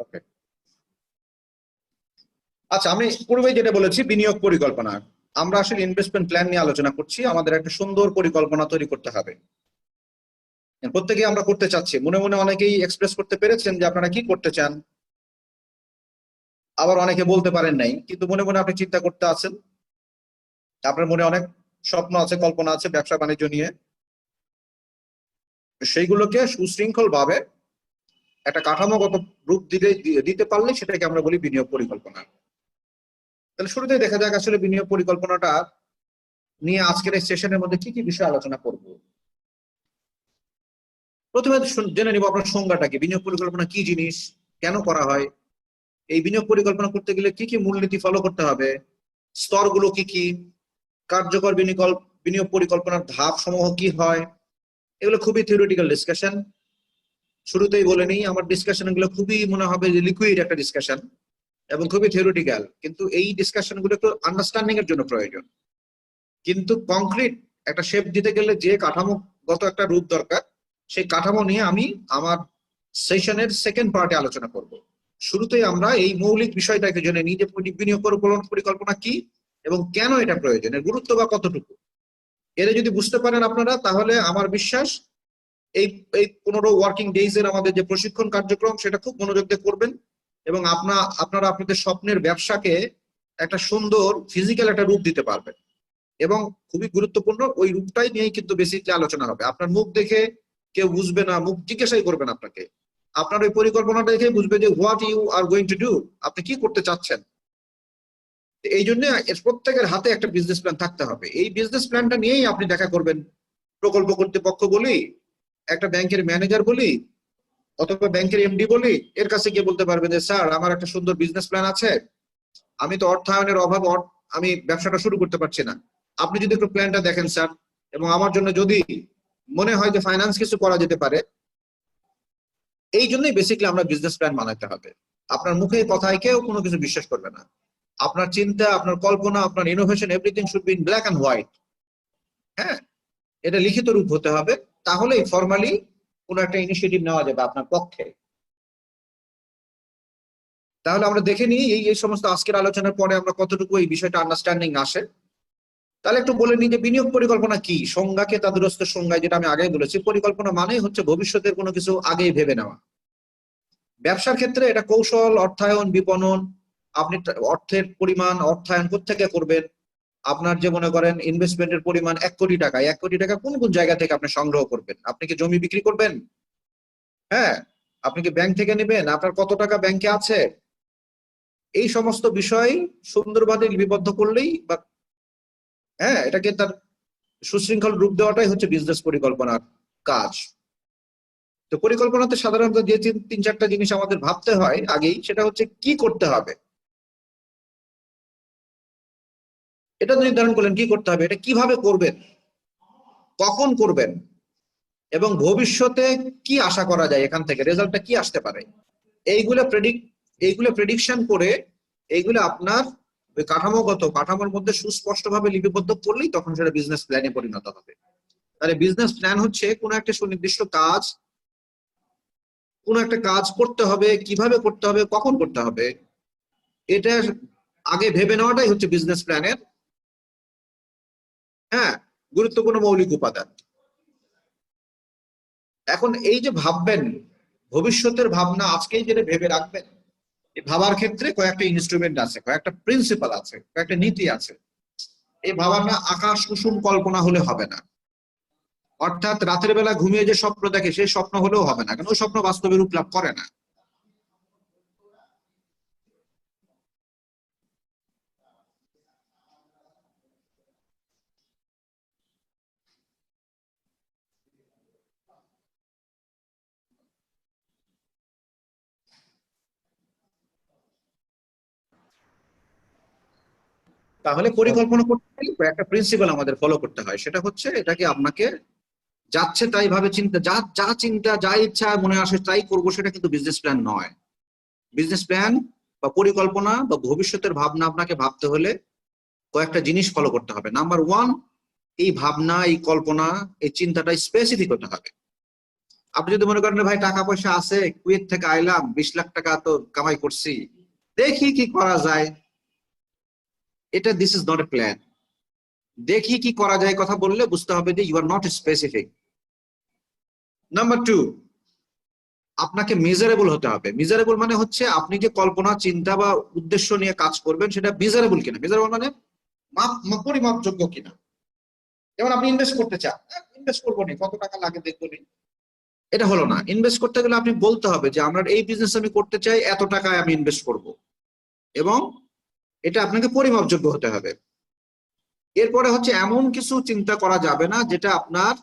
ওকে, আচ্ছা, আমি পূর্বেই যেটা বলেছি বিনিয়োগ পরিকল্পনা, আমরা আসলে ইনভেস্টমেন্ট প্ল্যান নিয়ে আলোচনা করছি। আমাদের একটা সুন্দর পরিকল্পনা তৈরি করতে হবে, প্রত্যেকেই আমরা করতে চাচ্ছি। মনে মনে অনেকেই এক্সপ্রেস করতে পেরেছেন যে আপনারা কি করতে চান, আবার অনেকে বলতে পারেন নাই, কিন্তু মনে মনে আপনি চিন্তা করতে আছেন। আপনার মনে অনেক স্বপ্ন আছে, কল্পনা আছে ব্যবসা বাণিজ্য নিয়ে। সেইগুলোকে সুশৃঙ্খল ভাবে একটা কাঠামোগত রূপ দিতে পারলে সেটাকে আমরা বলি বিনিয়োগ পরিকল্পনা। তাহলে শুরুতেই দেখা যাক আসলে বিনিয়োগ পরিকল্পনাটা নিয়ে আজকের এই সেশনের মধ্যে কি কি বিষয় আলোচনা করব। প্রথমে জেনে নিব আপনার সংজ্ঞাটা কি, বিনিয়োগ পরিকল্পনা কি জিনিস, কেন করা হয়, এই বিনিয়োগ পরিকল্পনা করতে গেলে কি কি মূলনীতি ফলো করতে হবে, স্তরগুলো কি কি, কার্যকর বিনিয়োগ পরিকল্পনার ধাপ সমূহ কি হয়। এগুলো খুবই থিওরিটিক্যাল ডিসকাশন। শুরুতেই বলে নিই, আমার ডিসকাশন গুলো খুবই মনে হবে যে লিকুইড একটা ডিসকাশন এবং খুবই থিওরিটিক্যাল, কিন্তু এই ডিসকাশন গুলো একটু আন্ডারস্ট্যান্ডিং এর জন্য প্রয়োজন। কিন্তু কংক্রিট একটা শেপ দিতে গেলে যে কাঠামোগত একটা রূপ দরকার, সেই কাঠামো নিয়ে আমি আমার সেশনের সেকেন্ড পার্টে আলোচনা করব। শুরুতেই আমরা এই মৌলিক বিষয়টাকে জেনে নিই যে বিনিয়োগ পরিকল্পনা কি এবং কেন এটা প্রয়োজন, এর গুরুত্ব বা কতটুকু। এরা যদি বুঝতে পারেন আপনারা, তাহলে আমার বিশ্বাস এই এই 15 ওয়ার্কিং ডেজ এর আমাদের যে প্রশিক্ষণ কার্যক্রম সেটা খুব মনোযোগ দিয়ে করবেন এবং আপনারা আপনাদের স্বপ্নের ব্যবসাকে একটা সুন্দর ফিজিক্যাল একটা রূপ দিতে পারবেন। এবং খুবই গুরুত্বপূর্ণ, ওই রূপটাই নিয়েই কিন্তু বেসিকলি আলোচনা হবে। আপনার মুখ দেখে কেউ বুঝবে না, মুখ জিজ্ঞাসাই করবেন আপনাকে। আপনার ওই পরিকল্পনাটা দেখে বুঝবে যে what you are going to do, আপনি কি করতে চাচ্ছেন। এই জন্য প্রত্যেকের হাতে একটা বিজনেস প্ল্যান থাকতে হবে। এই বিজনেস প্ল্যানটা নিয়েই আপনি দেখা করবেন প্রকল্প কর্তৃপক্ষ বলি, একটা ব্যাংকের ম্যানেজার বলি, অথবা ব্যাংকের এমডি বলি, এর কাছে গিয়ে বলতে পারবেন যে স্যার আমার একটা সুন্দর বিজনেস প্ল্যান আছে, আমি তো অর্থায়নের অভাব আমি ব্যবসাটা শুরু করতে পারছি না, আপনি যদি একটু প্ল্যানটা দেখেন স্যার, এবং আমার জন্য যদি মনে হয় যে ফাইন্যান্স কিছু করা যেতে পারে। এই জন্যই বেসিক্যালি আমরা বিজনেস প্ল্যান বানাতে হবে। আপনার মুখে কথায় কেউ কোনো কিছু বিশ্বাস করবে না। আপনার চিন্তা, আপনার কল্পনা, আপনার innovation, everything should be in black and white. হ্যাঁ, এটা লিখিত রূপ হতে হবে, তাহলেই ফর্মালি কোনো একটা ইনিশিয়েটিভ নেওয়া যাবে আপনার পক্ষে। তাহলে আমরা দেখে নিই এই সমস্ত আজকের আলোচনার পরে আমরা কতটুকু এই বিষয়টা আন্ডারস্ট্যান্ডিং আসে। তাহলে একটু বলে নিই যে বিনিয়োগ পরিকল্পনা কি। সংজ্ঞাকে তাদুরস্ত সংজ্ঞায় যেটা আমি আগে বলেছি, পরিকল্পনা মানেই হচ্ছে ভবিষ্যতের কোনো কিছু আগেই ভেবে নেওয়া। ব্যবসার ক্ষেত্রে এটা কৌশল, অর্থায়ন, বিপণন, আপনি অর্থের পরিমাণ, অর্থায়ন কোত্থেকে করবেন, আপনার যে মনে করেন ইনভেস্টমেন্টের পরিমাণ 1 কোটি টাকা, 1 কোটি টাকা কোন কোন জায়গা থেকে আপনি সংগ্রহ করবেন। আপনি কি জমি বিক্রি করবেন? হ্যাঁ, আপনি কি ব্যাংক থেকে নেবেন? আপনার কত টাকা ব্যাংকে আছে? এই সমস্ত বিষয় সুন্দরভাবে লিপিবদ্ধ করলেই বা এটাকে তার সুশৃঙ্খল রূপ দেওয়াটাই হচ্ছে বিজনেস পরিকল্পনার কাজ। তো পরিকল্পনাতে সাধারণত যে 3-4টা জিনিস আমাদের ভাবতে হয় আগেই, সেটা হচ্ছে কি করতে হবে, এটা নির্ধারণ করলেন কি করতে হবে, এটা কিভাবে করবেন, কখন করবেন, এবং ভবিষ্যতে কি আশা করা যায়, এখান থেকে রেজাল্টটা কি আসতে পারে। এইগুলো প্রেডিকশন করে এইগুলো আপনার ওই কাঠামোর মধ্যে সুস্পষ্টভাবে লিপিবদ্ধ করলেই তখন সেটা বিজনেস প্ল্যানে পরিণত হবে। তাহলে বিজনেস প্ল্যান হচ্ছে কোনো একটা সুনির্দিষ্ট কাজ, কোনো একটা কাজ করতে হবে, কিভাবে করতে হবে, কখন করতে হবে, এটা আগে ভেবে নেওয়াটাই হচ্ছে বিজনেস প্ল্যানের গুরুত্বপূর্ণ মৌলিক উপাদান। এখন এই যে ভাববেন, ভবিষ্যতের ভাবনা আজকেই যেটা ভেবে রাখবেন, এই ভাবার ক্ষেত্রে কয়েকটা ইনস্ট্রুমেন্ট আছে, কয়েকটা প্রিন্সিপাল আছে, কয়েকটা নীতি আছে। এই ভাবার না আকাশ কুসুম কল্পনা হলে হবে না। অর্থাৎ রাতের বেলা ঘুমিয়ে যে স্বপ্ন দেখে সেই স্বপ্ন হলেও হবে না, কারণ ওই স্বপ্ন বাস্তবে রূপ লাভ করে না। তাহলে পরিকল্পনা করতে একটা প্রিন্সিপাল আমাদের ফলো করতে হয়, সেটা হচ্ছে এটাকে আপনাকে যাচ্ছে তাই ভাবে চিন্তা, যা চিন্তা, যা ইচ্ছা মনে আসে তাই করবো, সেটা কিন্তু বিজনেস প্ল্যান নয়। বিজনেস প্ল্যান বা পরিকল্পনা বা ভবিষ্যতের ভাবনা আপনাকে ভাবতে হলে কয়েকটা জিনিস ফলো করতে হবে। নাম্বার 1, এই ভাবনা, এই কল্পনা, এই চিন্তাটা স্পেসিফিক হতে হবে। আপনি যদি মনে করেন ভাই টাকা পয়সা আছে, কুয়েত থেকে আইলাম 20 লাখ টাকা তো কামাই করছি, দেখি কি করা যায়, এটা this is not a plan. দেখি কি করা যায় কথা বললে বুঝতে হবে যে you are not specific. Number 2, আপনাকে মেজারেবল হতে হবে। মেজারেবল মানে হচ্ছে আপনি যে কল্পনা চিন্তা বা উদ্দেশ্য নিয়ে কাজ করবেন সেটা মেজারেবল কিনা। মেজারেবল মানে পরিমাপযোগ্য কিনা। যেমন আপনি ইনভেস্ট করতে চান, ইনভেস্ট করবো নি, কত টাকা লাগে দেখবো নি, এটা হলো না। ইনভেস্ট করতে গেলে আপনি বলতে হবে যে আমার এই বিজনেস আমি করতে চাই, এত টাকায় আমি ইনভেস্ট করব, এবং এটা আপনাকে পরিমাপযোগ্য হতে হবে। এরপরে হচ্ছে এমন কিছু চিন্তা করা যাবে না যেটা আপনার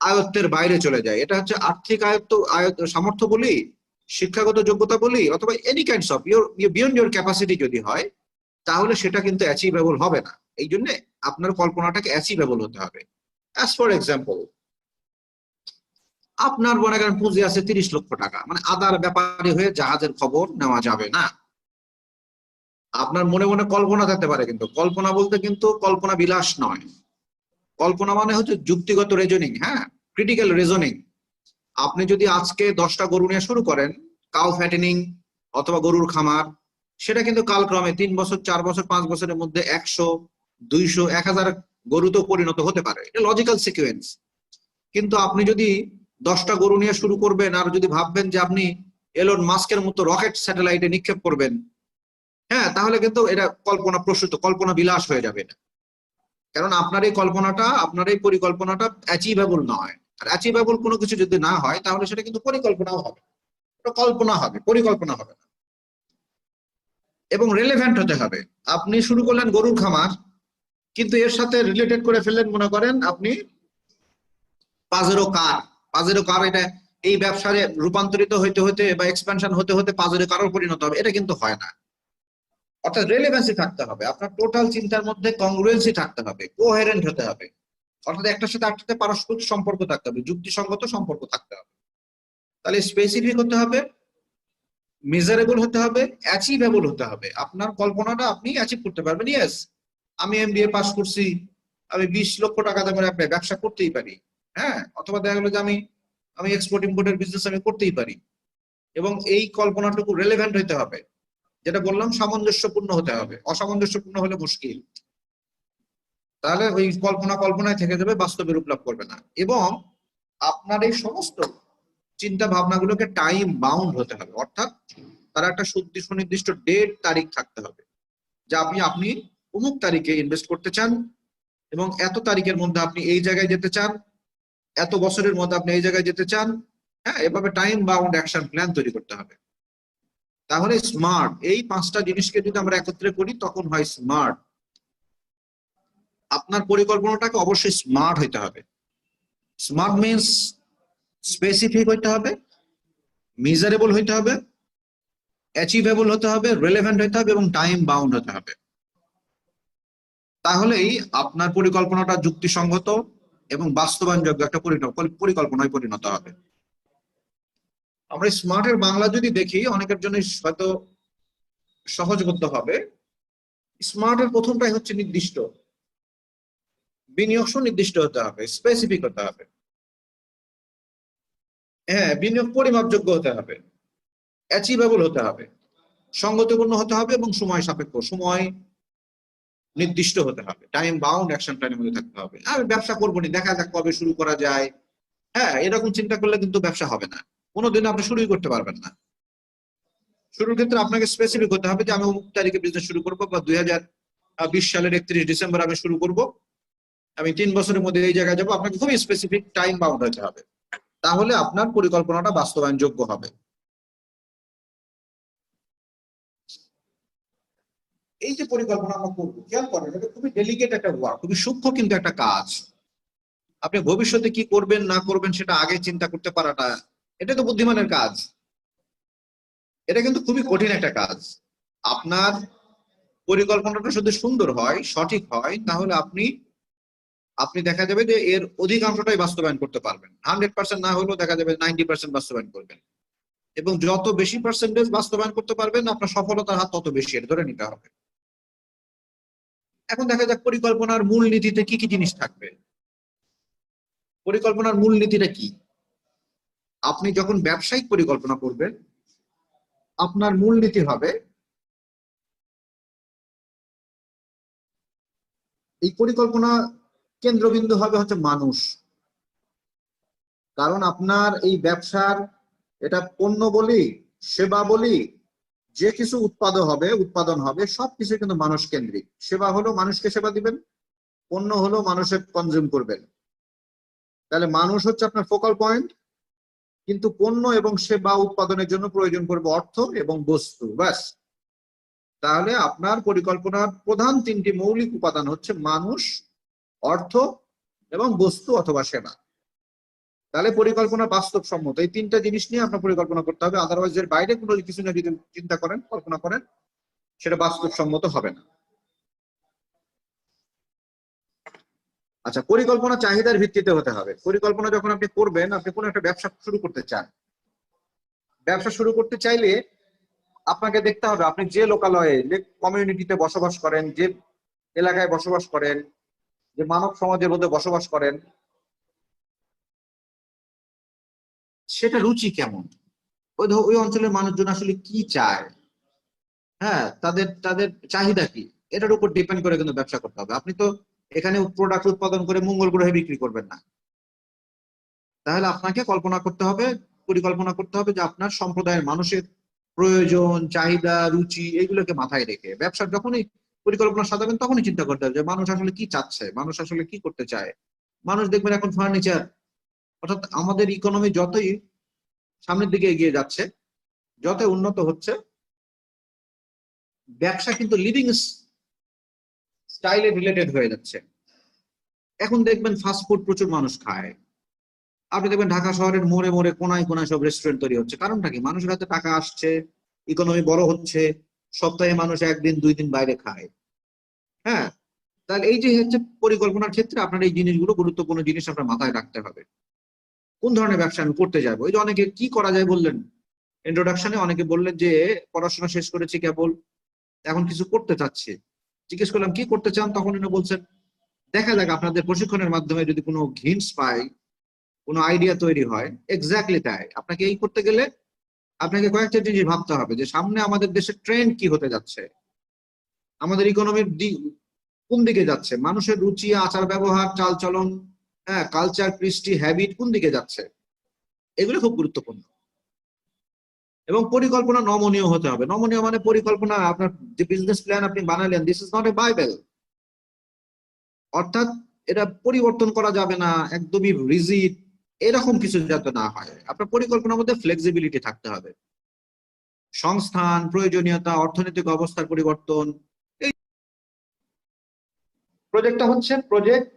আয়ত্তের বাইরে চলে যায়। এটা হচ্ছে আর্থিক সামর্থ্য বলি, শিক্ষাগত যোগ্যতা বলি, অথবা any kinds of beyond your capacity যদি হয়, তাহলে সেটা কিন্তু অ্যাচিভেবল হবে না। এই জন্য আপনার কল্পনাটাকে অ্যাচিভেবল হতে হবে। অ্যাজ ফর এক্সাম্পল, আপনার মনে করেন পুঁজি আছে 30 লক্ষ টাকা, মানে আদার ব্যাপারী হয়ে জাহাজের খবর নেওয়া যাবে না। আপনার মনে মনে কল্পনা থাকতে পারে, কিন্তু কল্পনা বলতে কিন্তু কল্পনা বিলাস নয়। কল্পনা মানে হচ্ছে যুক্তিগত রেজনিং, হ্যাঁ, ক্রিটিক্যাল রিজনিং। আপনি যদি আজকে 10টা গরু নিয়ে শুরু করেন, কাউ ফ্যাটেনিং অথবা গরুর খামার, সেটা কিন্তু কালক্রমে 3 বছর 4 বছর 5 বছরের মধ্যে 100, 200, 1000 গরুতে পরিণত হতে পারে। এটা লজিক্যাল সিকোয়েন্স। কিন্তু আপনি যদি 10টা গরু নিয়ে শুরু করবেন আর যদি ভাববেন যে আপনি এলন মাস্কের মতো রকেট স্যাটেলাইটে নিক্ষেপ করবেন, হ্যাঁ, তাহলে কিন্তু এটা কল্পনা প্রসূত, কল্পনা বিলাস হয়ে যাবে না। কারণ আপনার এই কল্পনাটা, আপনার এই পরিকল্পনাটা অ্যাচিভেবল নয়। আর অ্যাচিভেবল কোনো কিছু যদি না হয় তাহলে সেটা কিন্তু পরিকল্পনাও হবে, এটা কল্পনা হবে, পরিকল্পনা হবে না। এবং রিলেভেন্ট হতে হবে। আপনি শুরু করলেন গরুর খামার, কিন্তু এর সাথে রিলেটেড করে ফেললেন মনে করেন আপনি পাজেরো কার, এটা এই ব্যবসায় রূপান্তরিত হইতে হতে বা এক্সপেনশন হতে হতে পাজেরো কারও পরিণত হবে, এটা কিন্তু হয় না। অর্থাৎ রেলেভেন্সি থাকতে হবে, আপনার টোটাল চিন্তার মধ্যে কংগ্রুয়েন্সি থাকতে হবে, কোহেরেন্ট হতে হবে। অর্থাৎ একটার সাথে আরেকটাতে পারস্পরিক সম্পর্ক থাকতে হবে, যুক্তিসঙ্গত সম্পর্ক থাকতে হবে। তাহলে স্পেসিফিক হতে হবে, মেজারেবল হতে হবে, অ্যাচিভেবল হতে হবে। আপনার কল্পনাটা আপনি অ্যাচিভ করতে পারবেন। ইয়েস, আমি এমবিএ পাস করছি, আমি 20 লক্ষ টাকা দামের ব্যবসা করতেই পারি, হ্যাঁ, অথবা দেখা গেলো যে আমি আমি এক্সপোর্ট ইম্পোর্টের বিজনেস আমি করতেই পারি। এবং এই কল্পনাটুকু রেলেভেন্ট হতে হবে, যেটা বললাম সামঞ্জস্যপূর্ণ হতে হবে। অসামঞ্জস্যপূর্ণ হলে মুশকিল, তাহলে ওই কল্পনা কল্পনায় থেকে যাবে, বাস্তবে রূপ লাভ করবে না। এবং আপনার এই সমস্ত চিন্তা ভাবনাগুলোকে টাইম বাউন্ড হতে হবে, অর্থাৎ তারা একটা সুনির্দিষ্ট ডেট তারিখ থাকতে হবে, যে আপনি অমুক তারিখে ইনভেস্ট করতে চান, এবং এত তারিখের মধ্যে আপনি এই জায়গায় যেতে চান, এত বছরের মধ্যে আপনি এই জায়গায় যেতে চান। হ্যাঁ, এভাবে টাইম বাউন্ড অ্যাকশন প্ল্যান তৈরি করতে হবে। তাহলে স্মার্ট, এই 5টা জিনিসকে যদি আমরা একত্রে করি তখন হয় স্মার্ট। আপনার পরিকল্পনাটাকে অবশ্যই স্মার্ট হইতে হবে। স্মার্ট মিনস স্পেসিফিক হইতে হবে, মেজারেবল হইতে হবে, অ্যাচিভেবল হতে হবে, রেলেভেন্ট হইতে হবে, এবং টাইম বাউন্ড হতে হবে। তাহলেই আপনার পরিকল্পনাটা যুক্তিসঙ্গত এবং বাস্তবায়নযোগ্য একটা পরিকল্পনায় পরিণত হবে। আমরা স্মার্টের বাংলা যদি দেখি, অনেকের জন্য হয়তো সহজবোধ্য হবে। স্মার্টের প্রথমটাই হচ্ছে নির্দিষ্ট, বিনিয়োগ সুনির্দিষ্ট হতে হবে, স্পেসিফিক হতে হবে। হ্যাঁ, বিনিয়োগ পরিমাপযোগ্য হতে হবে, অ্যাচিভেবল হতে হবে, সঙ্গতিপূর্ণ হতে হবে, এবং সময় সাপেক্ষ, সময় নির্দিষ্ট হতে হবে, টাইম বাউন্ড অ্যাকশন প্ল্যানের মধ্যে থাকতে হবে। আমি ব্যবসা করবো না, দেখা যাক কবে শুরু করা যায়, হ্যাঁ, এরকম চিন্তা করলে কিন্তু ব্যবসা হবে না, কোনোদিন আপনি শুরুই করতে পারবেন না। শুরুর ক্ষেত্রে আপনাকে স্পেসিফিক হতে হবে যে আমি অমুক তারিখে বিজনেস শুরু করবো, বা 2020 সালের 31 ডিসেম্বর আমি শুরু করব, আমি 3 বছরের মধ্যে এই জায়গায় যাবো। আপনাকে খুবই স্পেসিফিক টাইম বাউন্ড হতে হবে, তাহলে আপনার পরিকল্পনাটা বাস্তবায়নযোগ্য হবে। এই যে পরিকল্পনা আমরা করবো, খেয়াল করেন, এটা খুবই ডেলিকেট একটা ওয়ার্ক, খুবই সূক্ষ্ম কিন্তু একটা কাজ। আপনি ভবিষ্যতে কি করবেন না করবেন সেটা আগে চিন্তা করতে পারাটা, এটা তো বুদ্ধিমানের কাজ। এটা কিন্তু খুবই কঠিন একটা কাজ। আপনার পরিকল্পনাটা যদি সুন্দর হয়, সঠিক হয়, তাহলে আপনি আপনি দেখা যাবে যে এর অধিকাংশটাই বাস্তবায়ন করতে পারবেন। 100% না হলেও দেখা যাবে 90% বাস্তবায়ন করবেন। এবং যত বেশি পার্সেন্টেজ বাস্তবায়ন করতে পারবেন, আপনার সফলতার হার তত বেশি, এটা ধরে নিতে হবে। এখন দেখা যাক পরিকল্পনার মূল নীতিতে কি কি জিনিস থাকবে। পরিকল্পনার মূল নীতিটা কি? আপনি যখন ব্যবসায়িক পরিকল্পনা করবেন, আপনার মূলনীতি হবে, এই পরিকল্পনা কেন্দ্রবিন্দু হবে হচ্ছে মানুষ। কারণ আপনার এই ব্যবসার, এটা পণ্য বলি, সেবা বলি, যে কিছু উৎপাদন হবে সবকিছু কিন্তু মানুষ কেন্দ্রিক। সেবা হলো মানুষকে সেবা দিবেন, পণ্য হলো মানুষের কনজিউম করবেন। তাহলে মানুষ হচ্ছে আপনার ফোকাল পয়েন্ট, কিন্তু পণ্য এবং সেবা উৎপাদনের জন্য প্রয়োজন পড়বে অর্থ এবং বস্তু, ব্যাস। তাহলে আপনার পরিকল্পনার প্রধান তিনটি মৌলিক উপাদান হচ্ছে মানুষ, অর্থ এবং বস্তু অথবা সেবা। তাহলে পরিকল্পনা বাস্তবসম্মত, এই তিনটা জিনিস নিয়ে আপনার পরিকল্পনা করতে হবে। আদারওয়াইজ এর বাইরে কোনো কিছু নিয়ে যদি চিন্তা করেন, কল্পনা করেন, সেটা বাস্তবসম্মত হবে না। আচ্ছা, পরিকল্পনা চাহিদার ভিত্তিতে হতে হবে। পরিকল্পনা যখন আপনি করবেন, আপনি কোনো একটা ব্যবসা শুরু করতে চান, ব্যবসা শুরু করতে চাইলে আপনাকে দেখতে হবে আপনি যে লোকালয়ে, যে কমিউনিটিতে বসবাস করেন, যে এলাকায় বসবাস করেন, যে মানব সমাজের মধ্যে বসবাস করেন, সেটা রুচি কেমন, ওই অঞ্চলের মানুষজন আসলে কি চায়, হ্যাঁ, তাদের তাদের চাহিদা কি, এটার উপর ডিপেন্ড করে কিন্তু ব্যবসা করতে হবে। আপনি তো এখানে প্রোডাক্ট উৎপাদন করে মঙ্গল গ্রহে বিক্রি করবেন না। তাহলে আপনাকে কল্পনা করতে হবে, পরিকল্পনা করতে হবে যে আপনার সম্প্রদায়ের মানুষের প্রয়োজন, চাহিদা, রুচি, এইগুলোকে মাথায় রেখে ব্যবসার যখনই পরিকল্পনা সাজাবেন তখনই চিন্তা করতে হবে যে মানুষ আসলে কি চাচ্ছে, মানুষ আসলে কি করতে চায়। মানুষ দেখবেন এখন ফার্নিচার, অর্থাৎ আমাদের ইকোনমি যতই সামনের দিকে এগিয়ে যাচ্ছে, যতই উন্নত হচ্ছে, ব্যবসা কিন্তু লিভিং স্টাইলে রিলেটেড হয়ে যাচ্ছে। এখন দেখবেন ফাস্টফুড প্রচুর মানুষ খায়। আপনি দেখবেন ঢাকা শহরের মোড়ে মোড়ে কোনায় কোনায় সব রেস্টুরেন্ট তৈরি হচ্ছে। কারণটা কি? মানুষের হাতে টাকা আসছে, ইকোনমি বড় হচ্ছে, সপ্তাহে মানুষ একদিন দুই দিন বাইরে খায়। হ্যাঁ, তাহলে এই যে হচ্ছে পরিকল্পনার ক্ষেত্রে আপনার এই জিনিসগুলো গুরুত্বপূর্ণ জিনিস আপনার মাথায় রাখতে হবে। কোন ধরনের ব্যবসা আমি করতে যাবো? এই যে অনেকে কি করা যায় বললেন ইন্ট্রোডাকশনে, অনেকে বললেন যে পড়াশোনা শেষ করেছি কেবল, এখন কিছু করতে চাচ্ছি। জিজ্ঞেস করলাম কি করতে চান, তখন উনি বলছেন দেখা যাক আপনাদের প্রশিক্ষণের মাধ্যমে যদি কোনো হিন্টস পাই, কোনো আইডিয়া তৈরি হয়। এক্স্যাক্টলি তাই। আপনাকে এই করতে গেলে আপনাকে কয়েকটা জিনিস ভাবতে হবে যে সামনে আমাদের দেশের ট্রেন্ড কি হতে যাচ্ছে, আমাদের ইকোনমির কোন দিকে যাচ্ছে, মানুষের রুচি, আচার ব্যবহার, চালচলন, হ্যাঁ, কালচার, কৃষ্টি, হ্যাবিট কোন দিকে যাচ্ছে, এগুলো খুব গুরুত্বপূর্ণ। এবং পরিকল্পনা নমনীয় হতে হবে। নমনীয় মানে পরিকল্পনা, আপনার যে বিজনেস প্ল্যান আপনি বানালেন, this is not A Bible. অর্থাৎ এটা পরিবর্তন করা যাবে না, একদমই রিজিড, এরকম কিছু যাতে না হয়। আপনার পরিকল্পনার মধ্যে ফ্লেক্সিবিলিটি থাকতে হবে। সংস্থান, প্রয়োজনীয়তা, অর্থনৈতিক অবস্থার পরিবর্তন। এই প্রজেক্টটা হচ্ছে, প্রজেক্ট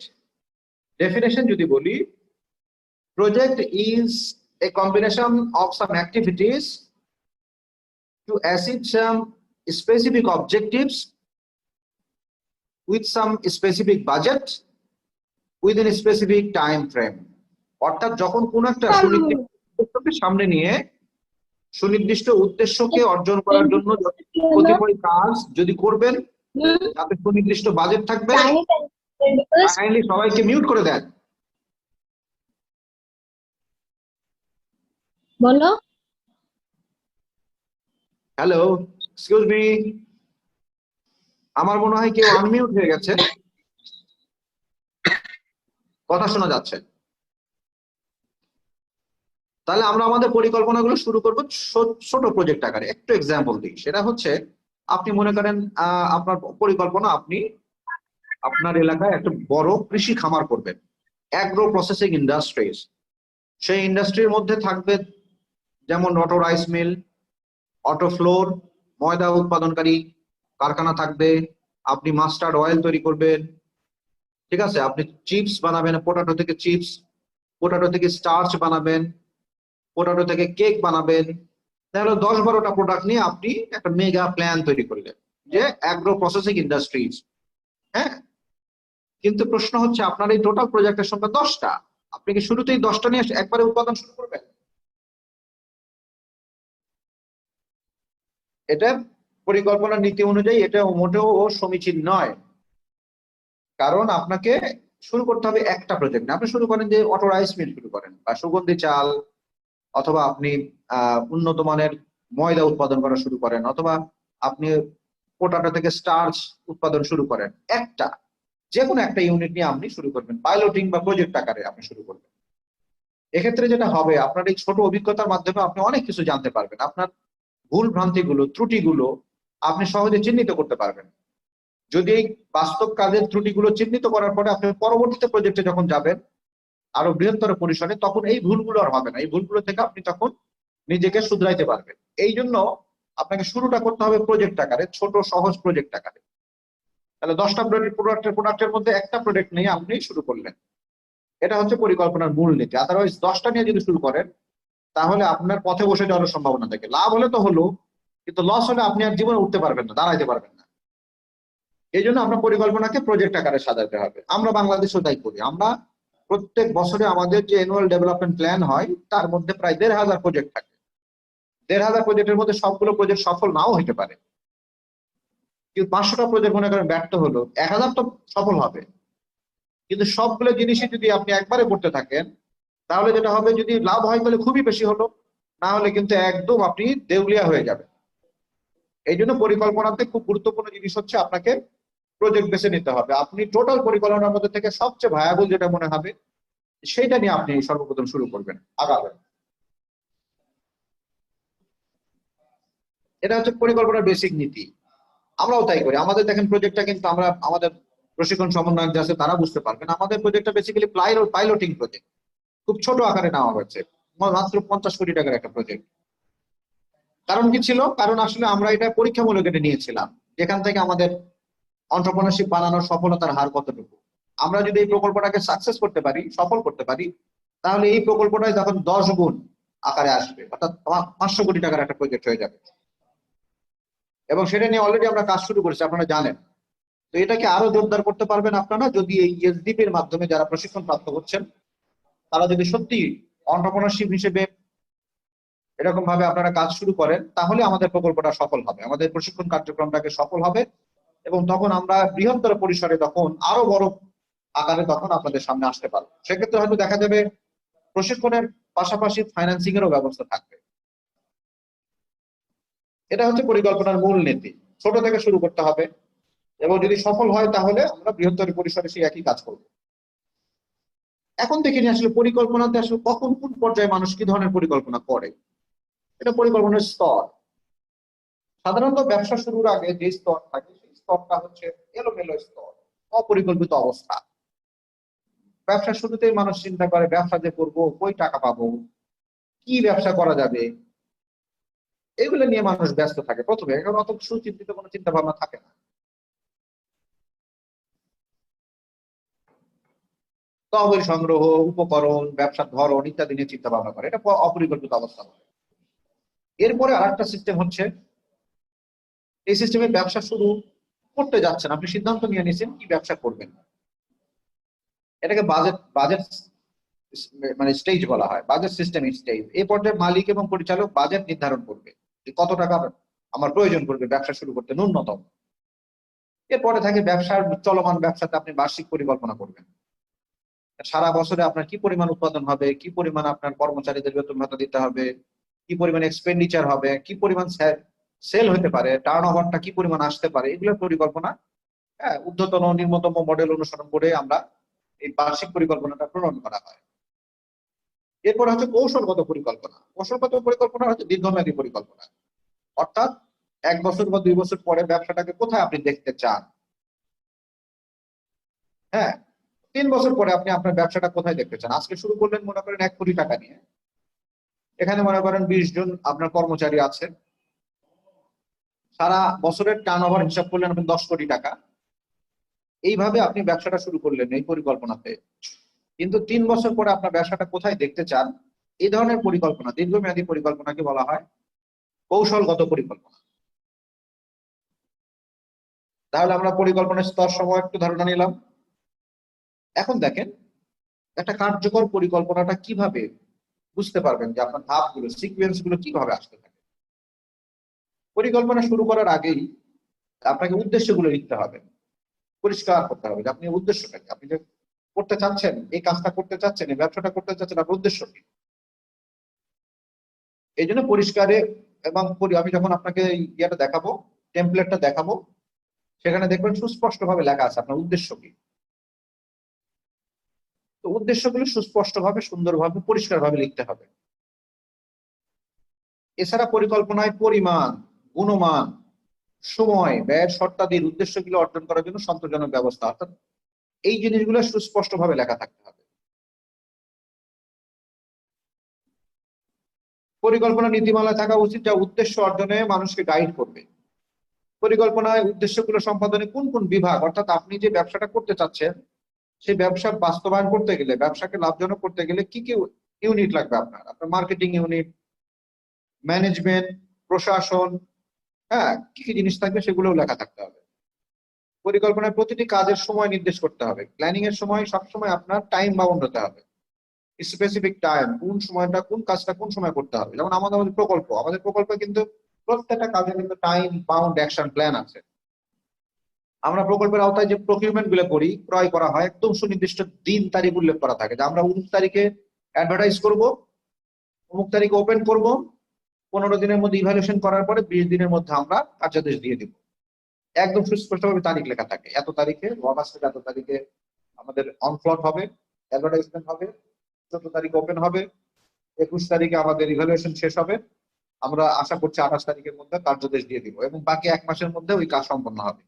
ডেফিনেশন যদি বলি, project is a combination of some activities to achieve some specific objectives with some specific budget within a specific time frame. অর্থাৎ যখন কোন একটা সুনির্দিষ্ট উদ্দেশ্যকে সামনে নিয়ে সুনির্দিষ্ট উদ্দেশ্যকে অর্জন করার জন্য কতিপয় কাজ যদি করবেন, তাতে সুনির্দিষ্ট বাজেট থাকবে। কাইন্ডলি সবাইকে মিউট করে দেন। বলো। হ্যালো, এক্সকিউজ মি, আমার মনে হয় কেউ আনমিউট হয়ে গেছে, কথা শোনা যাচ্ছে। তাহলে আমরা আমাদের পরিকল্পনাগুলো শুরু করব ছোট প্রজেক্ট আকারে। একটু এক্সাম্পল দিই, সেটা হচ্ছে আপনি মনে করেন আপনার পরিকল্পনা, আপনি আপনার এলাকায় একটা বড় কৃষি খামার করবেন, অ্যাগ্রো প্রসেসিং ইন্ডাস্ট্রিজ। সেই ইন্ডাস্ট্রির মধ্যে থাকবে যেমন auto rice mill, auto flour, ময়দা উৎপাদনকারী কারখানা থাকবে, আপনি মাস্টার্ড অয়েল তৈরি করবেন, ঠিক আছে, আপনি চিপস বানাবেন, পোটাটো থেকে চিপস, পোটাটো থেকে স্টার্চ বানাবেন, পোটাটো থেকে কেক বানাবেন। তাহলে 10-12টা প্রোডাক্ট নিয়ে আপনি একটা মেগা প্ল্যান তৈরি করলেন যে অ্যাগ্রো প্রসেসিং ইন্ডাস্ট্রিজ। হ্যাঁ, কিন্তু প্রশ্ন হচ্ছে আপনার এই টোটাল প্রজেক্টের সংখ্যা 10টা। আপনি কি শুরুতেই 10টা নিয়ে একবারে উৎপাদন শুরু করবেন? এটা পরিকল্পনার নীতি অনুযায়ী এটা মোটেও সমীচীন নয়। কারণ আপনাকে শুরু করতে হবে একটা প্রজেক্ট না। আপনি শুরু করেন যে অটো রাইস মিল শুরু করেন, বা সুগন্ধি চাল, অথবা আপনি উন্নত মানের ময়দা উৎপাদন করা শুরু করেন, অথবা আপনি পোটাটো থেকে স্টার্চ উৎপাদন শুরু করেন, যে কোনো একটা ইউনিট নিয়ে আপনি শুরু করবেন, পাইলটিং বা প্রজেক্ট আকারে আপনি শুরু করবেন। এক্ষেত্রে যেটা হবে, আপনার এই ছোট অভিজ্ঞতার মাধ্যমে আপনি অনেক কিছু জানতে পারবেন। আপনার ভুল ভ্রান্তিগুলো, ত্রুটিগুলো আপনি সহজে চিহ্নিত করতে পারবেন। যদি এই বাস্তব কাজের ত্রুটিগুলো চিহ্নিত করার পরে আপনি পরবর্তীতে প্রজেক্টে যখন যাবেন আরো বৃহত্তর পরিসরে, তখন এই ভুলগুলো আর হবে না। এই ভুলগুলো থেকে আপনি তখন নিজেকে শুধরাইতে পারবেন। এই জন্য আপনাকে শুরুটা করতে হবে প্রজেক্ট আকারে, ছোট সহজ প্রজেক্ট আকারে। তাহলে 10টা প্রোডাক্টের মধ্যে একটা প্রোডাক্ট নিয়ে আপনি শুরু করলেন, এটা হচ্ছে পরিকল্পনার মূল নীতি। আদারওয়াইজ 10টা নিয়ে যদি শুরু করেন তাহলে আপনার পথে বসে যাওয়ার সম্ভাবনা থাকে। লাভ হলে তো হলো, কিন্তু লস হলে আপনি আর জীবনে উঠতে পারবেন না, দাঁড়াইতে পারবেন না। এই জন্য আপনার পরিকল্পনাকে প্রজেক্ট আকারে সাজাতে হবে। আমরা বাংলাদেশেও তাই করি। আমরা প্রত্যেক বছরে আমাদের যে অ্যানুয়াল ডেভেলপমেন্ট প্ল্যান হয় তার মধ্যে প্রায় 1,500 প্রজেক্ট থাকে। 1,500 প্রজেক্টের মধ্যে সবগুলো প্রজেক্ট সফল নাও হতে পারে, কিন্তু 500টা প্রজেক্ট মনে করেন ব্যর্থ হলো, 1,000 তো সফল হবে। কিন্তু সবগুলো জিনিসই যদি আপনি একবারে করতে থাকেন তাহলে যেটা হবে, যদি লাভ হয় তাহলে খুবই বেশি হলো, না হলে কিন্তু একদম আপনি দেউলিয়া হয়ে যাবেন। এই জন্য পরিকল্পনাতে খুব গুরুত্বপূর্ণ জিনিস হচ্ছে আপনাকে প্রজেক্ট বেছে নিতে হবে। আপনি টোটাল পরিকল্পনার মধ্যে থেকে সবচেয়ে ভায়াবল যেটা মনে হবে সেটা নিয়ে আপনি সর্বপ্রথম শুরু করবেন, আগাবেন। এটা হচ্ছে পরিকল্পনার বেসিক নীতি। আমরাও তাই করি। আমাদের দেখেন প্রজেক্টটা কিন্তু আমরা আমাদের প্রশিক্ষণ সমন্বয়ক যে আছে তারা বুঝতে পারবেন, আমাদের প্রজেক্টটা বেসিক্যালি পাইলটিং প্রজেক্ট, খুব ছোট আকারে নেওয়া হয়েছে, মাত্র 50 কোটি টাকার একটা প্রজেক্ট। কারণ কি ছিল? কারণ আসলে আমরা এটা পরীক্ষামূলক এটা নিয়েছিলাম, যেখান থেকে আমাদের এন্টারপ্রেনারশিপ বানানোর সফলতার হার কতটুকু। আমরা যদি এই প্রকল্পটাকে সাকসেস করতে পারি, সফল করতে পারি, তাহলে এই প্রকল্পটাই যখন 10 গুণ আকারে আসবে, অর্থাৎ 500 কোটি টাকার একটা প্রজেক্ট হয়ে যাবে। এবং সেটা নিয়ে অলরেডি আমরা কাজ শুরু করেছি, আপনারা জানেন। তো এটাকে আরো জোরদার করতে পারবেন আপনারা যদি এই এসডিপি এর মাধ্যমে যারা প্রশিক্ষণ প্রাপ্ত হচ্ছেন তারা যদি সত্যি এন্টারপ্রেনারশিপ হিসেবে এরকম ভাবে আপনারা কাজ শুরু করেন, তাহলে আমাদের প্রকল্পটা সফল হবে, আমাদের প্রশিক্ষণ কার্যক্রমটাকে সফল হবে। এবং তখন আমরা বৃহত্তর পরিসরে তখন আরো বড় আকারে তখন আপনাদের সামনে আসতে পারবো। সেক্ষেত্রে হয়তো দেখা যাবে প্রশিক্ষণের পাশাপাশি ফাইন্যান্সিং এরও ব্যবস্থা থাকবে। এটা হচ্ছে পরিকল্পনার মূল নীতি। ছোট থেকে শুরু করতে হবে, এবং যদি সফল হয় তাহলে আমরা বৃহত্তর পরিসরে সেই একই কাজ করবো। এখন দেখে নিই আসলে পরিকল্পনাতে আসলে কখন কোন পর্যায়ে মানুষ কি ধরনের পরিকল্পনা করে। এটা পরিকল্পনার স্তর। সাধারণত ব্যবসা শুরুর আগে যে স্তর থাকে সেই স্তরটা হচ্ছে এলোমেলো স্তর, অপরিকল্পিত অবস্থা। ব্যবসা শুরুতেই মানুষ চিন্তা করে ব্যবসা যে করবো, কই টাকা পাবো, কি ব্যবসা করা যাবে, এগুলো নিয়ে মানুষ ব্যস্ত থাকে প্রথমে। এখন অত সুচিন্তিত কোনো চিন্তা ভাবনা থাকে না। তহবিল সংগ্রহ, উপকরণ, ব্যবসার ধরন ইত্যাদি নিয়ে চিন্তা ভাবনা করে, এটা অপরিকল্পিত অবস্থা। এরপরে আরেকটা সিস্টেম হচ্ছে, এই সিস্টেমে ব্যবসা শুরু করতে যাচ্ছেন, আপনি সিদ্ধান্ত নিয়ে নিয়েছেন কি ব্যবসা করবেন। এটাকে বাজেট বাজেট মানে স্টেজ বলা হয়, বাজেট সিস্টেম স্টেজ। এই পর্যায়ে মালিক এবং পরিচালক বাজেট নির্ধারণ করবে যে কত টাকা আমার প্রয়োজন করবে ব্যবসা শুরু করতে ন্যূনতম। এরপরে থাকে ব্যবসার চলমান ব্যবসাতে আপনি বার্ষিক পরিকল্পনা করবেন। সারা বছরে আপনার কি পরিমাণ উৎপাদন হবে, কি পরিমাণ আপনার কর্মচারীদের বেতন ভাতা দিতে হবে, কি পরিমাণ এক্সপেন্ডিচার হবে, কি পরিমাণ সেল হতে পারে, টার্ন ওভারটা কি পরিমাণ আসতে পারে, এগুলোর পরিকল্পনা ঊর্ধ্বতন নিম্নতম মডেল অনুসরণ করে আমরা এই বার্ষিক পরিকল্পনাটা প্রণয়ন করা হয়। এরপর হচ্ছে কৌশলগত পরিকল্পনা। কৌশলগত পরিকল্পনা হচ্ছে দীর্ঘমেয়াদী পরিকল্পনা, অর্থাৎ 1 বছর বা 2 বছর পরে ব্যবসাটাকে কোথায় আপনি দেখতে চান। হ্যাঁ, 3 বছর পরে আপনি আপনার ব্যবসাটা কোথায় দেখতে চান। আজকে শুরু করলেন মনে করেন 1 কোটি টাকা নিয়ে, এখানে মনে করেন 20 জন আপনার কর্মচারী আছে, সারা বছরের টার্ন ওভার হিসাব করলেন আপনি 10 কোটি টাকা। এইভাবে আপনি ব্যবসাটা শুরু করলেন এই পরিকল্পনাতে, কিন্তু 3 বছর পরে আপনার ব্যবসাটা কোথায় দেখতে চান, এই ধরনের পরিকল্পনা, দীর্ঘমেয়াদী পরিকল্পনাকে বলা হয় কৌশলগত পরিকল্পনা। তাহলে আমরা পরিকল্পনার স্তর সময় একটু ধারণা নিলাম। এখন দেখেন একটা কার্যকর পরিকল্পনাটা কিভাবে বুঝতে পারবেন, যে আপনার ধাপগুলো, সিকোয়েন্স গুলো কিভাবে আসতে থাকে। পরিকল্পনা শুরু করার আগেই আপনাকে উদ্দেশ্যগুলো লিখতে হবে, পরিষ্কার করতে হবে যে আপনি উদ্দেশ্যটা কি, আপনি যে করতে চাচ্ছেন, এই কাজটা করতে চাচ্ছেন, এই ব্যবসাটা করতে চাচ্ছেন, আপনার উদ্দেশ্য কি। এই জন্য পরিষ্কারে এবং আমি যখন আপনাকে ইয়েটা দেখাবো, টেমপ্লেটটা দেখাবো, সেখানে দেখবেন সুস্পষ্ট ভাবে লেখা আছে আপনার উদ্দেশ্য কি। তো উদ্দেশ্যগুলো সুস্পষ্ট ভাবে, সুন্দরভাবে, পরিষ্কারভাবে লিখতে হবে। এছাড়া পরিকল্পনায় পরিমাণ, গুণমান, সময়, ব্যয়ের শর্তাদির, উদ্দেশ্যগুলো অর্জন করার জন্য সন্তোষজনক ব্যবস্থা, অর্থাৎ এই জিনিসগুলো সুস্পষ্ট ভাবে লেখা থাকতে হবে। পরিকল্পনা নীতিমালা থাকা উচিত যা উদ্দেশ্য অর্জনে মানুষকে গাইড করবে। পরিকল্পনায় উদ্দেশ্যগুলো সম্পাদনে কোন কোন বিভাগ, অর্থাৎ আপনি যে ব্যবসাটা করতে চাচ্ছেন সেই ব্যবসা বাস্তবায়ন করতে গেলে, ব্যবসাকে লাভজনক করতে গেলে কি কি ইউনিট লাগবে আপনার? আপনার মার্কেটিং ইউনিট, ম্যানেজমেন্ট, প্রশাসন, হ্যাঁ, কি কি জিনিস থাকবে সেগুলোও লেখা থাকতে হবে। পরিকল্পনায় প্রতিটি কাজের সময় নির্দেশ করতে হবে। প্ল্যানিং এর সময় সবসময় আপনার টাইম বাউন্ড হতে হবে, স্পেসিফিক টাইম, কোন সময়টা কোন কাজটা কোন সময় করতে হবে। যেমন আমাদের প্রকল্পে কিন্তু প্রত্যেকটা কাজে কিন্তু টাইম বাউন্ড অ্যাকশন প্ল্যান আছে। আমরা প্রকল্পের আওতায় যে প্রকিউরমেন্ট গুলো করি, ক্রয় করা হয়, একদম সুনির্দিষ্ট দিন তারিখ উল্লেখ করা থাকে যে আমরা অমুক তারিখে অ্যাডভার্টাইজ করব, অমুক তারিখে ওপেন করব, 15 দিনের মধ্যে ইভ্যালুয়েশন করার পরে 20 দিনের মধ্যে আমরা কার্যাদেশ দিয়ে দিব। একদম সুস্পষ্টভাবে তারিখ লেখা থাকে, এত তারিখে অগাস্টের এত তারিখে আমাদের অনফ্লট হবে, অ্যাডভার্টাইজমেন্ট হবে, 14 তারিখে ওপেন হবে, 21 তারিখে আমাদের ইভ্যালুয়েশন শেষ হবে, আমরা আশা করছি 28 তারিখের মধ্যে কার্যাদেশ দিয়ে দিব এবং বাকি 1 মাসের মধ্যে ওই কাজ সম্পন্ন হবে।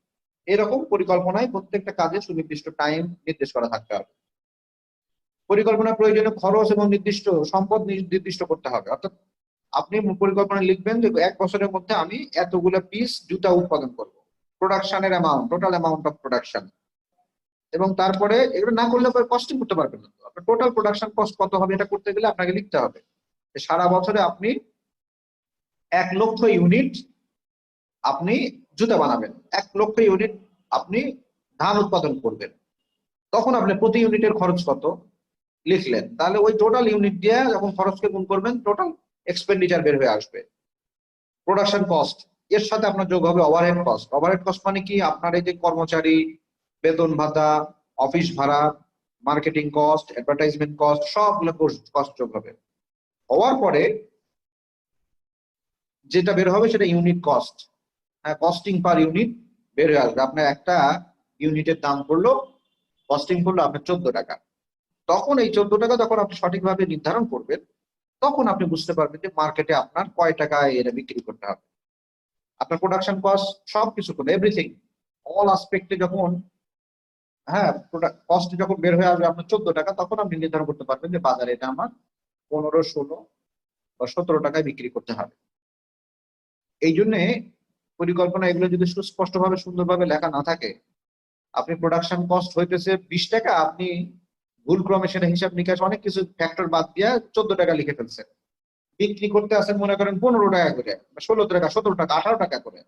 এরকম পরিকল্পনায় প্রত্যেকটা কাজে সুনির্দিষ্ট টাইম নির্দেশ করা থাকতে হবে। পরিকল্পনা প্রয়োজনীয় খরচ এবং নির্দিষ্ট সম্পদ নির্দিষ্ট করতে হবে, অর্থাৎ আপনি পরিকল্পনা লিখবেন যে 1 বছরের মধ্যে আমি এতগুলো পিস জুতা উৎপাদন করব, প্রোডাকশনের amount, total amount of production, এবং তারপরে এগুলো না করলে কস্টিং করতে পারবেন না। আপনার টোটাল প্রোডাকশন কস্ট কত হবে এটা করতে গেলে আপনাকে লিখতে হবে। সারা বছরে আপনি 1 লক্ষ ইউনিট আপনি জুতা বানাবেন, 1 লক্ষ ইউনিট আপনি ধান উৎপাদন করবেন, তখন আপনি প্রতি ইউনিটের খরচ কত লিখলেন, তাহলে ওই টোটাল ইউনিট দিয়ে যখন খরচকে গুণ করবেন টোটাল এক্সপেন্ডিচার বের হয়ে আসবে। প্রোডাকশন কস্ট, এর সাথে আপনার যোগ হবে ওভারহেড কস্ট। ওভারহেড কস্ট মানে কি? আপনার এই যে কর্মচারী বেতন ভাতা, অফিস ভাড়া, মার্কেটিং কস্ট, অ্যাডভার্টাইজমেন্ট কস্ট, সবগুলো কস্ট যোগ হবে। হওয়ার পরে যেটা বের হবে সেটা ইউনিট কস্ট, হ্যাঁ, কস্টিং পার ইউনিট বের হয়ে আসবে। আপনার একটা ইউনিটের দাম পড়লো, কস্টিং করলো আপনার 14 টাকা। তখন এই 14 টাকা যখন আপনি সঠিকভাবে নির্ধারণ করবেন, তখন আপনি বুঝতে পারবেন যে মার্কেটে আপনার কয় টাকায় এটা বিক্রি করতে হবে। আপনার প্রোডাকশন কস্ট সবকিছু করে এভরিথিং অল আসপেক্টে যখন, হ্যাঁ, কস্ট যখন বের হয়ে আসবে আপনার 14 টাকা, তখন আপনি নির্ধারণ করতে পারবেন যে বাজারে এটা আমার 15, 16 বা 17 টাকায় বিক্রি করতে হবে। এই জন্য পরিকল্পনা এগুলো যদি সুস্পষ্টভাবে সুন্দরভাবে লেখা না থাকে, আপনি প্রোডাকশন কস্ট হইতেছে 20 টাকা, আপনি ভুল ক্রমে সেটা হিসাব নিকাশ অনেক কিছু ফ্যাক্টর বাদ দিয়ে 14 টাকা লিখে ফেলছেন। বিক্রি করতে আসেন মনে করেন 15 টাকা করে, 16 টাকা, 17 টাকা, 18 টাকা করে,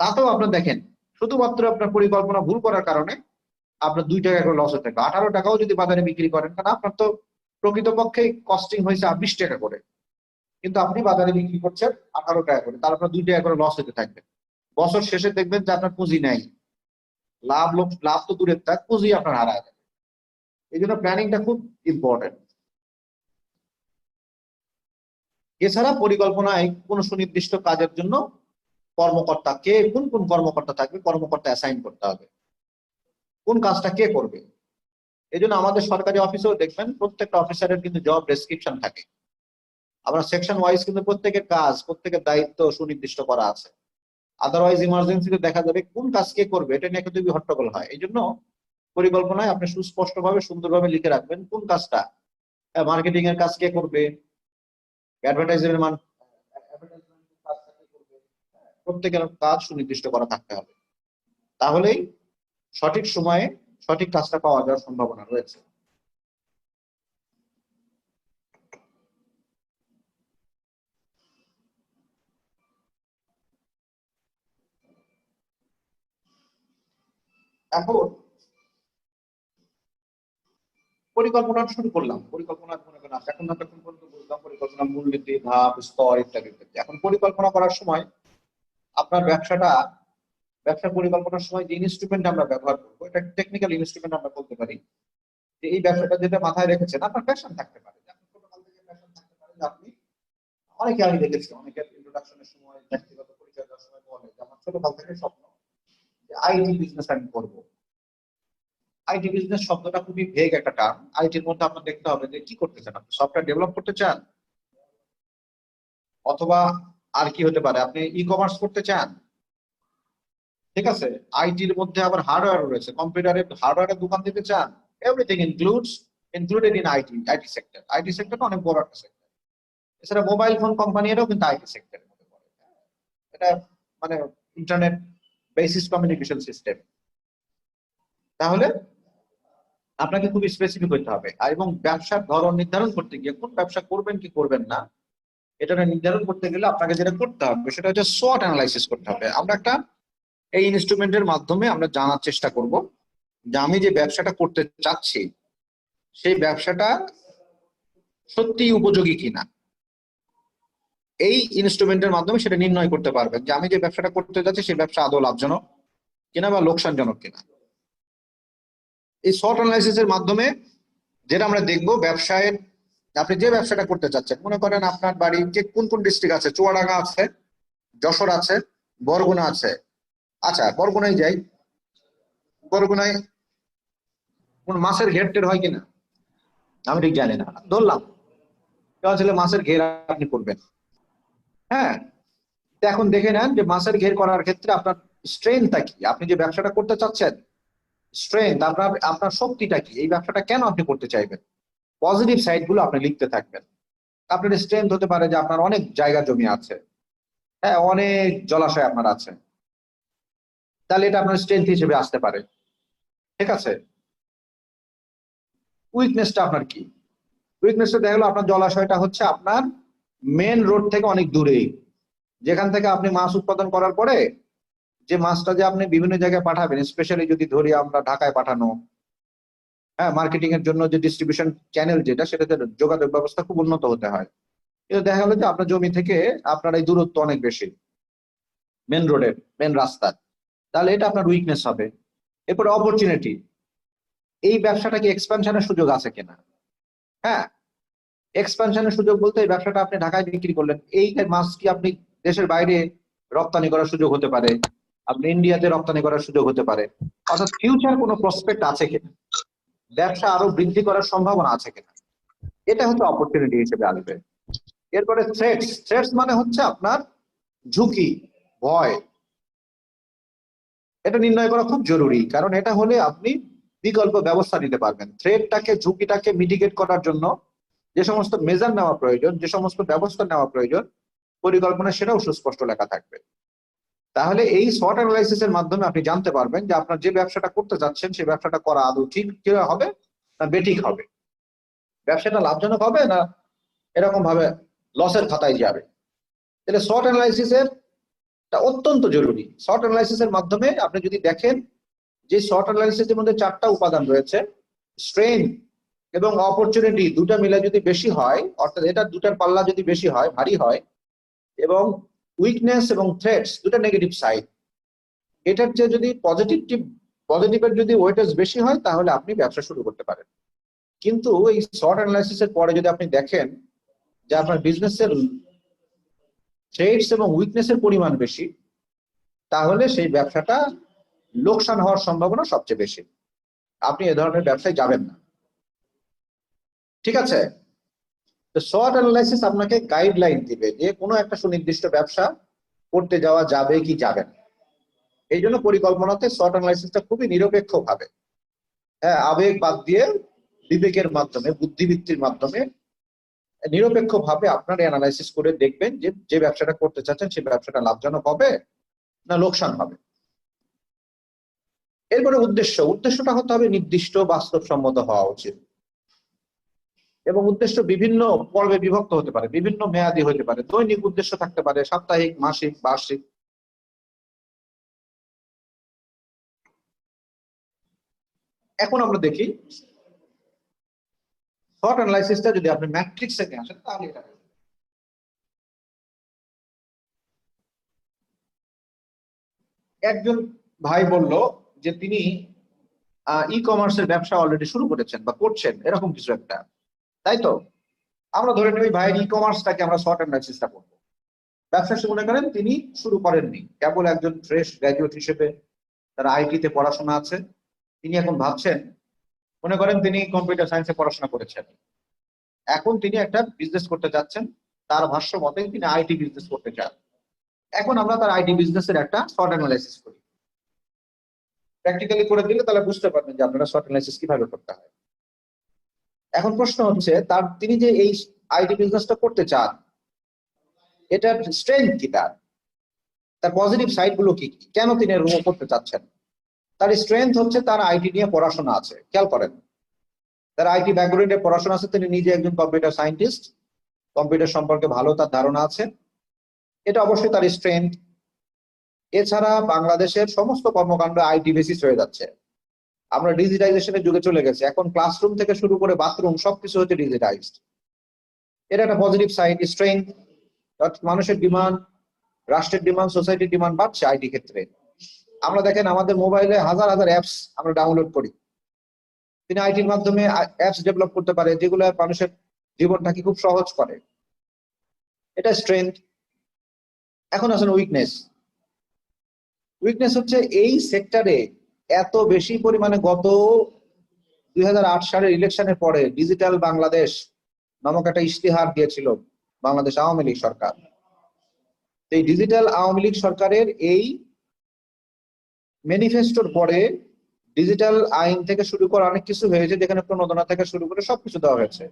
তাতেও আপনার দেখেন শুধুমাত্র আপনার পরিকল্পনা ভুল করার কারণে আপনার 2 টাকা করে লস হতে থাকে। 18 টাকাও যদি বাজারে বিক্রি করেন, কারণ আপনার তো প্রকৃতপক্ষে কস্টিং হয়েছে 20 টাকা করে, কিন্তু আপনি বাজারে বিক্রি করছেন 18 টাকা করে, তার আপনার 2 টাকা করে লস হতে থাকবে। বছর শেষে দেখবেন যে আপনার পুঁজি নাই, লাভ তো দূরের থাক, পুঁজি আপনার হারায় যাবে। এই জন্য প্ল্যানিংটা খুব ইম্পর্টেন্ট। এছাড়া পরিকল্পনায় কোন সুনির্দিষ্ট কাজের জন্য কর্মকর্তা কে, কোন কোন কর্মকর্তা থাকবে, কর্মকর্তা অ্যাসাইন করতে হবে, কোন কাজটা কে করবে। এই জন্য আমাদের সরকারি অফিসেও দেখবেন প্রত্যেকটা অফিসারের কিন্তু জব ডেসক্রিপশন থাকে। আমরা সেকশন ওয়াইজ কিন্তু প্রত্যেকের কাজ, প্রত্যেকের দায়িত্ব সুনির্দিষ্ট করা আছে। আদারওয়াইজ ইমার্জেন্সিতে দেখা যাবে কোন কাজ কে করবে এটা নিয়ে কিন্তু হট্টগোল হয়। এই জন্য পরিকল্পনায় আপনি সুস্পষ্টভাবে সুন্দরভাবে লিখে রাখবেন কোন কাজটা, মার্কেটিং এর কাজ কে করবে, অ্যাডভার্টাইজমেন্টের কাজটা কে করবে, প্রত্যেকের কাজ সুনির্দিষ্ট করা থাকতে হবে। তাহলেই সঠিক সময়ে সঠিক কাজটা পাওয়া যাওয়ার সম্ভাবনা রয়েছে। এখন পরিকল্পনা শুরু করলাম, পরিকল্পনা মনে করেন এখন আমরা কোন পর্যন্ত বুঝলাম পরিকল্পনা মূলনীতি, ধাপ, স্তর ইত্যাদি ইত্যাদি। এখন পরিকল্পনা করার সময় আপনার ব্যবসা পরিকল্পনার সময় যে ইনস্ট্রুমেন্ট আমরা ব্যবহার করবো, এটা টেকনিক্যাল ইনস্ট্রুমেন্ট আমরা বলতে পারি। যে এই ব্যবসাটা যেটা মাথায় রেখেছেন, আপনার প্যাশন থাকতে পারে, যে আপনি ছোটকাল থেকে প্যাশন থাকতে পারে যে আপনি অনেকে আমি দেখেছি, অনেকের ইন্ট্রোডাকশনের সময় ব্যক্তিগত পরিচয় দেওয়ার সময় বলে যে আমার ছোটকাল থেকে স্বপ্ন যে আইটি বিজনেস আমি করবো। আইটি বিজনেস শব্দটা খুবই ভেগ একটা টার্ম। আইটির মধ্যে আপনার দেখতে হবে যে কি করতে চান, আপনি সফটওয়্যার ডেভেলপ করতে চান, অথবা আর কি হতে পারে, আপনি ই কমার্স করতে চান, ঠিক আছে। আইটির মধ্যে আবার হার্ডওয়্যার রয়েছে, কম্পিউটারের হার্ডওয়্যারের দোকান দিতে চান, everything included in IT sector. IT সেক্টরটা অনেক বড় একটা সেক্টর। এছাড়া মোবাইল ফোন কোম্পানি এরাও কিন্তু আইটি সেক্টরের মধ্যে পড়ে। এটা মানে ইন্টারনেট বেসিস কমিউনিকেশন সিস্টেম। তাহলে আপনাকে খুব স্পেসিফিক হতে হবে, আর এবং ব্যবসার ধরন নির্ধারণ করতে গিয়ে কোন ব্যবসা করবেন কি করবেন না এটা নির্ধারণ করতে গেলে আপনাকে যেটা করতে হবে সেটা হচ্ছে SWOT অ্যানালাইসিস করতে হবে। আমরা একটা এই ইনস্ট্রুমেন্টের মাধ্যমে আমরা জানার চেষ্টা করব যে আমি যে ব্যবসাটা করতে চাচ্ছি সেই ব্যবসাটা সত্যি উপযোগী কিনা। এই ইনস্ট্রুমেন্টের মাধ্যমে সেটা নির্ণয় করতে পারবেন যে আমি যে ব্যবসাটা করতে যাচ্ছি সেই ব্যবসা আদৌ লাভজনক কিনা বা লোকসানজনক কিনা। এই SWOT অ্যানালাইসিসের মাধ্যমে যেটা আমরা দেখবো, ব্যবসায় আপনি যে ব্যবসাটা করতে চাচ্ছেন, মনে করেন আপনার বাড়ি যে কোন কোন ডিস্ট্রিক্ট আছে, চুয়াডাঙ্গা আছে, যশোর আছে, বরগুনা আছে। আচ্ছা, বরগুনায় যাই। বরগুনায় কোন মাছের ঘের টের হয় কিনা আমি ঠিক জানি না, ধরলাম ছেলে মাছের ঘের আপনি করবেন। হ্যাঁ, তো এখন দেখে নেন যে মাছের ঘের করার ক্ষেত্রে আপনার স্ট্রেংথটা কি, আপনি যে ব্যবসাটা করতে চাচ্ছেন স্ট্রেংথ আপনার আপনার শক্তিটা কি, এই ব্যবসাটা কেন আপনি করতে চাইবেন, পজিটিভ সাইড গুলো আপনি লিখতে থাকবেন। আপনার স্ট্রেংথ হতে পারে যে আপনার অনেক জায়গা জমি আছে, হ্যাঁ, অনেক জলাশয় আপনার আছে, তাহলে এটা আপনার স্ট্রেংথ হিসেবে আসতে পারে, ঠিক আছে। উইকনেসটা আপনার কি, উইকনেসটা দেখা গেলো আপনার জলাশয়টা হচ্ছে আপনার মেন রোড থেকে অনেক দূরে, যেখান থেকে আপনি মাছ উৎপাদন করার পরে যে মাছটা যে আপনি বিভিন্ন জায়গায় পাঠাবেন, স্পেশালি যদি ধরি আমরা ঢাকায় পাঠানো, হ্যাঁ, মার্কেটিং এর জন্য যে ডিস্ট্রিবিউশন চ্যানেল যেটা, সেটাতে যোগাযোগ ব্যবস্থা খুব উন্নত হতে হয়। কিন্তু দেখা গেলো যে আপনার জমি থেকে আপনার এই দূরত্ব অনেক বেশি মেন রোডের, মেন রাস্তার, তাহলে এটা আপনার উইকনেস হবে। এরপরে অপরচুনিটি, এই ব্যবসাটা কি এক্সপানশনের সুযোগ আছে কিনা। হ্যাঁ, এক্সপানশনের সুযোগ বলতে এই ব্যবসাটা আপনি ঢাকায় বিক্রি করলেন, এই মাছ কি আপনি দেশের বাইরে রপ্তানি করার সুযোগ হতে পারে, আপনি ইন্ডিয়াতে রপ্তানি করার সুযোগ হতে পারে, অর্থাৎ ফিউচার কোনো প্রসপেক্ট আছে কিনা, ব্যবসা আরো বৃদ্ধি করার সম্ভাবনা আছে কিনা, এটা হচ্ছে অপরচুনিটি হিসেবে আসবে। এরপরে থ্রেটস, থ্রেটস মানে হচ্ছে আপনার ঝুঁকি, ভয়। এটা নির্ণয় করা খুব জরুরি, কারণ এটা হলে আপনি বিকল্প ব্যবস্থা নিতে পারবেন। থ্রেটটাকে, ঝুঁকিটাকে মিটিগেট করার জন্য যে সমস্ত মেজার নেওয়া প্রয়োজন, যে সমস্ত ব্যবস্থা নেওয়া প্রয়োজন পরিকল্পনা, সেটাও সুস্পষ্ট লেখা থাকবে। তাহলে এই SWOT অ্যানালাইসিস এর মাধ্যমে আপনি জানতে পারবেন যে আপনার যে ব্যবসাটা করতে যাচ্ছেন সেই ব্যবসাটা করা আদৌ ঠিক হবে না বেঠিক হবে, ব্যবসাটা লাভজনক হবে না এরকম ভাবে লসের খাতায় যাবে। তাহলে SWOT অ্যানালাইসিস এর অত্যন্ত জরুরি। SWOT অ্যানালাইসিস এর মাধ্যমে আপনি যদি দেখেন যে SWOT অ্যানালাইসিস এর মধ্যে 4টা উপাদান রয়েছে, স্ট্রেংথ এবং অপরচুনিটি দুটা মিলে যদি বেশি হয়, অর্থাৎ এটা দুটার পাল্লা যদি বেশি হয়, ভারী হয়, এবং উইকনেস এবং থ্রেটস দুটা নেগেটিভ সাইড, এটার যে যদি পজিটিভের যদি ওয়েটেজ বেশি হয় তাহলে আপনি ব্যবসা শুরু করতে পারেন। কিন্তু এই SWOT অ্যানালাইসিস এর পরে যদি আপনি দেখেন যে আপনার বিজনেসের থ্রেটস এবং উইকনেসের পরিমাণ বেশি, তাহলে সেই ব্যবসাটা লোকসান হওয়ার সম্ভাবনা সবচেয়ে বেশি, আপনি এ ধরনের ব্যবসায় যাবেন না, ঠিক আছে। তো SWOT অ্যানালাইসিস আপনাকে গাইডলাইন দিবে যে কোনো একটা সুনির্দিষ্ট ব্যবসা করতে যাওয়া যাবে কি যাবে না। এই জন্য পরিকল্পনাতে SWOT অ্যানালাইসিসটা খুবই নিরপেক্ষ ভাবে, হ্যাঁ, আবেগ বাদ দিয়ে বিবেকের মাধ্যমে, বুদ্ধিবৃত্তির মাধ্যমে নিরপেক্ষ ভাবে আপনার অ্যানালাইসিস করে দেখবেন যে যে ব্যবসাটা করতে চাচ্ছেন সেই ব্যবসাটা লাভজনক হবে না লোকসান হবে। এরপরে উদ্দেশ্যটা হতে হবে নির্দিষ্ট, বাস্তবসম্মত হওয়া উচিত, এবং উদ্দেশ্য বিভিন্ন পর্বে বিভক্ত হতে পারে, বিভিন্ন মেয়াদী হতে পারে, দৈনিক উদ্দেশ্য থাকতে পারে, সাপ্তাহিক, মাসিক, বার্ষিক। এখন আমরা দেখি SWOT অ্যানালাইসিসটা যদি আপনি ম্যাট্রিক্স থেকে আসেন তাহলে এটা একজন ভাই বলল যে তিনি ই কমার্সের ব্যবসা অলরেডি শুরু করেছেন বা করছেন এরকম কিছু একটা, তাই তো। আমরা ধরে নিই ভাইয়ের ই কমার্সটাকে আমরা শর্ট অ্যানালাইসিসটা করবো। ব্যবসা মনে করেন তিনি শুরু করেননি, কেবল একজন ফ্রেশ গ্র্যাজুয়েট হিসেবে তার আইটিতে পড়াশোনা আছে। তিনি এখন ভাবছেন, মনে করেন তিনি কম্পিউটার সায়েন্সে পড়াশোনা করেছেন, এখন তিনি একটা বিজনেস করতে যাচ্ছেন, তার ভাষ্য মতে তিনি আইটি বিজনেস করতে চান। এখন আমরা তার আইটি বিজনেসের একটা শর্ট অ্যানালাইসিস করি, প্র্যাকটিক্যালি করে দিলে তাহলে বুঝতে পারবেন যে আপনারা শর্ট অ্যানালাইসিস কিভাবে করতে হয়। এখন প্রশ্ন হচ্ছে তিনি যে এই আইটি বিজনেসটা করতে চান, এটার স্ট্রেংথ কি, তার পজিটিভ সাইড গুলো কি, কেন তিনি এরকম করতে চাচ্ছেন। তার স্ট্রেংথ হচ্ছে তার আইটি নিয়ে পড়াশোনা আছে। খেয়াল করেন, তার আইটি ব্যাকগ্রাউন্ডে পড়াশোনা আছে, তিনি নিজে একজন কম্পিউটার সায়েন্টিস্ট, কম্পিউটার সম্পর্কে ভালো তার ধারণা আছে, এটা অবশ্যই তার স্ট্রেংথ। এছাড়া বাংলাদেশের সমস্ত কর্মকাণ্ড আইটি বেসিস হয়ে যাচ্ছে। আমরা ডিজিটাইজেশনের যুগে চলে গেছে, এখন ক্লাসরুম থেকে শুরু করে বাথরুম সবকিছু হচ্ছে ডিজিটাইজড। এটা একটা পজিটিভ সাইড, স্ট্রেংথ। মানুষের ডিমান্ড, রাষ্ট্রের ডিমান্ড, সোসাইটির ডিমান্ড বাড়ছে আইটি ক্ষেত্রে। আমরা দেখেন আমাদের মোবাইলে হাজার হাজার অ্যাপস আমরা ডাউনলোড করি, তিনি আইটির মাধ্যমে অ্যাপস ডেভেলপ করতে পারে যেগুলো মানুষের জীবনটাকে খুব সহজ করে, এটা স্ট্রেংথ। এখন আসলে উইকনেস। উইকনেস হচ্ছে এই সেক্টরে এত বেশি পরিমাণে গত 2008 সালের ইলেকশনের পরে ডিজিটাল বাংলাদেশ নামক একটা ইশতেহার দিয়েছিল বাংলাদেশ আওয়ামী লীগ সরকার। এই ডিজিটাল আওয়ামী লীগ সরকারের এই ম্যানিফেস্টোর পরে ডিজিটাল আইন থেকে শুরু করে অনেক কিছু হয়েছে, যেখানে প্রণোদনা থেকে শুরু করে সবকিছু দেওয়া হয়েছে,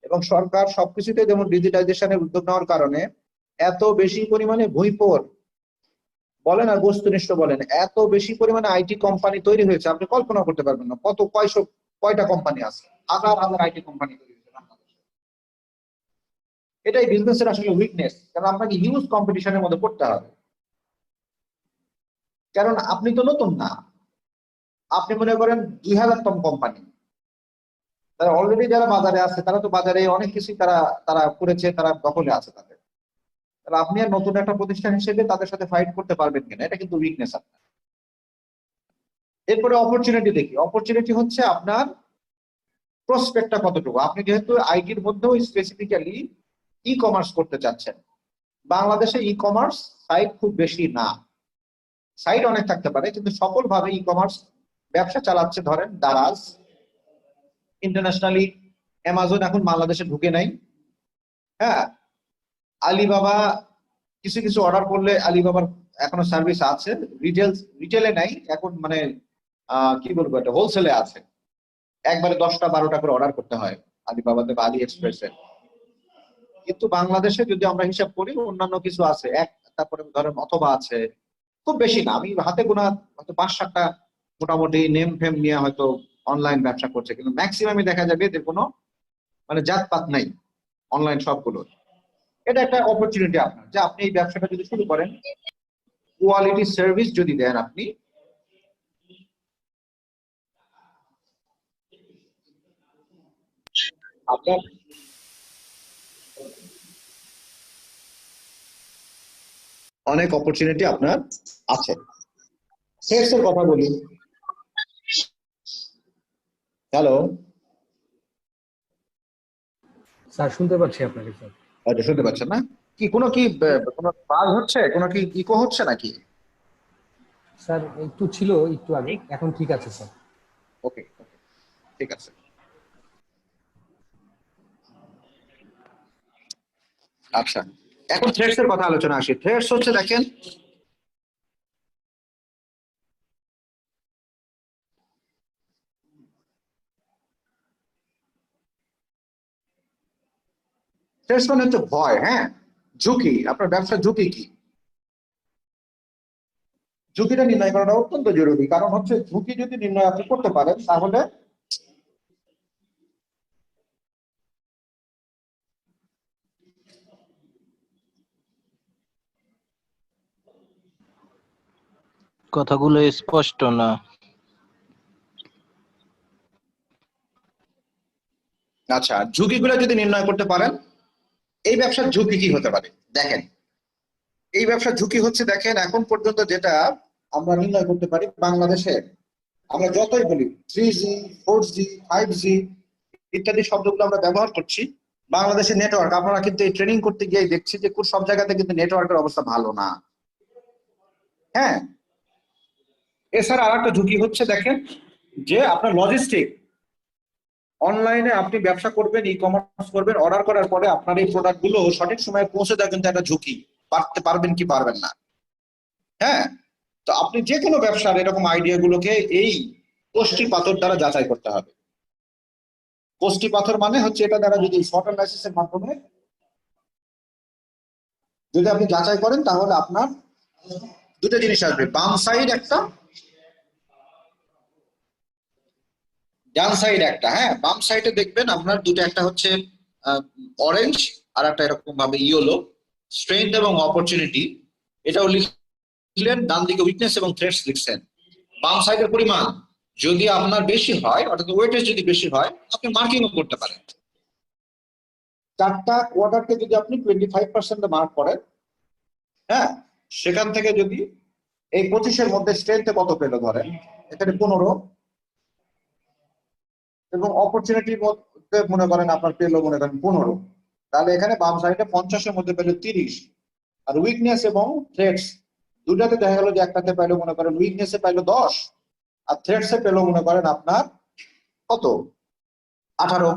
এবং সরকার সবকিছুতে যেমন ডিজিটাইজেশনের উদ্যোগ নেওয়ার কারণে এত বেশি পরিমাণে ভুঁইপোর বলেন আর বস্তুনিষ্ঠ বলেন, এত বেশি পরিমাণে আইটি কোম্পানি তৈরি হয়েছে, আপনি কল্পনা করতে পারবেন না কয়টা কোম্পানি আছে, হাজার হাজার আইটি কোম্পানি তৈরি হয়েছে বাংলাদেশে। এটাই বিজনেসের আসলে উইকনেস, কারণ আপনাকে হিউজ কম্পিটিশনের মধ্যে পড়তে হবে। কারণ আপনি তো নতুন না, আপনি মনে করেন 2000তম কোম্পানি, তারা অলরেডি যারা বাজারে আছে তারা তো বাজারে অনেক কিছু তারা করেছে, তারা দখলে আছে তাদের। তাহলে আপনি আর নতুন একটা প্রতিষ্ঠান হিসেবে তাদের সাথে ফাইট করতে পারবেন কিনা, এটা কিন্তু উইকনেস আপনার। এরপরে অপরচুনিটি দেখি। অপরচুনিটি হচ্ছে আপনার প্রসপেক্টটা কতটুকু। আপনি যেহেতু আইটির মধ্যেও স্পেসিফিক্যালি ই কমার্স করতে চাচ্ছেন, বাংলাদেশে ই কমার্স সাইট খুব বেশি না, সাইট অনেক থাকতে পারে, কিন্তু সফলভাবে ই কমার্স ব্যবসা চালাচ্ছে ধরেন দারাজ, ইন্টারন্যাশনালি অ্যামাজন এখন বাংলাদেশে ঢুকে নাই। হ্যাঁ, আলিবাবা কিছু কিছু অর্ডার করলে আলিবাবার এখনো সার্ভিস আছে, রিটেলে নাই এখন, মানে কি বলবো, এটা হোলসেলে আছে, একবারে 10টা 12টা করে অর্ডার করতে হয় আলিবাবাতে বা আলি এক্সপ্রেসে। কিন্তু বাংলাদেশে যদি আমরা হিসাব করি অন্যান্য কিছু আছে, তারপরে ধরেন অথবা আছে, খুব বেশি না, আমি হাতে গোনা হয়তো 5-7টা মোটামুটি নেম ফেম নিয়ে হয়তো অনলাইন ব্যবসা করছে, কিন্তু ম্যাক্সিমামই দেখা যাবে যে কোনো মানে জাতপাত নাই অনলাইন সবগুলোর। এটা একটা অপরচুনিটি আপনার, যে আপনি এই ব্যবসাটা যদি শুরু করেন, কোয়ালিটি সার্ভিস যদি দেন, আপনি আপনার অনেক অপরচুনিটি আপনার আছে। থ্রেটস এর কথা বলি। হ্যালো স্যার, শুনতে পাচ্ছি আপনাকে স্যার। আচ্ছা, শুনতে পাচ্ছেন না? কোনো বাজ হচ্ছে, কোনো কি ইকো হচ্ছে নাকি? স্যার একটু ছিল একটু আগে, এখন ঠিক আছে স্যার। ওকে, ঠিক আছে। আচ্ছা, এখন থ্রেটস এর কথা আলোচনা আসি। থ্রেটস হচ্ছে দেখেন, থ্রেটস মানে হচ্ছে ভয়। হ্যাঁ, ঝুঁকি। আপনার ব্যবসার ঝুঁকি কি, ঝুঁকিটা নির্ণয় করাটা অত্যন্ত জরুরি। কারণ হচ্ছে ঝুঁকি যদি নির্ণয় আপনি করতে পারেন, তাহলে কথাগুলো স্পষ্ট না। আচ্ছা, ঝুঁকিগুলো যদি নির্ণয় করতে পারেন, এই ব্যবসার ঝুঁকি কি হতে পারে দেখেন। এই ব্যবসার ঝুঁকি হচ্ছে দেখেন, এখন পর্যন্ত যেটা আমরা নির্ণয় করতে পারি, বাংলাদেশে আমরা যতই বলি 3G 4G 5G ইত্যাদি শব্দগুলো আমরা ব্যবহার করছি, বাংলাদেশের নেটওয়ার্ক, আপনারা কিন্তু এই ট্রেনিং করতে গিয়ে দেখছি যে সব জায়গাতে কিন্তু নেটওয়ার্কের অবস্থা ভালো না। হ্যাঁ, এছাড়া আর একটা ঝুঁকি হচ্ছে দেখেন যে আপনার লজিস্টিক, অনলাইনে আপনি ব্যবসা করবেন, ই কমার্স করবেন, অর্ডার করার পরে আপনার এই প্রোডাক্ট গুলো সঠিক সময়ে পৌঁছে দেওয়া কিন্তু একটা ঝুঁকি, পারবেন কি পারবেন না। হ্যাঁ, তো আপনি যে কোনো ব্যবসার এরকম আইডিয়া গুলোকে এই কোষ্ঠী পাথর দ্বারা যাচাই করতে হবে। কোষ্ঠী পাথর মানে হচ্ছে এটা দ্বারা যদি শর্ট অ্যানালাইসিসের মাধ্যমে যদি আপনি যাচাই করেন তাহলে আপনার দুটো জিনিস আসবে, বাম সাইড একটা, ডান সাইড একটা। হ্যাঁ, বাম সাইডে দেখবেন আপনার দুটো, একটা হচ্ছে অরেঞ্জ আর একটা এরকম ভাবে ইয়েলো, স্ট্রেংথ এবং অপরচুনিটি এটাও লিখলেন, ডান দিকে উইকনেস এবং থ্রেটস লিখছেন। বাম সাইডের পরিমাণ যদি আপনার বেশি হয়, অর্থাৎ ওয়েটেজ যদি বেশি হয়, আপনি মার্কিংও করতে পারেন। চারটা কোয়ার্টারকে যদি আপনি 25% মার্ক করেন, হ্যাঁ, সেখান থেকে যদি এই 25-এর মধ্যে স্ট্রেংথে কত পেলো ধরেন এখানে 15, এবং অপরচুনিটির মধ্যে মনে করেন আপনার পেলো মনে করেন 15, তাহলে এখানে বাম সাইডে 50-এর মধ্যে পেলো 30। আর উইকনেস এবং থ্রেটস দুটাতে দেখা গেল যে একটাতে পাইলো মনে করেন উইকনেসে পাইলো 10 আর থ্রেটসে পেলো মনে করেন আপনার কত 18।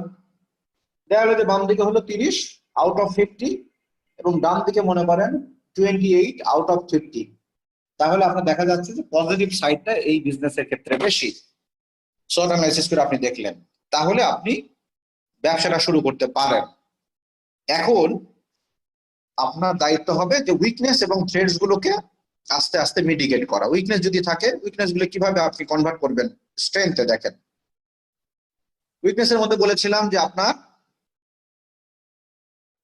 দেখা গেলো যে বাম দিকে হলো 30 আউট অফ 50 এবং ডান দিকে মনে করেন 28 আউট অফ 50। তাহলে আপনার দেখা যাচ্ছে যে পজিটিভ সাইডটা এই বিজনেসের ক্ষেত্রে বেশি। শর্ট অ্যানালাইসিস করে আপনি দেখলেন, তাহলে আপনি ব্যবসাটা শুরু করতে পারেন। এখন আপনার দায়িত্ব হবে যে উইকনেস এবং থ্রেডস গুলোকে আস্তে আস্তে মিটিগেট করা। উইকনেস যদি থাকে, উইকনেস গুলো কিভাবে আপনি কনভার্ট করবেন স্ট্রেংথে। দেখেন, উইকনেসের মধ্যে বলেছিলাম যে আপনার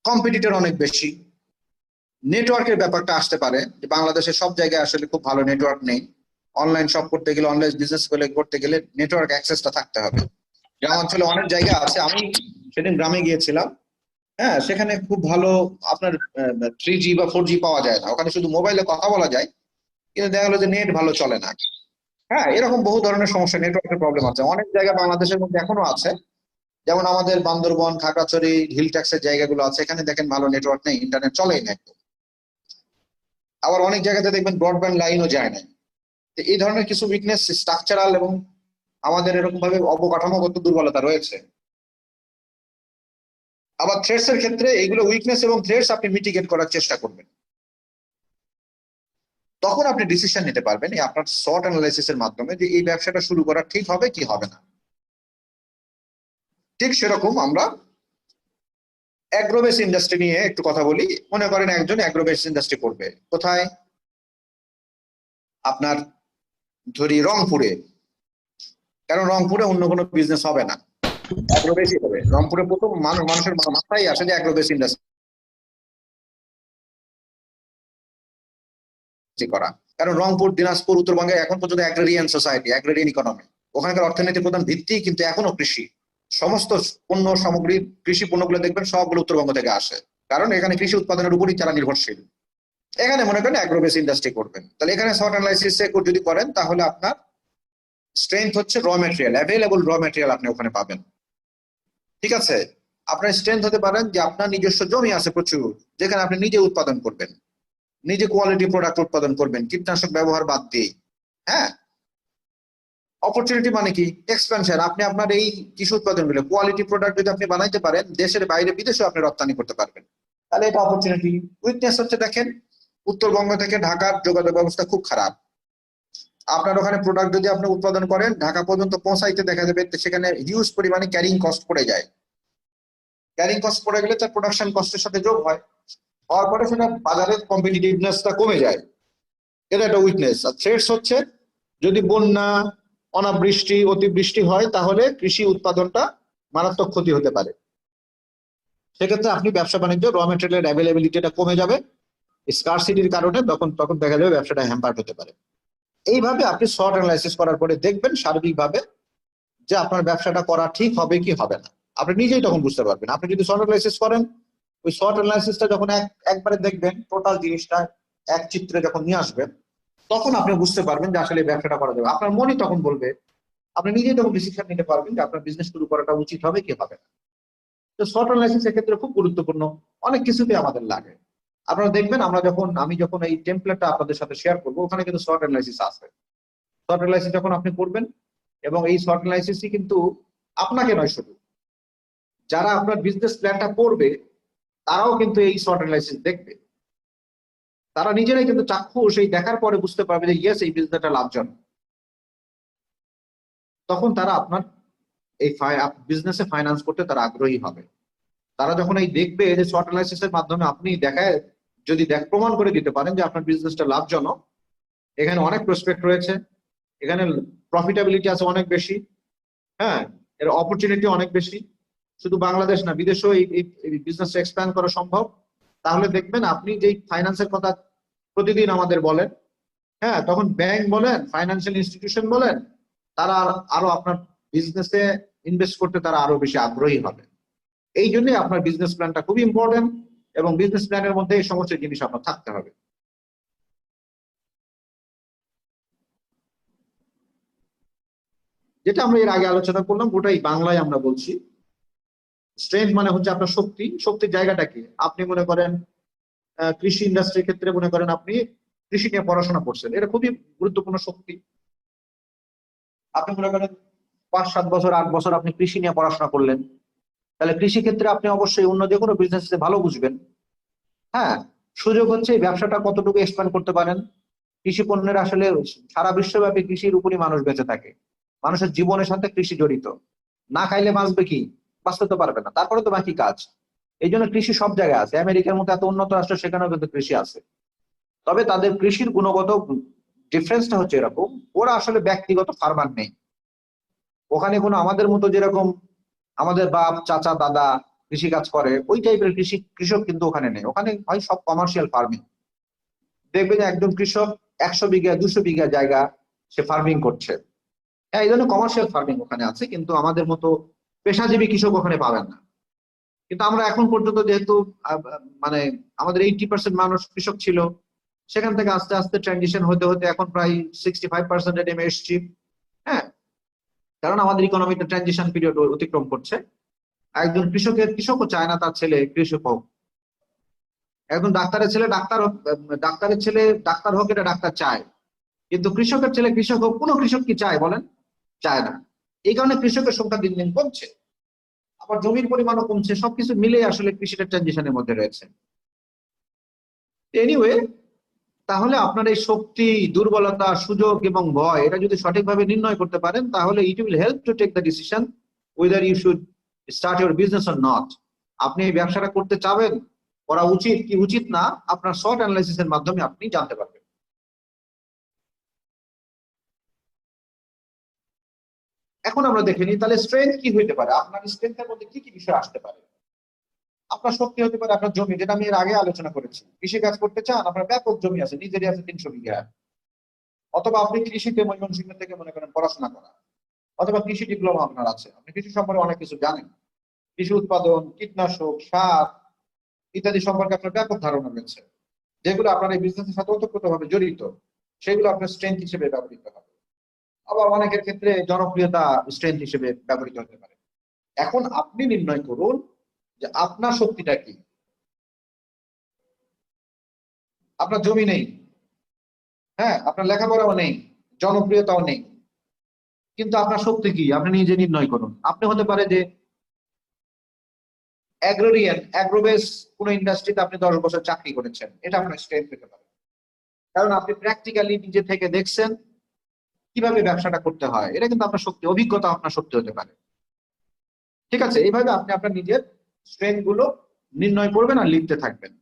কম্পিটিটর অনেক বেশি, নেটওয়ার্কের ব্যাপারটা আসতে পারে যে বাংলাদেশের সব জায়গায় আসলে খুব ভালো নেটওয়ার্ক নেই। অনলাইন শপ করতে গেলে, অনলাইন বিজনেস করতে গেলে নেটওয়ার্ক অ্যাক্সেসটা থাকতে হবে। গ্রাম অঞ্চলে অনেক জায়গা আছে, আমি সেদিন গ্রামে গিয়েছিলাম, হ্যাঁ, সেখানে খুব ভালো আপনার 3G বা 4G পাওয়া যায় না, ওখানে শুধু মোবাইলে কথা বলা যায়, কিন্তু দেখা গেলো যে নেট ভালো চলে না। হ্যাঁ, এরকম বহু ধরনের সমস্যা, নেটওয়ার্কের প্রবলেম আছে অনেক জায়গা বাংলাদেশের মধ্যে এখনো আছে। যেমন আমাদের বান্দরবন, খাগড়াছড়ি, হিল ট্যাক্সের জায়গাগুলো আছে, এখানে দেখেন ভালো নেটওয়ার্ক নেই, ইন্টারনেট চলেই না একদম। আবার অনেক জায়গাতে দেখবেন ব্রডব্যান্ড লাইনও যায় না। তো এই ধরনের কিছু উইকনেস স্ট্রাকচারাল এবং আমাদের এরকম ভাবে অবকাঠামোগত দুর্বলতা রয়েছে। আবার থ্রেটস এর ক্ষেত্রে এইগুলো উইকনেস এবং থ্রেটস আপনি মিটিগেট করার চেষ্টা করবেন, তখন আপনি ডিসিশন নিতে পারবেন এই আপনার শর্ট অ্যানালাইসিসের মাধ্যমে যে এই ব্যবসাটা শুরু করা ঠিক হবে কি হবে না। ঠিক সেরকম আমরা অ্যাগ্রোবেস ইন্ডাস্ট্রি নিয়ে একটু কথা বলি। মনে করেন একজন অ্যাগ্রোবেস ইন্ডাস্ট্রি করবে কোথায়, আপনার ধরি রংপুরে, কারণ রংপুরে অন্য কোনো বিজনেস হবে না, অ্যাগ্রোবেসই হবে। রংপুরে প্রথম মানুষের মাথায় আসে যে অ্যাগ্রোবেস ইন্ডাস্ট্রি করা, কারণ রংপুর, দিনাজপুর, উত্তরবঙ্গে এখন পর্যন্ত অ্যাগ্রেরিয়ান সোসাইটি, অ্যাগ্রেরিয়ান ইকোনমি, ওখানকার অর্থনীতির প্রধান ভিত্তি কিন্তু এখনো কৃষি। সমস্ত পণ্য সামগ্রী, কৃষি পণ্যগুলো দেখবেন সবগুলো উত্তরবঙ্গ থেকে আসে, কারণ এখানে কৃষি উৎপাদনের উপরই তারা নির্ভরশীল। এখানে মনে করেন অ্যাগ্রোবেস ইন্ডাস্ট্রি করবেন, তাহলে এখানে শর্ট অ্যানালাইসিস যদি করেন তাহলে আপনার স্ট্রেংথ হচ্ছে র ম্যাটেরিয়াল, অ্যাভেলেবল র ম্যাটেরিয়াল আপনি ওখানে পাবেন। ঠিক আছে, আপনার স্ট্রেংথ হতে পারেন যে আপনার নিজস্ব জমি আছে প্রচুর, যেখানে আপনি নিজে উৎপাদন করবেন, নিজে কোয়ালিটি প্রোডাক্ট উৎপাদন করবেন কীটনাশক ব্যবহার বাদ দিয়ে। হ্যাঁ, অপরচুনিটি মানে কি এক্সপেনশন, আপনি আপনার এই কৃষি উৎপাদনগুলো কোয়ালিটি প্রোডাক্ট যদি আপনি বানাইতে পারেন, দেশের বাইরে বিদেশে আপনি রপ্তানি করতে পারবেন, তাহলে এটা অপরচুনিটি। উইকনেস হচ্ছে দেখেন উত্তরবঙ্গ থেকে ঢাকার যোগাযোগ ব্যবস্থা খুব খারাপ, আপনার ওখানে প্রোডাক্ট যদি আপনি উৎপাদন করেন ঢাকা পর্যন্ত পৌঁছাইতে দেখা যাবে সেখানে হিউজ পরিমাণে ক্যারিং কস্ট পড়ে যায়। ক্যারিং কস্ট পড়ে গেলে তার প্রোডাকশন কস্টের সাথে যোগ হয়, হওয়ার পরে সেটা বাজারের কম্পিটিটিভনেসটা কমে যায়, এটা একটা উইকনেস। আর থ্রেটস হচ্ছে যদি বন্যা, অনাবৃষ্টি, অতিবৃষ্টি হয় তাহলে কৃষি উৎপাদনটা মারাত্মক ক্ষতি হতে পারে। সেক্ষেত্রে আপনি ব্যবসা বাণিজ্য র মেটেরিয়ালের অ্যাভেলেবিলিটিটা কমে যাবে, স্কারসিটির কারণে তখন দেখা যাবে ব্যবসাটা হ্যাম্পার্ড হতে পারে। এইভাবে আপনি শর্ট অ্যানালাইসিস করার পরে দেখবেন সার্বিকভাবে যে আপনার ব্যবসাটা করা ঠিক হবে কি হবে না, আপনি নিজেই তখন বুঝতে পারবেন। আপনি যদি শর্ট অ্যানালাইসিস করেন, ওই শর্ট অ্যানালাইসিসটা যখন একবারে দেখবেন, টোটাল জিনিসটা এক চিত্রে যখন নিয়ে আসবেন, তখন আপনি বুঝতে পারবেন যে আসলে ব্যবসাটা করা যাবে। আপনার মনই তখন বলবে, আপনি নিজেই তখন ডিসিশন নিতে পারবেন যে আপনার বিজনেস শুরু করাটা উচিত হবে কি হবে না। তো শর্ট অ্যানালাইসিস এক্ষেত্রে খুব গুরুত্বপূর্ণ, অনেক কিছুতে আমাদের লাগে। আপনারা দেখবেন আমি যখন এই টেমপ্লেটটা আপনাদের সাথে শেয়ার করবো, ওখানে কিন্তু শর্ট অ্যানালাইসিস আছে। শর্ট অ্যানালাইসিস যখন আপনি করবেন, এবং এই শর্ট অ্যানালাইসিসই কিন্তু আপনাকে নয়, শুধু যারা আপনার বিজনেস প্ল্যানটা করবে তারাও কিন্তু এই শর্ট অ্যানালাইসিস দেখবে। তারা নিজেরাই কিন্তু চাক্ষুষ এই দেখার পরে বুঝতে পারবে যে ইয়েস, এই বিজনেসটা লাভজনক। তখন তারা আপনার এই বিজনেসে ফাইন্যান্স করতে তারা আগ্রহী হবে। তারা যখন এই দেখবে যে শর্ট অ্যানালাইসিসের মাধ্যমে আপনি যদি প্রমাণ করে দিতে পারেন যে আপনার বিজনেসটা লাভজনক, এখানে অনেক প্রসপেক্ট রয়েছে, এখানে প্রফিটেবিলিটি আছে অনেক বেশি, হ্যাঁ, এর অপরচুনিটি অনেক বেশি, শুধু বাংলাদেশ না বিদেশেও এই বিজনেস এক্সপ্যান্ড করা সম্ভব, তাহলে দেখবেন আপনি যেই ফাইন্যান্সের কথা প্রতিদিন আমাদের বলেন, হ্যাঁ, তখন ব্যাংক বলেন, ফাইন্যান্সিয়াল ইনস্টিটিউশন বলেন, তারা আরো আপনার বিজনেসে ইনভেস্ট করতে তারা আরো বেশি আগ্রহী হবে। এই জন্যই আপনার বিজনেস প্ল্যানটা খুবই ইম্পর্টেন্ট, এবং বিজনেস প্ল্যানের মধ্যে এই সমস্ত জিনিস আপনার থাকতে হবে। যেটা আমরা এর আগে আলোচনা করলাম ওটাই বাংলায় আমরা বলছি। স্ট্রেংথ মানে হচ্ছে আপনার শক্তি। শক্তির জায়গাটা কি? আপনি মনে করেন কৃষি ইন্ডাস্ট্রির ক্ষেত্রে মনে করেন আপনি কৃষি নিয়ে পড়াশোনা করছেন, এটা খুবই গুরুত্বপূর্ণ শক্তি। আপনি মনে করেন 5-7 বছর 8 বছর আপনি কৃষি নিয়ে পড়াশোনা করলেন, তাহলে কৃষি ক্ষেত্রে আপনি অবশ্যই অন্য যে কোনো বিজনেস ভালো বুঝবেন। হ্যাঁ, সুযোগ হচ্ছে এই ব্যবসাটা কতটুকু এক্সপ্যান্ড করতে পারেন। কৃষি পণ্যের আসলে সারা বিশ্বব্যাপী কৃষির উপরই মানুষ বেঁচে থাকে, মানুষের জীবনের সাথে কৃষি জড়িত। না খাইলে বাঁচবে কি? বাঁচতে তো পারবে না, তারপরে তো বাকি কাজ। এই জন্য কৃষি সব জায়গায় আছে। আমেরিকার মতো এত উন্নত রাষ্ট্র, সেখানেও কিন্তু কৃষি আছে। তবে তাদের কৃষির গুণগত ডিফারেন্সটা হচ্ছে এরকম, ওরা আসলে ব্যক্তিগত ফার্মার নেই ওখানে কোনো, আমাদের মতো যেরকম আমাদের বাপ চাচা দাদা কৃষি কাজ করে ওই টাইপের কৃষক কিন্তু ওখানে নেই। ওখানে হয় সব কমার্শিয়াল ফার্মিং। দেখবে যে একজন কৃষক 100 বিঘা 200 বিঘা জায়গা সে ফার্মিং করছে। হ্যাঁ, এই জন্য কমার্শিয়াল ফার্মিং ওখানে আছে, কিন্তু আমাদের মতো পেশাজীবী কৃষক ওখানে পাবেন না। কিন্তু আমরা এখন পর্যন্ত যেহেতু মানে আমাদের 80% মানুষ কৃষক ছিল, সেখান থেকে আস্তে আস্তে ট্রানজিশন হতে হতে এখন প্রায় 65% নেমে এসছি। হ্যাঁ, কারণ আমাদের ইকোনমিতে ট্রানজিশন পিরিয়ড অতিক্রম করছে। একজন কৃষকও চায় না তার ছেলে কৃষক হোক। একজন ডাক্তারের ছেলে ডাক্তার হোক, এটা ডাক্তার চায়, কিন্তু কৃষকের ছেলে কৃষক হোক কোনো কৃষক কি চায় বলেন? চায় না। এই কারণে কৃষকের সংখ্যা দিন দিন কমছে, আবার জমির পরিমাণও কমছে। সবকিছু মিলে আসলে কৃষিটা ট্রানজিশনের মধ্যে রয়েছে। এনিওয়ে, তাহলে আপনার এই শক্তি, দুর্বলতা, সুযোগ এবং ভয় এটা যদি সঠিকভাবে নির্ণয় করতে পারেন, তাহলে it will help to take the decision whether you should start your business or not. আপনি এই ব্যবসাটা করতে চাবেন, করা উচিত কি উচিত না, আপনার শর্ট অ্যানালাইসিসের মাধ্যমে আপনি জানতে পারবেন। এখন আমরা দেখে নিই তাহলে স্ট্রেংথ কি হইতে পারে, আপনার স্ট্রেংথের মধ্যে কি কি বিষয় আসতে পারে। আপনার শক্তি হতে পারে আপনার জমি, যেটা আমি এর আগে আলোচনা করেছি। কৃষি কাজ করতে চান, আপনার ব্যাপক জমি আছে, নিজেরই আছে 300 বিঘা, অথবা আপনি কৃষিতে ময়মনসিংহ থেকে মনে করেন পড়াশোনা করা, অথবা কৃষি ডিপ্লোমা আপনার আছে, আপনি কৃষি সম্পর্কে অনেক কিছু জানেন, কৃষি উৎপাদন, কীটনাশক, সার ইত্যাদি সম্পর্কে আপনার ব্যাপক ধারণা রয়েছে, যেগুলো আপনার এই বিজনেসের সাথে ওতপ্রোতভাবে জড়িত, সেগুলো আপনার স্ট্রেংথ হিসেবে ব্যবহৃত হবে। আবার অনেকের ক্ষেত্রে জনপ্রিয়তা স্ট্রেংথ হিসেবে ব্যবহৃত হতে পারে। এখন আপনি নির্ণয় করুন যে আপনার শক্তিটা কি। আপনার জমি নেই, হ্যাঁ, আপনার লেখাপড়াও নেই, জনপ্রিয়তাও নেই, কিন্তু আপনার শক্তি কি আপনি নিজে নির্ণয় করুন। আপনি হতে পারে যে অ্যাগ্রোবেস কোন ইন্ডাস্ট্রিতে আপনি 10 বছর চাকরি করেছেন, এটা আপনার স্ট্রেংথ হতে পারে, কারণ আপনি প্র্যাকটিক্যালি নিজে থেকে দেখছেন কিভাবে ব্যবসাটা করতে হয়। এটা কিন্তু আপনার শক্তি, অভিজ্ঞতা আপনার শক্তি হতে পারে। ঠিক আছে, এইভাবে আপনি আপনার নিজের স্ট্রেংথ গুলো নির্ণয় করবেন আর লিখতে থাকবেন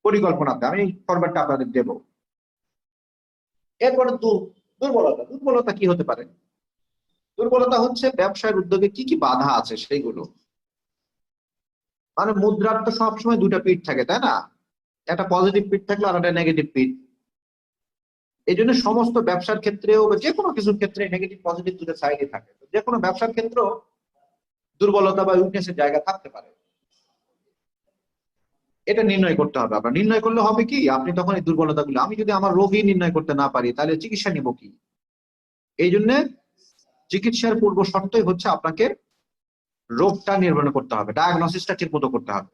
পরিকল্পনাতে। আমি ফরম্যাটটা আপনাদের দেব। এরপরে দুর্বলতা কি হতে পারে? দুর্বলতা হচ্ছে ব্যবসার উদ্যোগে কি কি বাধা আছে সেইগুলো। মানে মুদ্রার তো সবসময় দুটা পিঠ থাকে, তাই না? একটা পজিটিভ পিঠ থাকলে আর একটা নেগেটিভ পিঠ। এই জন্য সমস্ত ব্যবসার ক্ষেত্রেও বা যে কোনো কিছুর ক্ষেত্রে নেগেটিভ পজিটিভ দুটো সাইডই থাকে। যে কোনো ব্যবসার ক্ষেত্রে দুর্বলতা বা উইকনেসের জায়গা থাকতে পারে, এটা নির্ণয় করতে হবে। আপনার নির্ণয় করলে হবে কি, আপনি তখন এই দুর্বলতাগুলো, আমি যদি আমার রোগই নির্ণয় করতে না পারি তাহলে চিকিৎসা নিব কি? এই জন্য চিকিৎসার পূর্ব শর্তই হচ্ছে আপনাকে রোগটা নির্ণয় করতে হবে, ডায়াগনোসিসটা ঠিক মতো করতে হবে।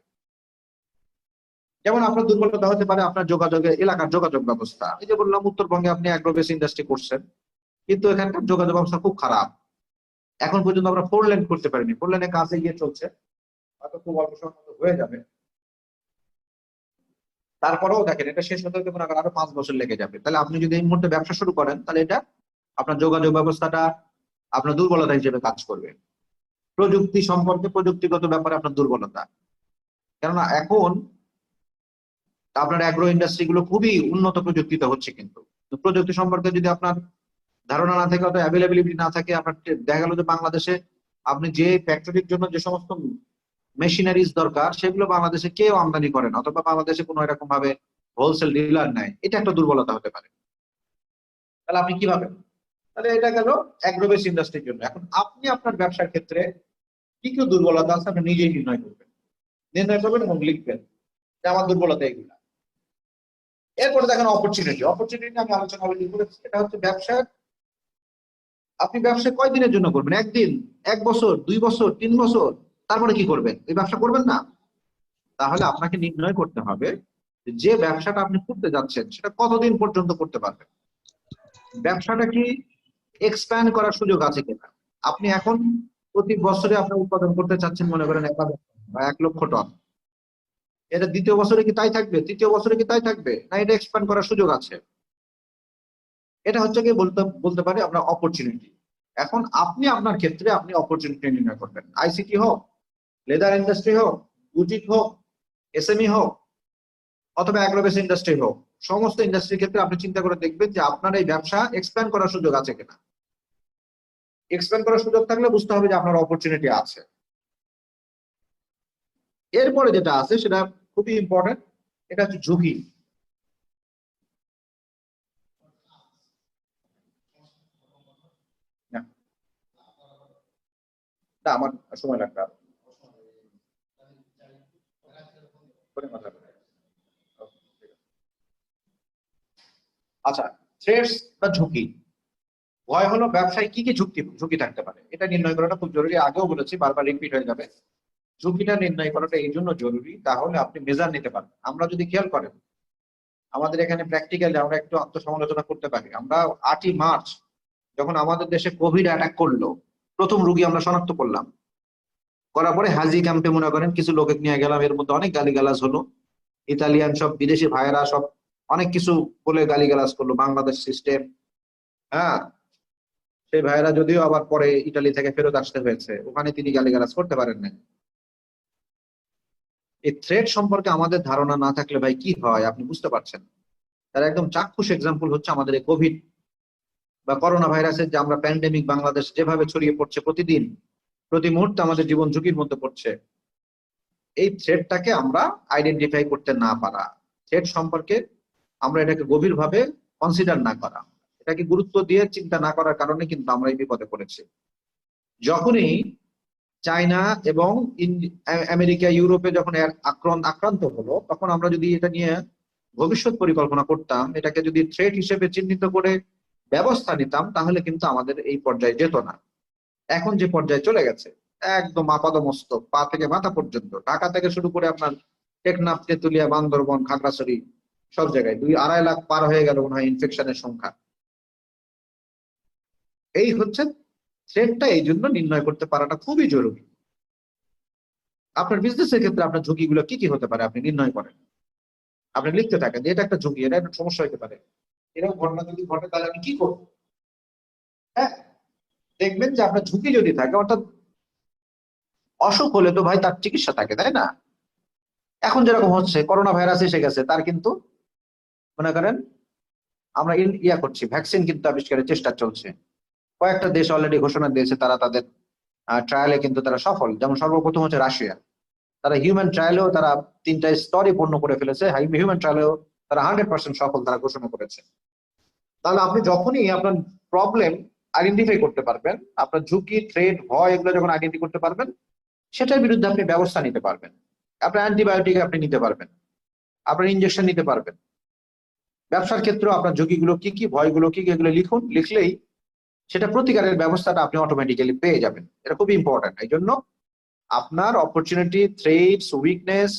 যেমন আপনার দুর্বলতা হতে পারে আপনার এলাকার যোগাযোগ ব্যবস্থা। এই যে বললাম উত্তরবঙ্গে আপনি অ্যাগ্রোবেস ইন্ডাস্ট্রি করছেন, কিন্তু এখানকার যোগাযোগ ব্যবস্থা খুব খারাপ। এখন পর্যন্ত আমরা 4 লেন করতে পারিনি, 4 লেনের কাজ এগিয়ে চলছে, হয়তো খুব অল্প সময়ের মধ্যে হয়ে যাবে। তারপরেও দেখেন এটা শেষ হতে মনে করেন আরো 5 বছর লেগে যাবে। তাহলে আপনি যদি এই মুহূর্তে ব্যবসা শুরু করেন তাহলে এটা আপনার যোগাযোগ ব্যবস্থাটা আপনার দুর্বলতা হিসেবে কাজ করবে। প্রযুক্তি সম্পর্কে, প্রযুক্তিগত ব্যাপারে আপনার দুর্বলতা, কেননা এখন আপনার অ্যাগ্রো ইন্ডাস্ট্রি গুলো খুবই উন্নত প্রযুক্তিতে হচ্ছে, কিন্তু প্রযুক্তি সম্পর্কে যদি আপনার ধারণা না থাকে, অথবা অ্যাভেলেবিলিটি না থাকে, আপনার দেখা গেল যে বাংলাদেশে আপনি যে ফ্যাক্টরির জন্য যে সমস্ত মেশিনারিজ দরকার সেগুলো বাংলাদেশে কেউ আমদানি করে না, অথবা বাংলাদেশে কোনো এরকম ভাবে হোলসেল ডিলার নাই। এটা একটা দুর্বলতা হতে পারে। তাহলে আপনি কি ভাবেন? তাহলে এটা গেল অ্যাগ্রোবেস ইন্ডাস্ট্রির জন্য। এখন আপনি আপনার ব্যবসার ক্ষেত্রে কি কি দুর্বলতা আছে আপনি নিজেই নির্ণয় করবেন এবং লিখবেন যে আমার দুর্বলতা এগুলা। এরপরে দেখেন অপরচুনিটি আমি আলোচনা অলরেডি করেছি। এটা হচ্ছে আপনি ব্যবসা কয়দিনের জন্য করবেন? একদিন, 1 বছর, 2 বছর, 3 বছর, তারপরে কি করবেন? এই ব্যবসা করবেন না। তাহলে আপনাকে নির্ণয় করতে হবে যে ব্যবসাটা আপনি করতে যাচ্ছেন সেটা কতদিন পর্যন্ত করতে পারবেন। ব্যবসাটা কি এক্সপ্যান্ড করার সুযোগ আছে কিনা। আপনি এখন প্রতি বছরে আপনি উৎপাদন করতে চাচ্ছেন মনে করেন 1000 বা 1 লক্ষ টন, এটা দ্বিতীয় বছরে কি তাই থাকবে? তৃতীয় বছরে কি তাই থাকবে? না এটা এক্সপ্যান্ড করার সুযোগ আছে? এটা হচ্ছে কি বলতে পারি আমরা অপরচুনিটি। এখন আপনি আপনার ক্ষেত্রে আপনি অপরচুনিটি নির্ণয় করবেন। আইসিটি হোক, লেদার ইন্ডাস্ট্রি হোক, বুটিক হোক, এসএমই হোক, অথবা অ্যাগ্রোবেস ইন্ডাস্ট্রি হোক, সমস্ত ইন্ডাস্ট্রির ক্ষেত্রে আপনি চিন্তা করে দেখবেন যে আপনার এই ব্যবসা এক্সপ্যান্ড করার সুযোগ আছে কিনা। এক্সপ্যান্ড করার সুযোগ থাকলে বুঝতে হবে যে আপনার অপরচুনিটি আছে। এরপরে যেটা আছে সেটা খুবই ইম্পর্টেন্ট, এটা হচ্ছে ঝুঁকি। না আমার সময় লাগবে আরো। আচ্ছা, থ্রেটস বা ঝুঁকি। ভয় হলো ব্যবসায় কি কি ঝুঁকি থাকতে পারে, এটা নির্ণয় করাটা খুব জরুরি। আগেও বলেছি, বারবার রিপিট হয়ে যাবে। ঝুঁকিটা নির্ণয় করাটা এই জন্য জরুরি, তাহলে আপনি মেজার নিতে পারবেন। আমরা যদি খেয়াল করেন আমাদের এখানে প্র্যাকটিক্যালি আমরা একটু আত্মসমালোচনা করতে পারি। আমরা 8ই মার্চ যখন আমাদের দেশে কোভিড অ্যাটাক করলো, প্রথম রোগী আমরা শনাক্ত করলাম, করার পরে হাজি ক্যাম্পে মনে করেন কিছু লোক নিয়ে গেলাম, এর মধ্যে অনেক গালিগালাজ হলো। ইতালিয়ান সব বিদেশি ভাইয়েরা সব অনেক কিছু বলে গালিগালাজ করলো, বাংলাদেশ সিস্টেম। হ্যাঁ, সেই ভাইয়েরা যদিও আবার পরে ইতালি থেকে ফেরত আসতে হয়েছে, ওখানে তিনি গালিগালাজ করতে পারেন না। এই থ্রেট সম্পর্কে আমাদের ধারণা না থাকলে ভাই কি হয় আপনি বুঝতে পারছেন। তার একদম চাক্ষুষ এক্সাম্পল হচ্ছে আমাদের এই কোভিড বা করোনা ভাইরাসের যে আমরা প্যান্ডেমিক বাংলাদেশ যেভাবে ছড়িয়ে পড়ছে, প্রতিদিন প্রতি মুহূর্তে আমাদের জীবন ঝুঁকির মধ্যে পড়ছে। এই থ্রেটটাকে আমরা আইডেন্টিফাই করতে না পারা, থ্রেট সম্পর্কে আমরা এটাকে গভীরভাবে কনসিডার না করা, এটাকে গুরুত্ব দিয়ে চিন্তা না করার কারণে কিন্তু আমরা এই বিপদে পড়েছি। যখনই চায়না এবং আমেরিকা, ইউরোপে যখন আক্রান্ত হলো, তখন আমরা যদি এটা নিয়ে ভবিষ্যৎ পরিকল্পনা করতাম, এটাকে যদি থ্রেট হিসেবে চিহ্নিত করে ব্যবস্থা নিতাম, তাহলে কিন্তু আমাদের এই পর্যায়ে যেত না। এখন যে পর্যায়ে চলে গেছে, একদম আপাদমস্তক, পা থেকে মাথা পর্যন্ত, ঢাকা থেকে শুরু করে আপনার টেকনাফ, তেতুলিয়া, বান্দরবন, খাগড়াছড়ি, সব জায়গায় 2-2.5 লাখ পার হয়ে গেল মনে হয় ইনফেকশনের সংখ্যা। এই হচ্ছে থ্রেটটা, এই জন্য নির্ণয় করতে পারাটা খুবই জরুরি। আপনার বিজনেসের ক্ষেত্রে আপনার ঝুঁকিগুলো কি কি হতে পারে আপনি নির্ণয় করেন, আপনি লিখতে থাকেন যে এটা একটা ঝুঁকি, এটা একটা সমস্যা হতে পারে, এরকম ঘটনা যদি ঘটে তাহলে আমি কি করবো। হ্যাঁ, দেখবেন যে আপনার ঝুঁকি যদি থাকে, অর্থাৎ অসুখ হলে তো ভাই তার চিকিৎসা থাকে, তাই না? এখন যেরকম হচ্ছে করোনা ভাইরাস এসে গেছে, তার কিন্তু মনে করেন আমরা করছি, ভ্যাকসিন কিন্তু আবিষ্কারের চেষ্টা চলছে। কয়েকটা দেশ অলরেডি ঘোষণা দিয়েছে তারা তাদের ট্রায়ালে কিন্তু তারা সফল। যেমন সর্বপ্রথম হচ্ছে রাশিয়া, তারা হিউম্যান ট্রায়ালেও তারা 3টা স্তরে পূর্ণ করে ফেলেছে, হিউম্যান ট্রায়ালেও তারা 100% সফল তারা ঘোষণা করেছে। তাহলে আপনি যখনই আপনার প্রবলেম আইডেন্টিফাই করতে পারবেন, আপনার ঝুঁকি, থ্রেট, ভয় এগুলো যখন আইডেন্টিফাই করতে পারবেন, সেটার বিরুদ্ধে আপনি ব্যবস্থা নিতে পারবেন। আপনার অ্যান্টিবায়োটিক আপনি নিতে পারবেন, আপনার ইনজেকশন নিতে পারবেন। ব্যবসার ক্ষেত্রে আপনার ঝুঁকিগুলো কি কি, ভয়গুলো কি কি, এগুলো লিখুন। লিখলেই সেটা প্রতিকারের ব্যবস্থাটা আপনি অটোমেটিক্যালি পেয়ে যাবেন। এটা খুবই ইম্পর্টেন্ট। এই জন্য আপনার অপরচুনিটি, থ্রেটস, উইকনেস,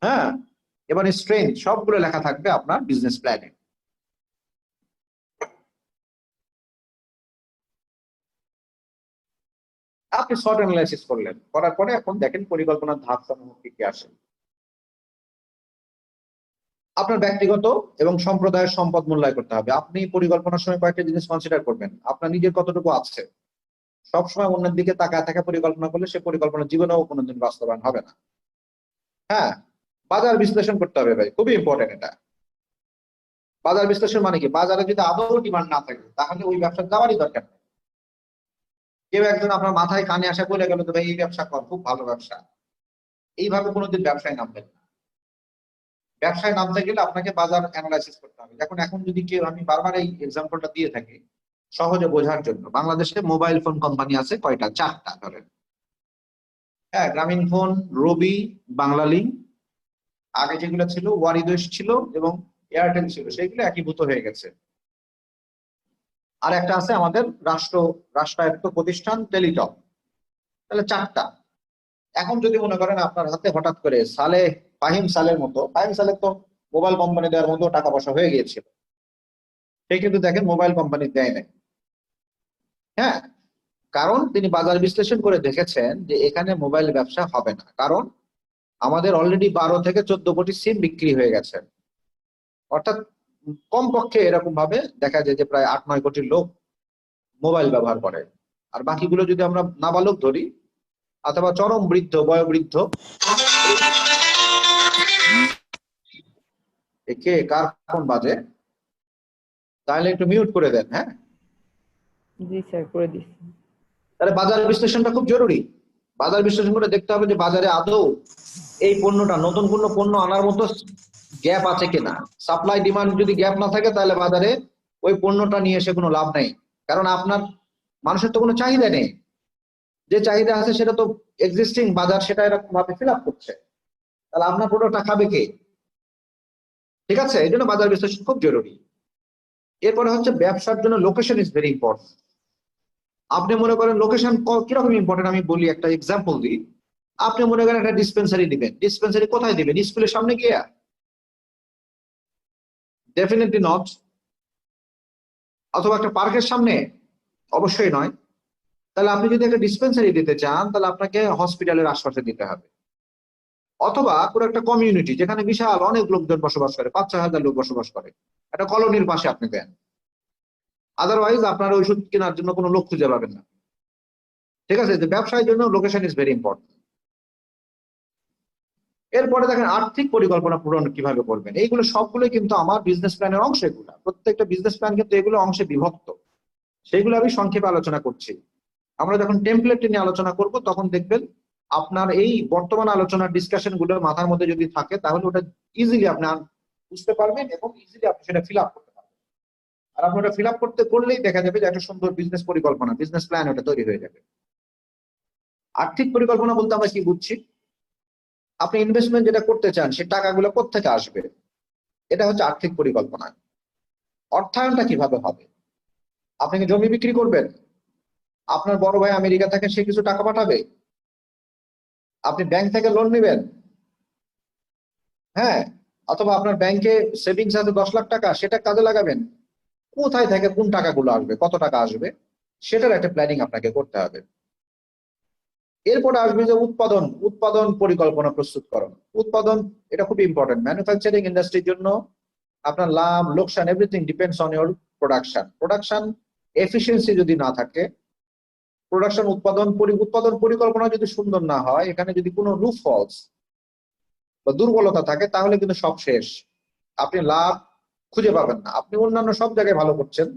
হ্যাঁ, এবার স্ট্রেংথ সবগুলো লেখা থাকবে আপনার বিজনেস প্ল্যানে। আপনি শর্ট অ্যানালাইসিস করলেন, করার পরে এখন দেখেন পরিকল্পনার ধাপ সমূহ কি কি আসে। আপনার ব্যক্তিগত এবং সম্প্রদায়ের সম্পদ মূল্যায়ন করতে হবে। আপনি পরিকল্পনার সময় কয়েকটা জিনিস কনসিডার করবেন। আপনার নিজের কতটুকু আছে। সবসময় অন্যের দিকে তাকায় থাকা পরিকল্পনা করলে সে পরিকল্পনা জীবনেও কোনোদিন বাস্তবায়ন হবে না। হ্যাঁ, বাজার বিশ্লেষণ করতে হবে ভাই, খুবই ইম্পর্টেন্ট এটা। বাজার বিশ্লেষণ মানে কি? বাজারে যদি আদৌ ডিমান্ড না থাকে তাহলে ওই ব্যবসা যাওয়ারই দরকার নেই। কেউ একজন আপনার মাথায় কানে আসা বলে গেল তো ভাই এই ব্যবসা কর, খুব ভালো ব্যবসা, এইভাবে কোনোদিন ব্যবসায় নামবেন না। ব্যবসায় নামতে গেলে আপনাকে বাজার অ্যানালাইসিস করতে হবে। এখন যদি কেউ, আমি বারবার এই এক্সাম্পলটা দিয়ে থাকি সহজে বোঝার জন্য। বাংলাদেশে মোবাইল ফোন কোম্পানি আছে কয়টা? 4টা ধরেন। হ্যাঁ, গ্রামীণ ফোন, রবি, বাংলালিংক, আগে যেগুলো ছিল ওয়ারিদোস ছিল এবং এয়ারটেল ছিল, সেগুলো একীভূত হয়ে গেছে। আর একটা আছে আমাদের রাষ্ট্রায়ত্ত প্রতিষ্ঠান টেলিটক। তাহলে 4টা। এখন যদি মনে করেন আপনার হাতে হঠাৎ করে ফাহিম সালের মতো, ফাহিম সালের তো মোবাইল কোম্পানি দেওয়ার মতো টাকা পয়সা হয়ে গিয়েছিল, সে কিন্তু দেখেন মোবাইল কোম্পানি দেয় নাই। হ্যাঁ, কারণ তিনি বাজার বিশ্লেষণ করে দেখেছেন যে এখানে মোবাইল ব্যবসা হবে না, কারণ আমাদের অলরেডি 12 থেকে 14 কোটি সিম বিক্রি হয়ে গেছে। অর্থাৎ কমপক্ষে এরকম ভাবে দেখা যায় যে প্রায় 8-9 কোটি লোক মোবাইল ব্যবহার করে। আর বাকিগুলো যদি আমরা নাবালক ধরি অথবা চরম বৃদ্ধ, বয়োবৃদ্ধ, কে কার ফোন বাজে, তাহলে একটু মিউট করে দেন। হ্যাঁ, জি স্যার, করে দিচ্ছি। তাহলে বাজার বিশ্লেষণটা খুব জরুরি। বাজার বিশ্লেষণ করে দেখতে হবে যে বাজারে আদৌ এই পণ্যটা, নতুন কোনো পণ্য আনার মতো গ্যাপ আছে কিনা। সাপ্লাই ডিমান্ড যদি গ্যাপ না থাকে তাহলে বাজারে ওই পণ্যটা নিয়ে এসে কোনো লাভ নেই, কারণ আপনার মানুষের তো কোনো চাহিদা নেই। যে চাহিদা আছে সেটা তো এক্সিস্টিং বাজার সেটা এরকম ভাবে ফিল আপ করছে, তাহলে আপনার প্রোডাক্টটা খাবে কে? ঠিক আছে, এই জন্য বাজার বিশ্লেষণ খুব জরুরি। এরপরে হচ্ছে ব্যবসার জন্য লোকেশন ইজ ভেরি ইম্পর্টেন্ট। আপনি মনে করেন লোকেশন কিরকম ইম্পর্টেন্ট, আমি বলি, একটা এক্সাম্পল দিই। আপনি মনে করেন একটা ডিসপেন্সারি দিবেন, ডিসপেন্সারি কোথায় দিবেন? স্কুলের সামনে গিয়া? Definitely not. অথবা একটা পার্কের সামনে? অবশ্যই নয়। তাহলে আপনি যদি একটা ডিসপেন্সারি দিতে চান তাহলে আপনাকে হসপিটালের আশপাশে দিতে হবে, অথবা পুরো একটা কমিউনিটি যেখানে বিশাল অনেক লোকজন বসবাস করে, 5-6 হাজার লোক বসবাস করে, একটা কলোনির পাশে আপনি দেন। আদারওয়াইজ আপনার ওষুধ কেনার জন্য কোনো লোক খুঁজে পাবেন না। ঠিক আছে, যে ব্যবসায়ের জন্য লোকেশন ইজ ভেরি ইম্পর্টেন্ট। এরপরে দেখেন আর্থিক পরিকল্পনা পূরণ কিভাবে করবেন। এইগুলো সবগুলোই কিন্তু আমার বিজনেস প্ল্যানের অংশ। এগুলো প্রত্যেকটা বিজনেস প্ল্যান কিন্তু এগুলো অংশে বিভক্ত, সেগুলো আমি সংক্ষেপে আলোচনা করছি। আমরা যখন টেমপ্লেট নিয়ে আলোচনা করব তখন দেখবেন আপনার এই বর্তমান আলোচনার ডিসকাশন গুলো মাথার মধ্যে যদি থাকে তাহলে ওটা ইজিলি আপনি বুঝতে পারবেন এবং ইজিলি আপনি সেটা ফিল আপ করতে পারবেন। আর আপনি ওটা ফিল আপ করলেই দেখা যাবে যে একটা সুন্দর বিজনেস পরিকল্পনা, বিজনেস প্ল্যান ওটা তৈরি হয়ে যাবে। আর্থিক পরিকল্পনা বলতে আমরা কি বুঝছি? আপনি ইনভেস্টমেন্ট যেটা করতে চান সে টাকাগুলো কোত্থেকে আসবে, এটা হচ্ছে আর্থিক পরিকল্পনা। অর্থায়নটা কিভাবে হবে? আপনি কি জমি বিক্রি করবেন? আপনার বড় ভাই আমেরিকা থেকে, সে কিছু টাকা পাঠাবে? আপনি ব্যাংক থেকে লোন নেবেন? হ্যাঁ, অথবা আপনার ব্যাংকে সেভিংস আছে 10 লাখ টাকা, সেটা কাজে লাগাবেন? কোথায় থেকে কোন টাকাগুলো আসবে, কত টাকা আসবে, সেটার একটা প্ল্যানিং আপনাকে করতে হবে। এরপরে আসবে যে উৎপাদন পরিকল্পনা প্রস্তুতকরণ। উৎপাদন এটা খুব ইম্পর্টেন্ট। ম্যানুফ্যাকচারিং ইন্ডাস্ট্রির জন্য আপনার লাভ লোকসান everything depends on your production efficiency যদি না থাকে, উৎপাদন পরিকল্পনা যদি সুন্দর না হয়, এখানে যদি কোনো লুপ ফলস বা দুর্বলতা থাকে তাহলে কিন্তু সব শেষ। আপনি লাভ খুঁজে পাবেন না। আপনি অন্যান্য সব জায়গায় ভালো করছেন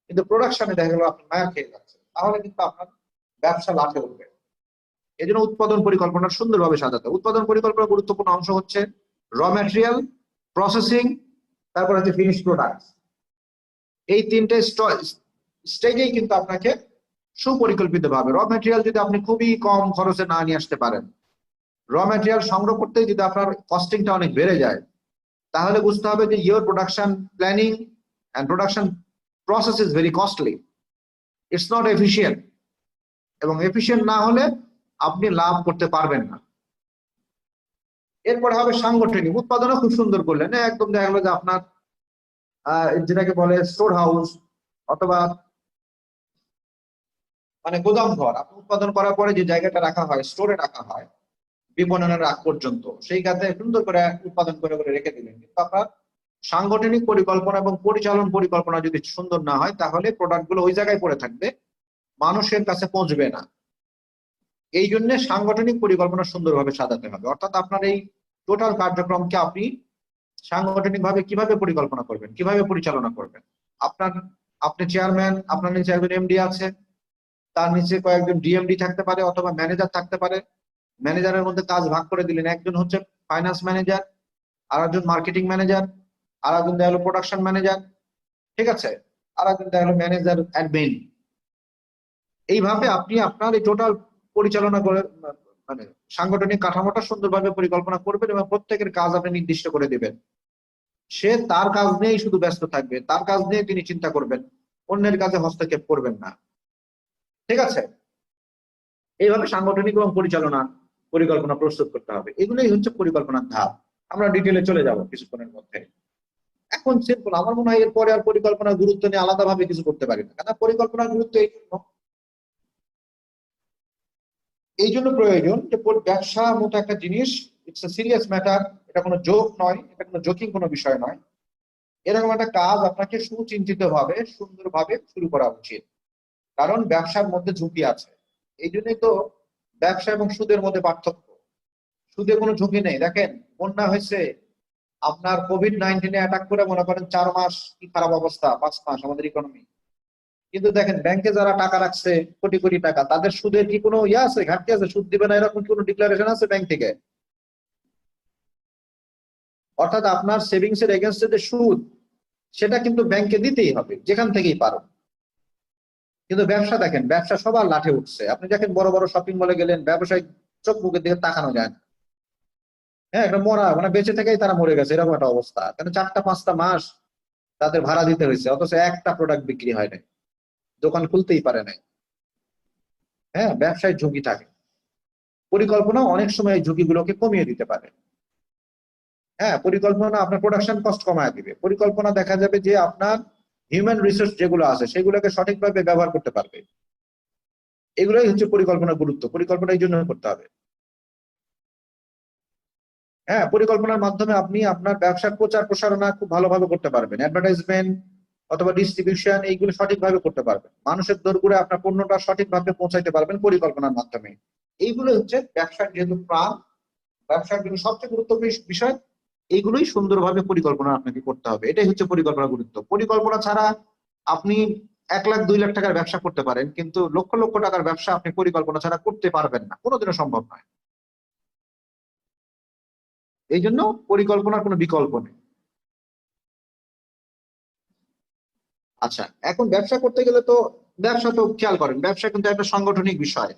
কিন্তু প্রোডাকশনে দেখা গেল আপনি মায়া খেয়ে যাচ্ছেন, তাহলে কিন্তু আপনার ব্যবসা লাঠে উঠবে। এই জন্য উৎপাদন পরিকল্পনা সুন্দরভাবে সাজাতে। উৎপাদন পরিকল্পনার গুরুত্বপূর্ণ অংশ হচ্ছে র ম্যাটেরিয়াল, প্রসেসিং, তারপর হচ্ছে ফিনিশ প্রোডাক্ট। এই 3টে স্টেজেই কিন্তু আপনাকে সুপরিকল্পিত ভাবে, র ম্যাটেরিয়াল যদি আপনি খুবই কম খরচে না নিয়ে আসতে পারেন, র ম্যাটেরিয়াল সংগ্রহ করতে যদি আপনার কস্টিংটা অনেক বেড়ে যায়, তাহলে বুঝতে হবে যে your production planning and production process is very costly, it's not efficient. এবং এফিশিয়েন্ট না হলে আপনি লাভ করতে পারবেন না। এরপরে হবে সাংগঠনিক। উৎপাদনও খুব সুন্দর করলেন, একদম দেখা গেলো যে আপনার যেটাকে বলে স্টোর হাউস অথবা মানে গোদাম ঘর, আপনি উৎপাদন করার পরে যে জায়গাটা রাখা হয়, স্টোরে রাখা হয় বিপণনের আগ পর্যন্ত, সেই কাজে সুন্দর করে উৎপাদন করে করে রেখে দিলেন, কিন্তু আপনার সাংগঠনিক পরিকল্পনা এবং পরিচালন পরিকল্পনা যদি সুন্দর না হয়, তাহলে প্রোডাক্ট গুলো ওই জায়গায় পড়ে থাকবে, মানুষের কাছে পৌঁছবে না। এই জন্য সাংগঠনিক পরিকল্পনা সুন্দরভাবে সাজাতে হবে। অর্থাৎ আপনার এই টোটাল কার্যক্রমকে আপনি সাংগঠনিক ভাবে কিভাবে পরিকল্পনা করবেন, কিভাবে পরিচালনা করবেন। আপনার আপনি চেয়ারম্যান, আপনার নিচে একজন এমডি আছে, তার নিচে কয়েকজন ডিএমডি থাকতে পারে অথবা ম্যানেজার থাকতে পারে। ম্যানেজারের মধ্যে কাজ ভাগ করে দিলেন, একজন হচ্ছে ফাইন্যান্স ম্যানেজার, আর একজন মার্কেটিং ম্যানেজার, আর একজন দেখা গেলো প্রোডাকশন ম্যানেজার, ঠিক আছে, আর একজন দেখা গেলো ম্যানেজার অ্যাডমিন। এইভাবে আপনি আপনার এই টোটাল পরিচালনা করে মানে সাংগঠনিক কাঠামোটা সুন্দরভাবে পরিকল্পনা করবেন এবং প্রত্যেকের কাজ আপনি নির্দিষ্ট করে দিবেন। সে তার কাজ নিয়েই শুধু ব্যস্ত থাকবে, তার কাজ নিয়ে তিনি চিন্তা করবেন, অন্যের কাজে হস্তক্ষেপ করবেন না, ঠিক আছে। এইভাবে সাংগঠনিক এবং পরিচালনা পরিকল্পনা প্রস্তুত করতে হবে। এগুলোই হচ্ছে পরিকল্পনার ধাপ। আমরা ডিটেলে চলে যাব কিছুক্ষণের মধ্যে। এখন সিম্পল, আমার মনে হয় এরপরে আর পরিকল্পনার গুরুত্ব নিয়ে আলাদাভাবে কিছু করতে পারি না, কারণ পরিকল্পনার গুরুত্ব এই জন্য প্রয়োজন যে ব্যবসা মতো একটা জিনিস, ইটস এ সিরিয়াস ম্যাটার, এটা কোনো জোক নয়, এটা কোনো জোকিং কোনো বিষয় নয়। এরকম একটা কাজ আপনাকে সুচিন্তিত ভাবে সুন্দরভাবে শুরু করা উচিত, কারণ ব্যবসার মধ্যে ঝুঁকি আছে। এই জন্যই তো ব্যবসা এবং সুদের মধ্যে পার্থক্য। সুদে কোনো ঝুঁকি নেই। দেখেন, বন্যা হয়েছে, আপনার কোভিড-19 অ্যাটাক করে মনে করেন 4 মাস কি খারাপ অবস্থা, 5 মাস আমাদের ইকোনমি। কিন্তু দেখেন ব্যাংকে যারা টাকা রাখছে কোটি কোটি টাকা, তাদের সুদের কি কোনো ইয়ে আছে, ঘাটতি আছে? সুদ দিবে না এরকম কোনো ডিক্লারেশন আছে ব্যাংক থেকে? অর্থাৎ আপনার সেভিংস এর এগেনস্টে যে সুদ, সেটা কিন্তু ব্যাংকে দিতেই হবে যেখান থেকেই পারো। কিন্তু ব্যবসা দেখেন, ব্যবসা সবার লাঠে উঠছে। আপনি দেখেন বড় বড় শপিং মলে গেলেন, ব্যবসায়ী চোখ মুখের দিকে তাকানো যায় না। হ্যাঁ, একটা মরা মানে বেঁচে থেকেই তারা মরে গেছে, এরকম একটা অবস্থা। কেন 4টা 5টা মাস তাদের ভাড়া দিতে হয়েছে, অথচ একটা প্রোডাক্ট বিক্রি হয় নাই, দোকান খুলতেই পারে নাই। হ্যাঁ, ব্যবসায় ঝুঁকি থাকে। পরিকল্পনা অনেক সময় এই ঝুঁকিগুলোকে কমিয়ে দিতে পারে। হ্যাঁ, পরিকল্পনা আপনার প্রোডাকশন কস্ট কমায় দিবে। পরিকল্পনা দেখা যাবে যে আপনার হিউম্যান রিসোর্স যেগুলো আছে সেগুলোকে সঠিকভাবে ব্যবহার করতে পারবে। এগুলোই হচ্ছে পরিকল্পনার গুরুত্ব। পরিকল্পনা এই জন্য করতে হবে। হ্যাঁ, পরিকল্পনার মাধ্যমে আপনি আপনার ব্যবসার প্রচার প্রসারণা খুব ভালোভাবে করতে পারবেন। অ্যাডভার্টাইজমেন্ট অথবা ডিস্ট্রিবিউশন এইগুলো সঠিকভাবে করতে পারবেন। মানুষের দোরগোড়ায় আপনার পণ্যটা সঠিকভাবে পৌঁছাইতে পারবেন পরিকল্পনার মাধ্যমে। এইগুলো হচ্ছে ব্যবসার যেহেতু প্রাণ, ব্যবসার জন্য সবচেয়ে গুরুত্বপূর্ণ বিষয়, এইগুলোই সুন্দরভাবে পরিকল্পনা আপনাকে করতে হবে। এটাই হচ্ছে পরিকল্পনার গুরুত্ব। পরিকল্পনা ছাড়া আপনি 1 লাখ 2 লাখ টাকার ব্যবসা করতে পারেন, কিন্তু লক্ষ লক্ষ টাকার ব্যবসা আপনি পরিকল্পনা ছাড়া করতে পারবেন না, কোনোদিনও সম্ভব নয়। এই জন্য পরিকল্পনার কোনো বিকল্প নেই। আচ্ছা, এখন ব্যবসা করতে গেলে তো, ব্যবসা তো খেয়াল করেন, ব্যবসা কিন্তু একটা সাংগঠনিক বিষয়।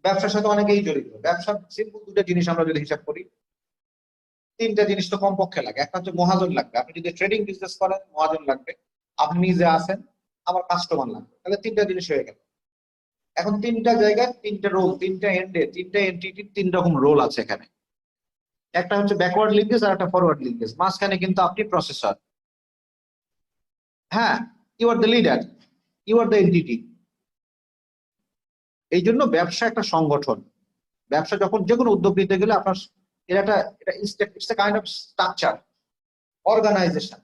ব্যবসার সাথে অনেকেই জড়িত। ব্যবসা সিম্পল 2টা জিনিস আমরা যদি হিসাব করি, 3টা জিনিস তো কমপক্ষে লাগে। একটা হচ্ছে মহাজন লাগবে, আপনি যদি ট্রেডিং বিজনেস করেন মহাজন লাগবে, আপনি নিজে আছেন, আমার কাস্টমার লাগবে, তাহলে 3টা জিনিস হয়ে গেল। এখন 3টা জায়গায় 3টা রোল, 3টা এন্ডে 3টা এন্টিটির 3 রকম রোল আছে এখানে। একটা হচ্ছে ব্যাকওয়ার্ড লিঙ্কেজ আর একটা ফরওয়ার্ড লিঙ্কেজ, মাঝখানে কিন্তু আপনি প্রসেসর। হ্যাঁ, you are the leader, you are the entity. এই জন্য ব্যবসা একটা সংগঠন। ব্যবসা যখন যে কোনো উদ্যোগ নিতে গেলে আপনার এর একটা it's kind of structure, organisation.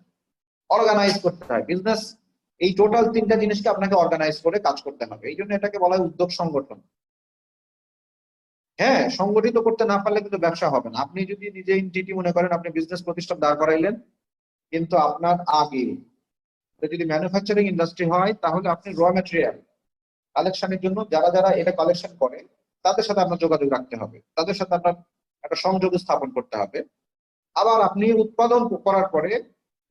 Organise করতে হয় বিজনেস। এই টোটাল 3টা জিনিসকে আপনাকে অর্গানাইজ করে কাজ করতে হবে। এই জন্য এটাকে বলা হয় উদ্যোগ সংগঠন। হ্যাঁ, সংগঠিত করতে না পারলে কিন্তু ব্যবসা হবে না। আপনি যদি নিজে এন্টিটি মনে করেন, আপনি বিজনেস প্রতিষ্ঠান দাঁড় করাইলেন, কিন্তু আপনার আগে যদি ম্যানুফ্যাকচারিং ইন্ডাস্ট্রি হয়, তাহলে আপনি র ম্যাটেরিয়াল কালেকশনের জন্য যারা যারা এটা কালেকশন করে তাদের সাথে আপনার যোগাযোগ রাখতে হবে, তাদের সাথে আপনার একটা সংযোগ স্থাপন করতে হবে। আবার আপনি উৎপাদন করার পরে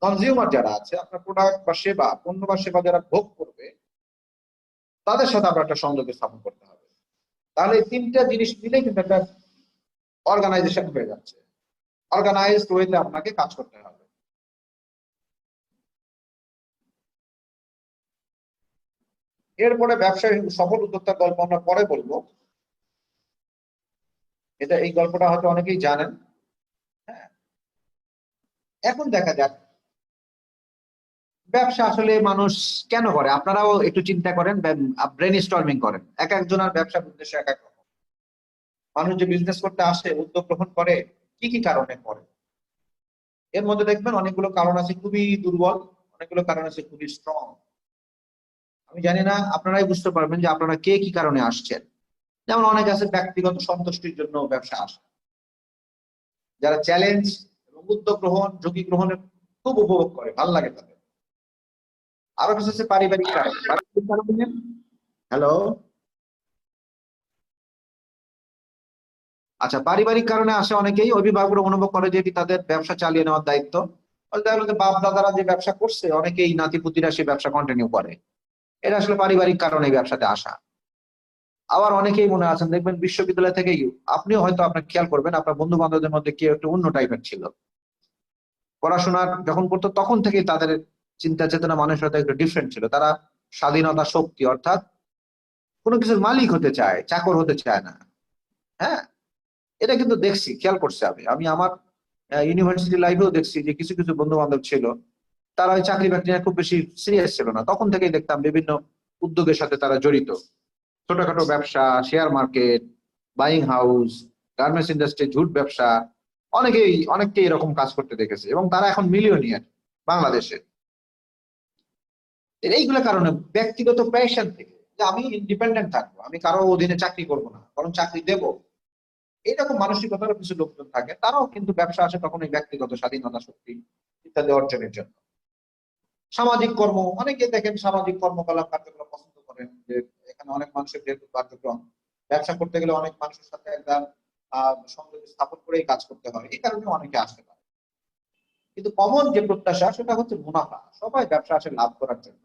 কনজিউমার যারা আছে, আপনার প্রোডাক্ট বা সেবা, পণ্য বা সেবা যারা ভোগ করবে, তাদের সাথে আপনার একটা সংযোগ স্থাপন করতে হবে। তাহলে এই 3টা জিনিস মিলে কিন্তু একটা অর্গানাইজেশন হয়ে যাচ্ছে। অর্গানাইজড ওয়েতে আপনাকে কাজ করতে হবে। এরপরে ব্যবসায় সফল উদ্যোক্তার গল্প আমরা পরে বলবো। এই গল্পটা হয়তো অনেকেই জানেন। হ্যাঁ, এখন দেখা যাক ব্যবসা আসলে মানুষ কেন করে। আপনারাও একটু চিন্তা করেন, ব্রেন স্টর্মিং করেন। এক একজনের ব্যবসার উদ্দেশ্য এক এক রকম। মানুষ যে বিজনেস করতে আসে, উদ্যোগ গ্রহণ করে, কি কি কারণে করে? এর মধ্যে দেখবেন অনেকগুলো কারণ আছে খুবই দুর্বল, অনেকগুলো কারণ আছে খুবই স্ট্রং। আমি জানি না, আপনারাই বুঝতে পারবেন যে আপনারা কে কি কারণে আসছেন। যেমন অনেক আছে ব্যক্তিগত সন্তুষ্টির জন্য ব্যবসা আসে, যারা চ্যালেঞ্জ এবং উদ্যোগ গ্রহণ, ঝুঁকি গ্রহণের খুব উপভোগ করে, ভালো লাগে তাদের। আরো কিছু আছে পারিবারিক কারণ। পারিবারিক কারণে, হ্যালো, আচ্ছা, পারিবারিক কারণে আসে অনেকেই। অভিভাবকরা অনুভব করে যে এটি তাদের ব্যবসা চালিয়ে নেওয়ার দায়িত্ব। দেখা গেলো যে বাপ দাদারা যে ব্যবসা করছে, অনেকেই নাতিপুতিরা সেই ব্যবসা কন্টিনিউ করে। এটা আসলে পারিবারিক কারণে এই ব্যবসাতে আসা। আবার অনেকেই মনে আছেন, দেখবেন বিশ্ববিদ্যালয় থেকেই, আপনিও হয়তো আপনার খেয়াল করবেন, আপনার বন্ধু বান্ধবদের মধ্যে কেউ একটু অন্য টাইপের ছিল। পড়াশোনার যখন করতো তখন থেকেই তাদের চিন্তা চেতনা মানসিকতা একটু ডিফারেন্ট ছিল। তারা স্বাধীনতা শক্তি, অর্থাৎ কোনো কিছুর মালিক হতে চায়, চাকর হতে চায় না। হ্যাঁ, এটা কিন্তু দেখছি, খেয়াল করছি আমি আমার ইউনিভার্সিটি লাইফেও দেখছি যে কিছু কিছু বন্ধু বান্ধব ছিল, তারা ওই চাকরি বাকরি নিয়ে খুব বেশি সিরিয়াস ছিল না। তখন থেকেই দেখতাম বিভিন্ন উদ্যোগের সাথে তারা জড়িত। ছোটখাটো ব্যবসা, share market, buying house, garments industry, ঝুট ব্যবসা, অনেককেই এরকম কাজ করতে দেখেছে, এবং তারা এখন মিলিয়নিয়ার বাংলাদেশে। এইগুলো কারণে ব্যক্তিগত প্যাশন থেকে, যে আমি ইন্ডিপেন্ডেন্ট থাকবো, আমি কারো অধীনে চাকরি করব না, বরং চাকরি দেব, এইরকম মানসিকতারও কিছু লোকজন থাকে। তারাও কিন্তু ব্যবসা আসে তখন এই ব্যক্তিগত স্বাধীনতা শক্তি ইত্যাদি অর্জনের জন্য। সামাজিক কর্ম, অনেকে দেখেন সামাজিক কর্মকলাপ কার্যক্রম পছন্দ করেন, যে এখানে অনেক মানুষের যেহেতু কার্যক্রম, ব্যবসা করতে গেলে অনেক মানুষের সাথে একটা সংযোগ স্থাপন করেই কাজ করতে হয়, এই কারণে অনেকে আসতে পারে। কিন্তু কমন যে প্রত্যাশা সেটা হচ্ছে মুনাফা। সবাই ব্যবসা আসে লাভ করার জন্য,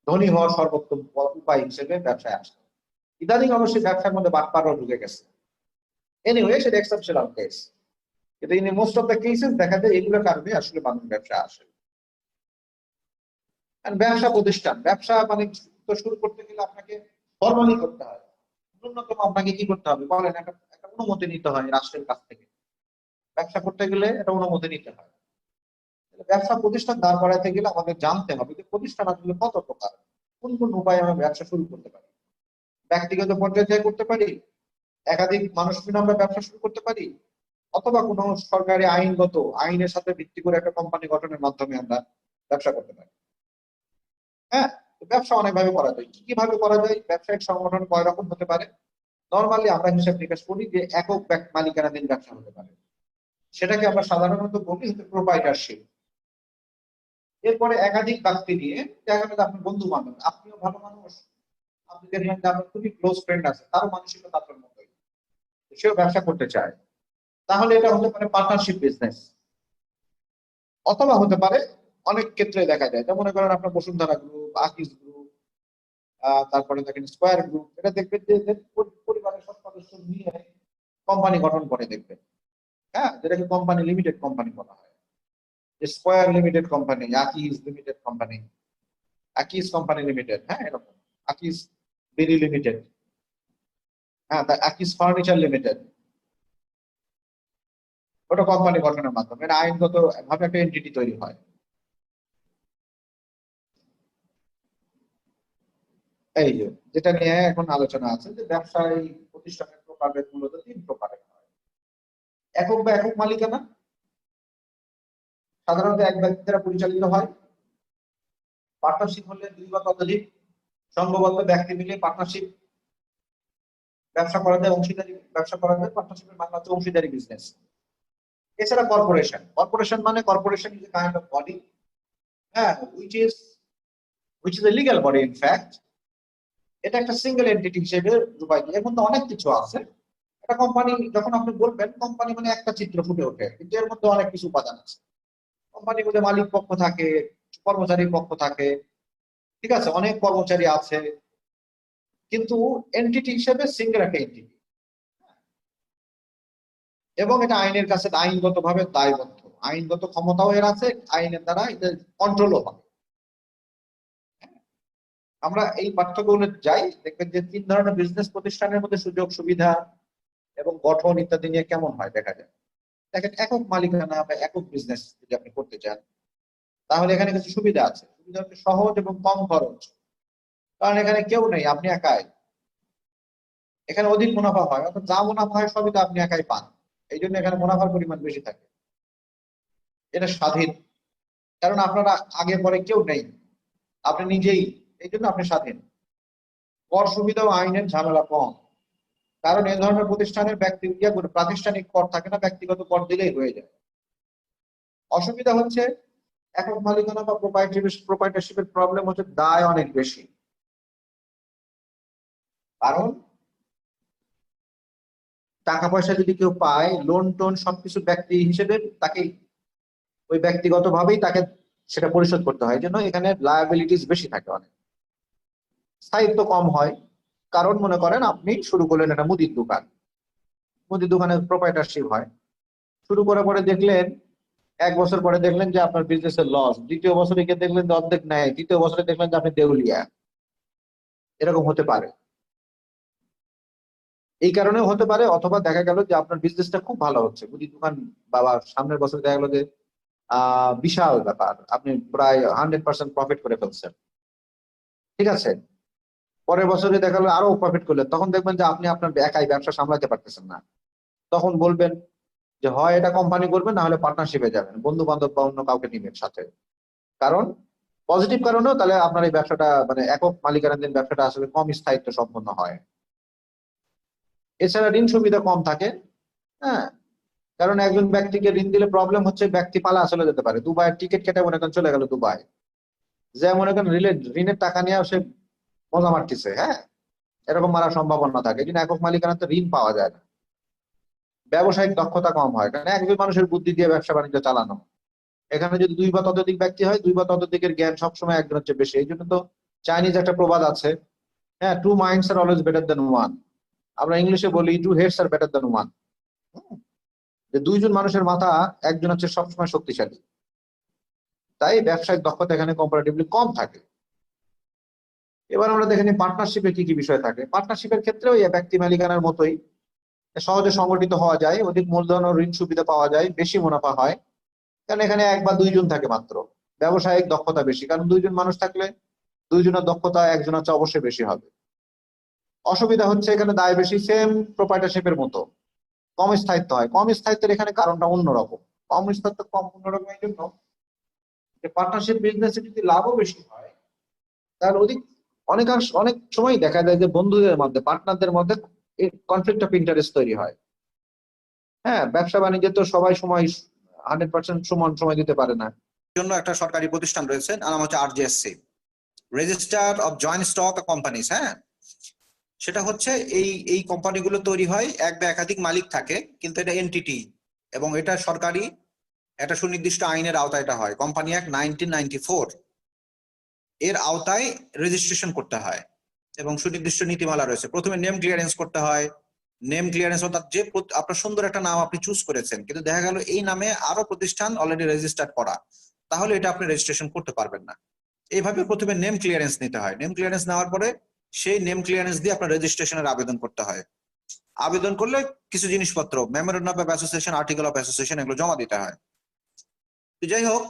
ধনী হওয়ার সর্বোত্তম উপায় হিসেবে ব্যবসায় আসে। ইদানিং অবশ্যই ব্যবসার মধ্যে বাটপারও ঢুকে গেছে। এনিওয়ে, সেটা এক্সেপশনাল কেস, কিন্তু in most of the cases দেখা যায় এগুলোর কারণে আসলে মানুষ ব্যবসা আসে। ব্যবসা প্রতিষ্ঠান, ব্যবসা বাণিজ্য শুরু করতে গেলে আপনাকে ফর্মালি করতে হয়। ন্যূনতম আপনাকে কি করতে হবে বলেন? একটা অনুমতি নিতে হয় রাষ্ট্রের কাছ থেকে। ব্যবসা করতে গেলে একটা অনুমতি নিতে হয়। ব্যবসা প্রতিষ্ঠান দাঁড় করাতে গেলে আমাদের জানতে হবে যে প্রতিষ্ঠান আসলে কত প্রকার, কোন কোন উপায়ে আমরা ব্যবসা শুরু করতে পারি। ব্যক্তিগত পর্যায়ে থেকে করতে পারি, একাধিক মানুষ মিলে আমরা ব্যবসা শুরু করতে পারি, অথবা কোনো সরকারি আইনগত আইনের সাথে ভিত্তি করে একটা কোম্পানি গঠনের মাধ্যমে আমরা ব্যবসা করতে পারি। হ্যাঁ, ব্যবসা অনেকভাবে করা যায়। কি কিভাবে করা যায়? ব্যবসায়িক সংগঠন কয় রকম হতে পারে? নরমালি আমরা হিসাব নিকাশ করি যে একক মালিকানাধীন ব্যবসা হতে পারে, সেটাকে আমরা সাধারণত বলি হচ্ছে প্রোপাইটারশিপ। এরপরে একাধিক ব্যক্তি নিয়ে, দেখা গেল আপনার বন্ধু বান্ধব, আপনিও ভালো মানুষ, আপনি দেখলেন যে আপনার খুবই ক্লোজ ফ্রেন্ড আছে, তারও মানসিকতা আপনার মতোই, সেও ব্যবসা করতে চায়, তাহলে এটা হতে পারে পার্টনারশিপ বিজনেস। অথবা হতে পারে, অনেক ক্ষেত্রে দেখা যায়, যেমন মনে করেন আপনার বসুন্ধরা গ্রুপ, আকিস গ্রুপ, তারপরে দেখেন স্কয়ার গ্রুপ, এটা দেখবেন যে পরিবারের সব সদস্য নিয়ে কোম্পানি গঠন করে দেখবেন। হ্যাঁ, যেটাকে কোম্পানি লিমিটেড কোম্পানি বলা হয়। স্কয়ার লিমিটেড কোম্পানি, আকিস লিমিটেড কোম্পানি, আকিস কোম্পানি লিমিটেড, হ্যাঁ এরকম, আকিস বিডি লিমিটেড, হ্যাঁ আকিস ফার্নিচার লিমিটেড, ওটা কোম্পানি গঠনের মাধ্যমে এটা আইনগত ভাবে একটা এন্টিটি তৈরি হয়। এই যে যেটা নিয়ে এখন আলোচনা আছে, যে ব্যবসায়ী প্রতিষ্ঠানের প্রকারভেদ মূলত তিন প্রকারের হয়। একক বা একক মালিকানা, সাধারণত এক ব্যক্তি দ্বারা পরিচালিত হয়। পার্টনারশিপ হলে দুই বা ততোধিক সংঘবদ্ধ ব্যক্তি মিলে পার্টনারশিপ ব্যবসা করা যায়, অংশীদারি ব্যবসা করা যায়। পার্টনারশিপের মানে হচ্ছে অংশীদারি বিজনেস। এছাড়া কর্পোরেশন, কর্পোরেশন মানে corporation is a kind of body, হ্যাঁ, which is a legal body in fact. এটা একটা সিঙ্গেল এন্টিটি হিসেবে রূপায়িত। এর মধ্যে অনেক কিছু আছে। একটা কোম্পানি যখন আপনি বলবেন কোম্পানি মানে একটা চিত্র ফুটে ওঠে, কিন্তু এর মধ্যে অনেক কিছু উপাদান আছে। কোম্পানির মধ্যে মালিক পক্ষ থাকে, কর্মচারী পক্ষ থাকে, ঠিক আছে, অনেক কর্মচারী আছে, কিন্তু এন্টিটি হিসেবে সিঙ্গেল একটা এন্টিটি, এবং এটা আইনের কাছে আইনগত ভাবে দায়বদ্ধ, আইনগত ক্ষমতাও এর আছে, আইনের দ্বারা এটা কন্ট্রোলও হয়। আমরা এই পার্থক্যগুলো যাই, দেখবেন যে তিন ধরনের বিজনেস প্রতিষ্ঠানের মধ্যে সুযোগ সুবিধা, এবং গঠন ইত্যাদি নিয়ে কেমন হয় দেখা যায়। দেখেন, একক মালিকানা বা একক বিজনেস যদি আপনি করতে চান, তাহলে এখানে কিছু সুবিধা আছে। সুবিধা হচ্ছে সহজ এবং কম খরচ, কারণ এখানে কেউ নেই, আপনি একাই। এখানে অধিক মুনাফা হয়, অর্থাৎ যা মুনাফা হয় সবই তো আপনি একাই পান, এই জন্য এখানে মুনাফার পরিমাণ বেশি থাকে। এটা স্বাধীন, কারণ আপনারা আগে পরে কেউ নেই, আপনি নিজেই, এই জন্য আপনি স্বাধীন। কর সুবিধা ও আইনের ঝামেলা কম, কারণ এই ধরনের প্রতিষ্ঠানের প্রাতিষ্ঠানিক কর থাকে না, ব্যক্তিগত কর দিলেই হয়ে যায়। অসুবিধা হচ্ছে একক মালিকানা বা প্রোপাইটারশিপের প্রবলেম হচ্ছে দায় অনেক বেশি, কারণ টাকা পয়সা যদি কেউ পায়, লোন টোন সবকিছু ব্যক্তি হিসেবে তাকে, ওই ব্যক্তিগত ভাবেই তাকে সেটা পরিশোধ করতে হয়, এই জন্য এখানে লায়াবিলিটিস বেশি থাকে অনেক। স্থায়িত্ব কম হয়, কারণ মনে করেন আপনি শুরু করলেন একটা মুদির দোকান, মুদির দোকানের প্রোপাইটারশিপ হয়, শুরু করার পরে দেখলেন 1 বছর পরে দেখলেন যে আপনার বিজনেসের লস, দ্বিতীয় বছরে গিয়ে দেখলেন যে অর্ধেক নেয়, তৃতীয় বছরে দেখলেন যে আপনি দেউলিয়া, এরকম হতে পারে। এই কারণেও হতে পারে, অথবা দেখা গেল যে আপনার বিজনেসটা খুব ভালো হচ্ছে, মুদির দোকান, বাবা সামনের বছরে দেখা গেলো যে বিশাল ব্যাপার, আপনি প্রায় 100% প্রফিট করে ফেলছেন, ঠিক আছে। পরের বছরে দেখা গেলো আরো প্রফিট করলেন, তখন দেখবেন যে আপনি আপনার একাই ব্যবসা সামলাতে পারতেছেন না, তখন বলবেন যে হয় এটা কোম্পানি করবেন, না হলে পার্টনারশিপে যাবেন, বন্ধু বান্ধব বা অন্য কাউকে নিবেন সাথে। কারণ পজিটিভ কারণেও তাহলে আপনার এই ব্যবসাটা, মানে একক মালিকানাধীন ব্যবসাটা আসলে কম স্থায়িত্ব সম্পন্ন হয়। এছাড়া ঋণ সুবিধা কম থাকে, হ্যাঁ, কারণ একজন ব্যক্তিকে ঋণ দিলে প্রবলেম হচ্ছে ব্যক্তি পালা চলে যেতে পারে, দুবাইয়ের টিকিট কেটে মনে করেন চলে গেল দুবাই, যে মনে করেন ঋণের টাকা নিয়ে সে মজা মারতেছে, হ্যাঁ, এরকম মারার সম্ভাবনা থাকে। কিন্তু একক মালিকানাতে ঋণ পাওয়া যায় না। ব্যবসায়িক দক্ষতা কম হয়, কারণ একজন মানুষের বুদ্ধি দিয়ে ব্যবসা বাণিজ্য চালানো। এখানে যদি 2 বা ততোধিক ব্যক্তি হয়, 2 বা ততোধিকের জ্ঞান সবসময় একজনের চেয়ে বেশি। এই জন্য তো চাইনিজ একটা প্রবাদ আছে, হ্যাঁ, 2 minds are always better than 1। আমরা ইংলিশে বলি 2 heads are better than 1, যে 2জন মানুষের মাথা একজনের চেয়ে সবসময় শক্তিশালী। তাই ব্যবসায়িক দক্ষতা এখানে কম্পারেটিভলি কম থাকে। এবার আমরা দেখে নিই পার্টনারশিপে কি কি বিষয় থাকে। পার্টনারশিপের ক্ষেত্রেও এই ব্যক্তি মালিকানার মতোই সহজে সংগঠিত হওয়া যায়, অধিক মূলধন ও ঋণ সুবিধা পাওয়া যায়, বেশি মুনাফা হয়, কারণ এখানে 1 বা 2জন থাকে মাত্র। ব্যবসায়িক দক্ষতা বেশি, কারণ 2জন মানুষ থাকলে 2জনের দক্ষতা একজনের চেয়ে অবশ্যই বেশি হবে। অসুবিধা হচ্ছে এখানে দায় বেশি, সেম প্রোপাইটারশিপের মতো। কম স্থায়িত্ব হয়, কম স্থায়িত্বের এখানে কারণটা অন্যরকম। কম স্থায়িত্ব কম অন্যরকম এই জন্য যে পার্টনারশিপ বিজনেসে যদি লাভও বেশি হয়, তাহলে অনেক সময় দেখা যায় যে বন্ধুদের মধ্যে, পার্টনারদের মধ্যে কনফ্লিক্ট অফ ইন্টারেস্ট তৈরি হয়। হ্যাঁ, ব্যবসা বাণিজ্যে তো সবাই সময় 100% সমান সময় দিতে পারে না। জন্য একটা সরকারি প্রতিষ্ঠান রয়েছে, নাম হচ্ছে RJSC, register of joint stock companies. হ্যাঁ, সেটা হচ্ছে এই কোম্পানিগুলো তৈরি হয়, এক বা একাধিক মালিক থাকে, কিন্তু এটা এনটিটি এবং এটা সরকারি একটা সুনির্দিষ্ট আইনের আওতায় এটা হয়। কোম্পানি অ্যাক্ট 1994 এর আওতায় রেজিস্ট্রেশন করতে হয় এবং সুনির্দিষ্ট নীতিমালা রয়েছে। প্রথমে নেম ক্লিয়ারেন্স করতে হয়। নেম ক্লিয়ারেন্স অর্থাৎ যে আপনার সুন্দর একটা নাম আপনি চুজ করেছেন, কিন্তু দেখা গেল এই নামে আরো প্রতিষ্ঠান অলরেডি রেজিস্টার্ড করা, তাহলে এটা আপনি রেজিস্ট্রেশন করতে পারবেন না। এইভাবে প্রথমে নেম ক্লিয়ারেন্স নিতে হয়। নেম ক্লিয়ারেন্স নেওয়ার পরে সেই নেম ক্লিয়ারেন্স দিয়ে আপনার রেজিস্ট্রেশনের আবেদন করতে হয়। আবেদন করলে কিছু জিনিসপত্র, memorandum of association, article of association, এগুলো জমা দিতে হয়। যাই হোক,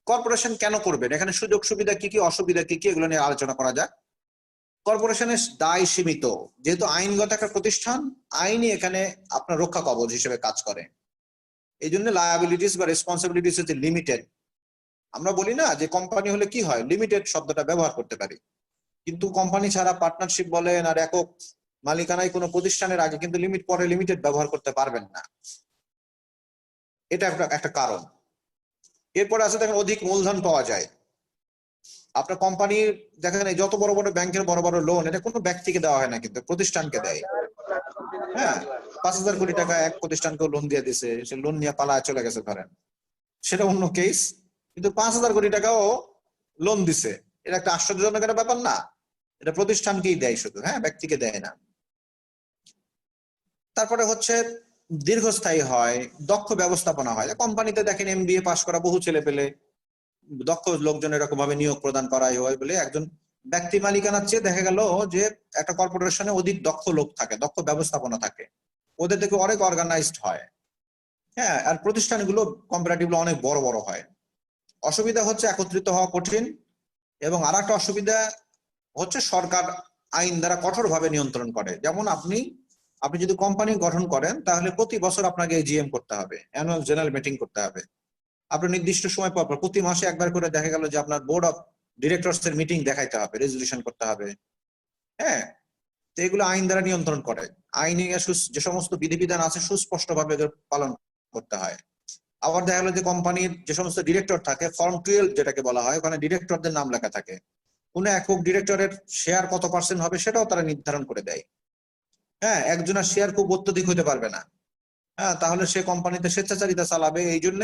কর্পোরেশন কেন করবেন, এখানে সুযোগ সুবিধা কি কি, অসুবিধা কি কি, এগুলো নিয়ে আলোচনা করা যাক। কর্পোরেশনের দায় সীমিত, যেহেতু আইনগত একটা প্রতিষ্ঠান, আইনই এখানে আপনার রক্ষা কবচ হিসেবে কাজ করে। এই জন্য লায়াবিলিটিস বা রেসপন্সিবিলিটিস হচ্ছে লিমিটেড। আমরা বলি না যে কোম্পানি হলে কি হয়, লিমিটেড শব্দটা ব্যবহার করতে পারি, কিন্তু কোম্পানি ছাড়া পার্টনারশিপ বলেন আর একক মালিকানায় কোনো প্রতিষ্ঠানের আগে কিন্তু পরে লিমিটেড ব্যবহার করতে পারবেন না। এটা একটা কারণ। এরপরে আছে দেখেন অধিক মূলধন পাওয়া যায়। আপনার কোম্পানির দেখেন এই যত বড় বড় ব্যাংকের বড় বড় লোন, এটা কোনো ব্যক্তিকে দেওয়া হয় না, কিন্তু প্রতিষ্ঠানকে দেয়। হ্যাঁ, 5,000 কোটি টাকা এক প্রতিষ্ঠানকে লোন দিয়ে দিছে, সে লোন নিয়ে পালায় চলে গেছে ধরেন, সেটা অন্য কেস, কিন্তু 5,000 কোটি টাকাও লোন দিছে, এটা একটা আশ্চর্যজনক একটা ব্যাপার না? এটা প্রতিষ্ঠানকেই দেয় শুধু, হ্যাঁ, ব্যক্তিকে দেয় না। তারপরে হচ্ছে দীর্ঘস্থায়ী হয়, দক্ষ ব্যবস্থাপনা হয়। কোম্পানিতে দেখেন MBA পাশ করা বহু ছেলে পেলে, দক্ষ লোকজন এরকম ভাবে নিয়োগ প্রদান করা হয় বলে একজন ব্যক্তি মালিকানার চেয়ে দেখা গেল যে একটা কর্পোরেশনে অধিক দক্ষ লোক থাকে, দক্ষ ব্যবস্থাপনা থাকে, ওদের থেকে অনেক অর্গানাইজড হয়। হ্যাঁ, আর প্রতিষ্ঠানগুলো কম্পারেটিভলি অনেক বড় বড় হয়। অসুবিধা হচ্ছে একত্রিত হওয়া কঠিন, এবং আর একটা অসুবিধা হচ্ছে সরকার আইন দ্বারা কঠোরভাবে নিয়ন্ত্রণ করে। যেমন আপনি যদি কোম্পানি গঠন করেন তাহলে প্রতি বছর আপনাকে এজিএম করতে হবে, অ্যানুয়াল জেনারেল মিটিং করতে হবে। আপনি নির্দিষ্ট সময় পর প্রতি মাসে একবার করে দেখা গেল যে আপনার বোর্ড অফ ডিরেক্টরস এর মিটিং দেখাইতে হবে, রেজলিউশন করতে হবে। হ্যাঁ, তো এগুলো আইন দ্বারা নিয়ন্ত্রণ করে। আইনে যে সমস্ত বিধিবিধান আছে সুস্পষ্টভাবে পালন করতে হয়। আবার দেখা গেলো যে কোম্পানির যে সমস্ত ডিরেক্টর থাকে, ফর্ম 12 যেটাকে বলা হয়, ওখানে ডিরেক্টরদের নাম লেখা থাকে। কোন একক ডিরেক্টরের শেয়ার কত পার্সেন্ট হবে সেটাও তারা নির্ধারণ করে দেয়। হ্যাঁ, একজনের শেয়ার খুব অত্যধিক হতে পারবে না। হ্যাঁ, তাহলে সে কোম্পানিতে স্বেচ্ছাচারিতা চালাবে। এই জন্য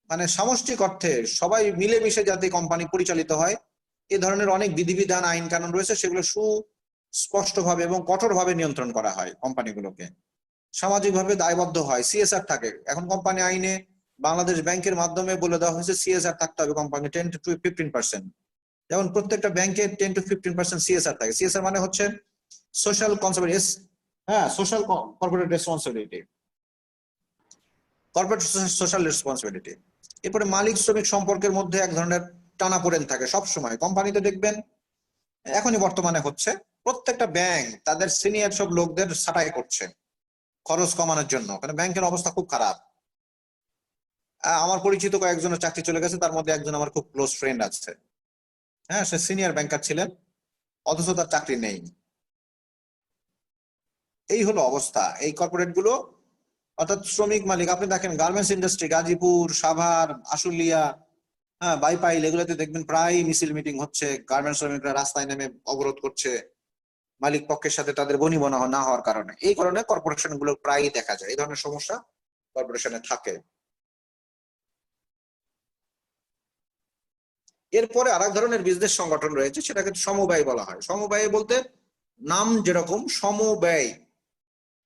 মানে সামষ্টিক অর্থে সবাই মিলেমিশে যাতে কোম্পানি পরিচালিত হয়, এই ধরনের অনেক বিধিবিধান আইন কানুন রয়েছে, সেগুলো সুস্পষ্টভাবে এবং কঠোরভাবে নিয়ন্ত্রণ করা হয় কোম্পানিগুলোকে। সামাজিকভাবে দায়বদ্ধ হয়, সিএসআর থাকে। এখন কোম্পানি আইনে বাংলাদেশ ব্যাংকের মাধ্যমে বলে দেওয়া হয়েছে সিএসআর থাকতে হবে কোম্পানি 10 to 15%। যেমন প্রত্যেকটা ব্যাংকে 10 to 15% সিএসআর থাকে। সিএসআর মানে হচ্ছে সোশ্যাল কনসিডারেশন, হ্যাঁ, social corporate responsibility, corporate social responsibility. এরপরে মালিক শ্রমিক সম্পর্কের মধ্যে এক ধরনের টানাপোড়েন থাকে সব সময়। কোম্পানিতে দেখবেন এখনই বর্তমানে হচ্ছে, প্রত্যেকটা ব্যাংক তাদের সিনিয়র সব লোকদের ছাঁটাই করছে খরচ কমানোর জন্য, কারণ ব্যাংকের অবস্থা খুব খারাপ। আমার পরিচিত কয়েকজনের চাকরি চলে গেছে, তার মধ্যে একজন আমার খুব ক্লোজ ফ্রেন্ড আছে। হ্যাঁ, সে সিনিয়র ব্যাংকার ছিলেন, অথচ তার চাকরি নেই। এই হলো অবস্থা এই কর্পোরেট গুলো, অর্থাৎ শ্রমিক মালিক। আপনি দেখেন গার্মেন্টস ইন্ডাস্ট্রি, গাজীপুর, সাভার, আশুলিয়া, হ্যাঁ, বাইপাইল, এগুলোতে দেখবেন প্রায় মিছিল মিটিং হচ্ছে। গার্মেন্টস শ্রমিকরা রাস্তায় নেমে অবরোধ করছে মালিক পক্ষের সাথে তাদের বনিবনা না হওয়ার কারণে। এই কারণে কর্পোরেশন গুলো প্রায়ই দেখা যায় এই ধরনের সমস্যা কর্পোরেশনে থাকে। এরপরে আরেক ধরনের বিজনেস সংগঠন রয়েছে, সেটাকে সমবায় বলা হয়। সমবায় বলতে নাম যেরকম সমব্যয়,